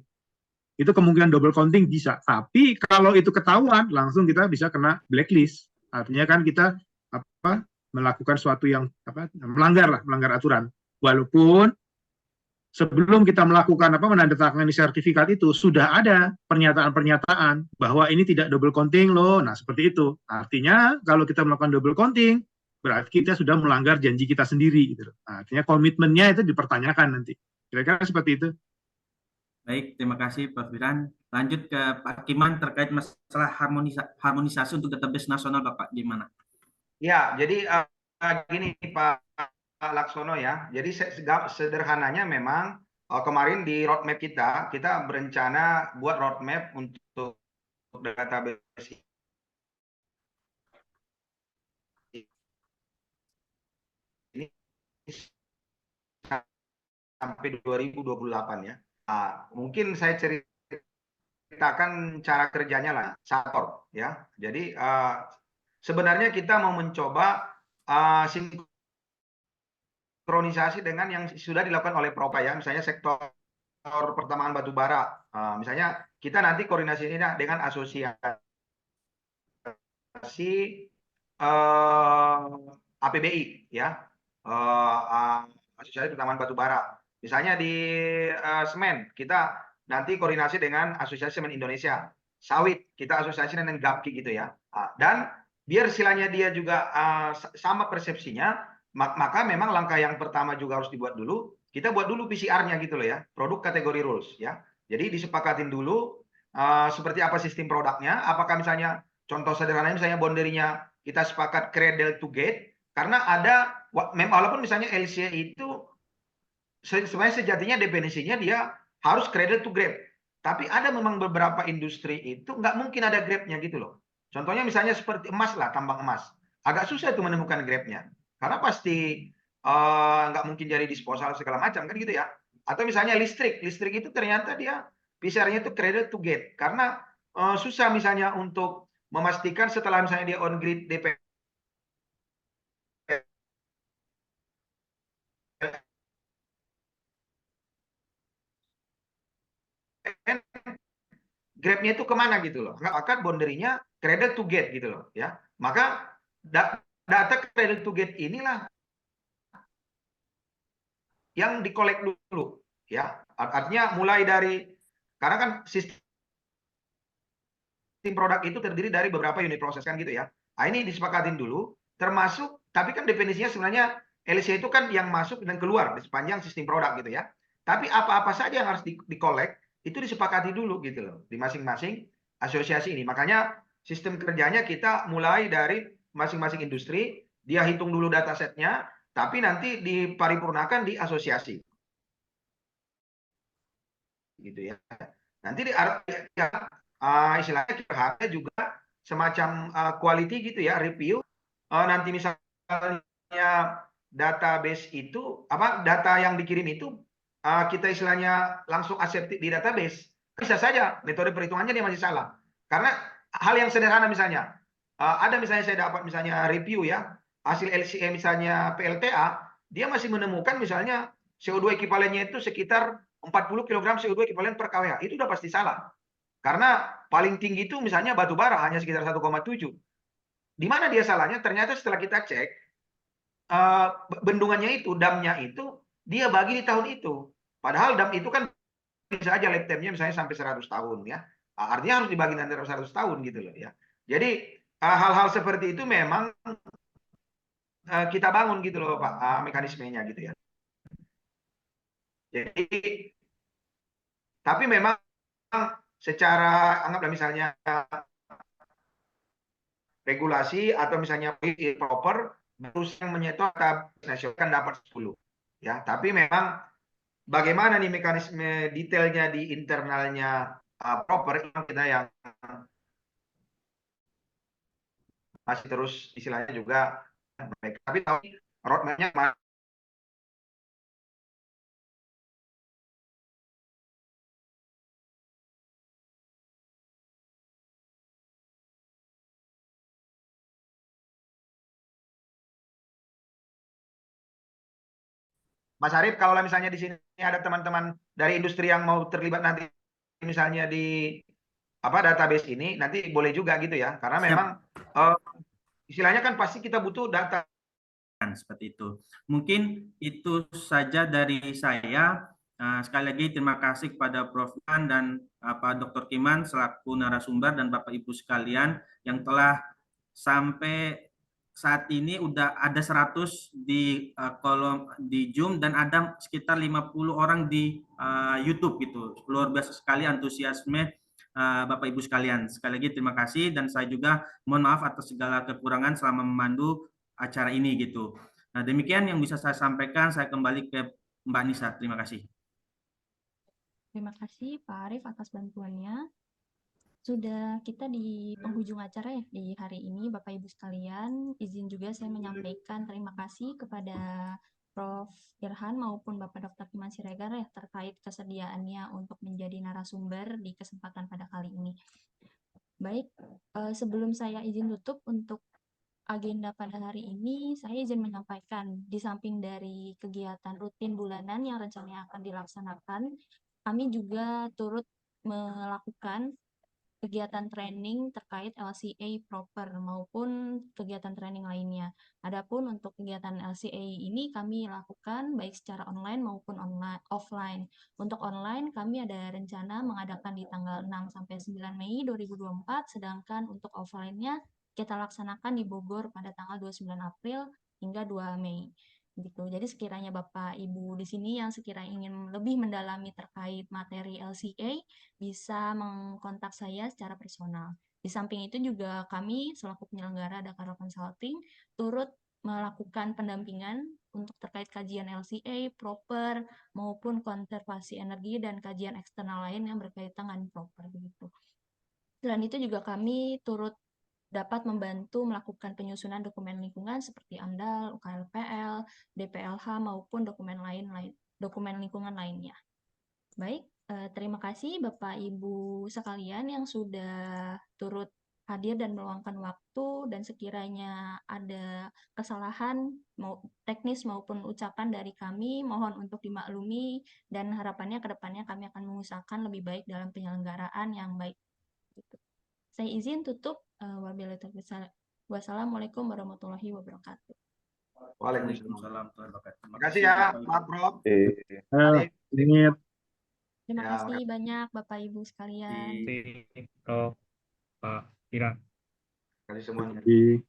Itu kemungkinan double counting bisa. Tapi kalau itu ketahuan, langsung kita bisa kena blacklist. Artinya kan kita melakukan suatu yang melanggar aturan. Walaupun sebelum kita melakukan menandatangani sertifikat itu sudah ada pernyataan-pernyataan bahwa ini tidak double counting loh. Nah, seperti itu. Artinya kalau kita melakukan double counting berarti kita sudah melanggar janji kita sendiri gitu. Nah, artinya komitmennya itu dipertanyakan nanti. Kira-kira seperti itu. Baik, terima kasih Pak Firhan. Lanjut ke Pak Kiman terkait masalah harmonisasi untuk database nasional, Bapak gimana? Ya, jadi gini Pak Laksono ya. Jadi sederhananya memang kemarin di roadmap kita berencana buat roadmap untuk database ini sampai 2028 ya. Mungkin saya ceritakan cara kerjanya lah, Sator ya. Jadi sebenarnya kita mau mencoba sinkronisasi dengan yang sudah dilakukan oleh Propa ya, misalnya sektor pertambangan batu bara. Misalnya kita nanti koordinasi ini dengan asosiasi APBI ya, asosiasi pertambangan batu bara. Misalnya di semen kita nanti koordinasi dengan asosiasi semen Indonesia. Sawit kita asosiasi dengan GAPKI gitu ya. Dan biar istilahnya dia juga sama persepsinya, maka memang langkah yang pertama juga harus dibuat dulu. Kita buat dulu PCR-nya gitu loh ya, produk kategori rules ya. Jadi disepakatin dulu seperti apa sistem produknya. Apakah misalnya contoh sederhananya misalnya boundary-nya kita sepakat cradle to gate, karena ada walaupun misalnya LCA itu sebenarnya sejatinya definisinya dia harus cradle to grade. Tapi ada memang beberapa industri itu nggak mungkin ada grade-nya gitu loh. Contohnya misalnya seperti emas lah, tambang emas. Agak susah itu menemukan grade-nya. Karena pasti nggak mungkin jadi disposal segala macam kan gitu ya. Atau misalnya listrik itu ternyata dia PCR-nya itu cradle to gate karena susah misalnya untuk memastikan setelah misalnya dia on grid DP grab-nya itu kemana gitu loh. Maka boundary-nya cradle to gate gitu loh ya. Maka data cradle to gate inilah yang dikolek dulu ya. Artinya mulai dari karena kan sistem produk itu terdiri dari beberapa unit proses kan gitu ya. Nah, ini disepakatin dulu termasuk tapi kan definisinya sebenarnya LC itu kan yang masuk dan keluar di sepanjang sistem produk gitu ya. Tapi apa-apa saja yang harus dikolek itu disepakati dulu gitu loh di masing-masing asosiasi ini. Makanya sistem kerjanya kita mulai dari masing-masing industri, dia hitung dulu datasetnya, tapi nanti diparipurnakan di asosiasi. Gitu ya. Nanti istilahnya kita juga semacam quality gitu ya, review. Nanti misalnya database itu data yang dikirim itu kita istilahnya langsung accept di database, bisa saja metode perhitungannya dia masih salah. Karena hal yang sederhana misalnya, ada misalnya saya dapat misalnya review ya, hasil LCE misalnya PLTA, dia masih menemukan misalnya CO2 ekivalennya itu sekitar 40 kg CO2 ekivalen per kWh. Itu udah pasti salah. Karena paling tinggi itu misalnya batu bara hanya sekitar 1,7. Di mana dia salahnya? Ternyata setelah kita cek, bendungannya itu, damnya itu, dia bagi di tahun itu. Padahal dam itu kan bisa aja lifetime-nya misalnya sampai 100 tahun ya. Artinya harus dibagi nanti 100 tahun gitu loh ya. Jadi hal-hal seperti itu memang kita bangun gitu loh Pak, mekanismenya gitu ya. Jadi tapi memang secara anggaplah misalnya regulasi atau misalnya proper terus yang menyetor nasional kan dapat 10 ya, tapi memang bagaimana nih mekanisme detailnya di internalnya proper kita yang masih terus istilahnya juga baik, tapi roadmap-nya Mas Arief, kalau misalnya di sini ada teman-teman dari industri yang mau terlibat nanti misalnya di database ini, nanti boleh juga gitu ya, karena memang istilahnya kan pasti kita butuh data. Seperti itu. Mungkin itu saja dari saya. Sekali lagi terima kasih kepada Prof. Iman dan Pak Dr. Kiman selaku narasumber dan Bapak Ibu sekalian yang telah sampai saat ini udah ada 100 di kolom di Zoom dan ada sekitar 50 orang di YouTube gitu. Luar biasa sekali antusiasme Bapak Ibu sekalian. Sekali lagi terima kasih dan saya juga mohon maaf atas segala kekurangan selama memandu acara ini gitu. Nah, demikian yang bisa saya sampaikan. Saya kembali ke Mbak Nisa. Terima kasih. Terima kasih Pak Arief atas bantuannya. Sudah kita di penghujung acara ya di hari ini, Bapak Ibu sekalian. Izin juga saya menyampaikan terima kasih kepada Prof. Irhan maupun Bapak Dr. Kiman Siregar ya terkait kesediaannya untuk menjadi narasumber di kesempatan pada kali ini. Baik, sebelum saya izin tutup untuk agenda pada hari ini, saya izin menyampaikan di samping dari kegiatan rutin bulanan yang rencananya akan dilaksanakan, kami juga turut melakukan kegiatan training terkait LCA proper maupun kegiatan training lainnya. Adapun untuk kegiatan LCA ini kami lakukan baik secara online maupun offline. Untuk online kami ada rencana mengadakan di tanggal 6 sampai 9 Mei 2024, sedangkan untuk offline-nya kita laksanakan di Bogor pada tanggal 29 April hingga 2 Mei. Gitu. Jadi sekiranya Bapak Ibu di sini yang sekiranya ingin lebih mendalami terkait materi LCA bisa mengkontak saya secara personal. Di samping itu juga kami selaku penyelenggara Dakar Consulting turut melakukan pendampingan untuk terkait kajian LCA, proper, maupun konservasi energi dan kajian eksternal lain yang berkaitan dengan proper begitu. Selain itu juga kami turut dapat membantu melakukan penyusunan dokumen lingkungan seperti AMDAL, UKLPL, DPLH maupun dokumen lingkungan lainnya. Baik, terima kasih Bapak Ibu sekalian yang sudah turut hadir dan meluangkan waktu, dan sekiranya ada kesalahan teknis maupun ucapan dari kami, mohon untuk dimaklumi, dan harapannya ke depannya kami akan mengusahakan lebih baik dalam penyelenggaraan yang baik. Saya izin tutup. Wabillahi taufiq. Wassalamualaikum warahmatullahi wabarakatuh. Waalaikumsalam. Terima Terima kasih ya, Pak Prof. Ingat. Terima Ya, kasih banyak Bapak Ibu sekalian. kasih. Prof. Pak Ira. Terima kasih semuanya. Di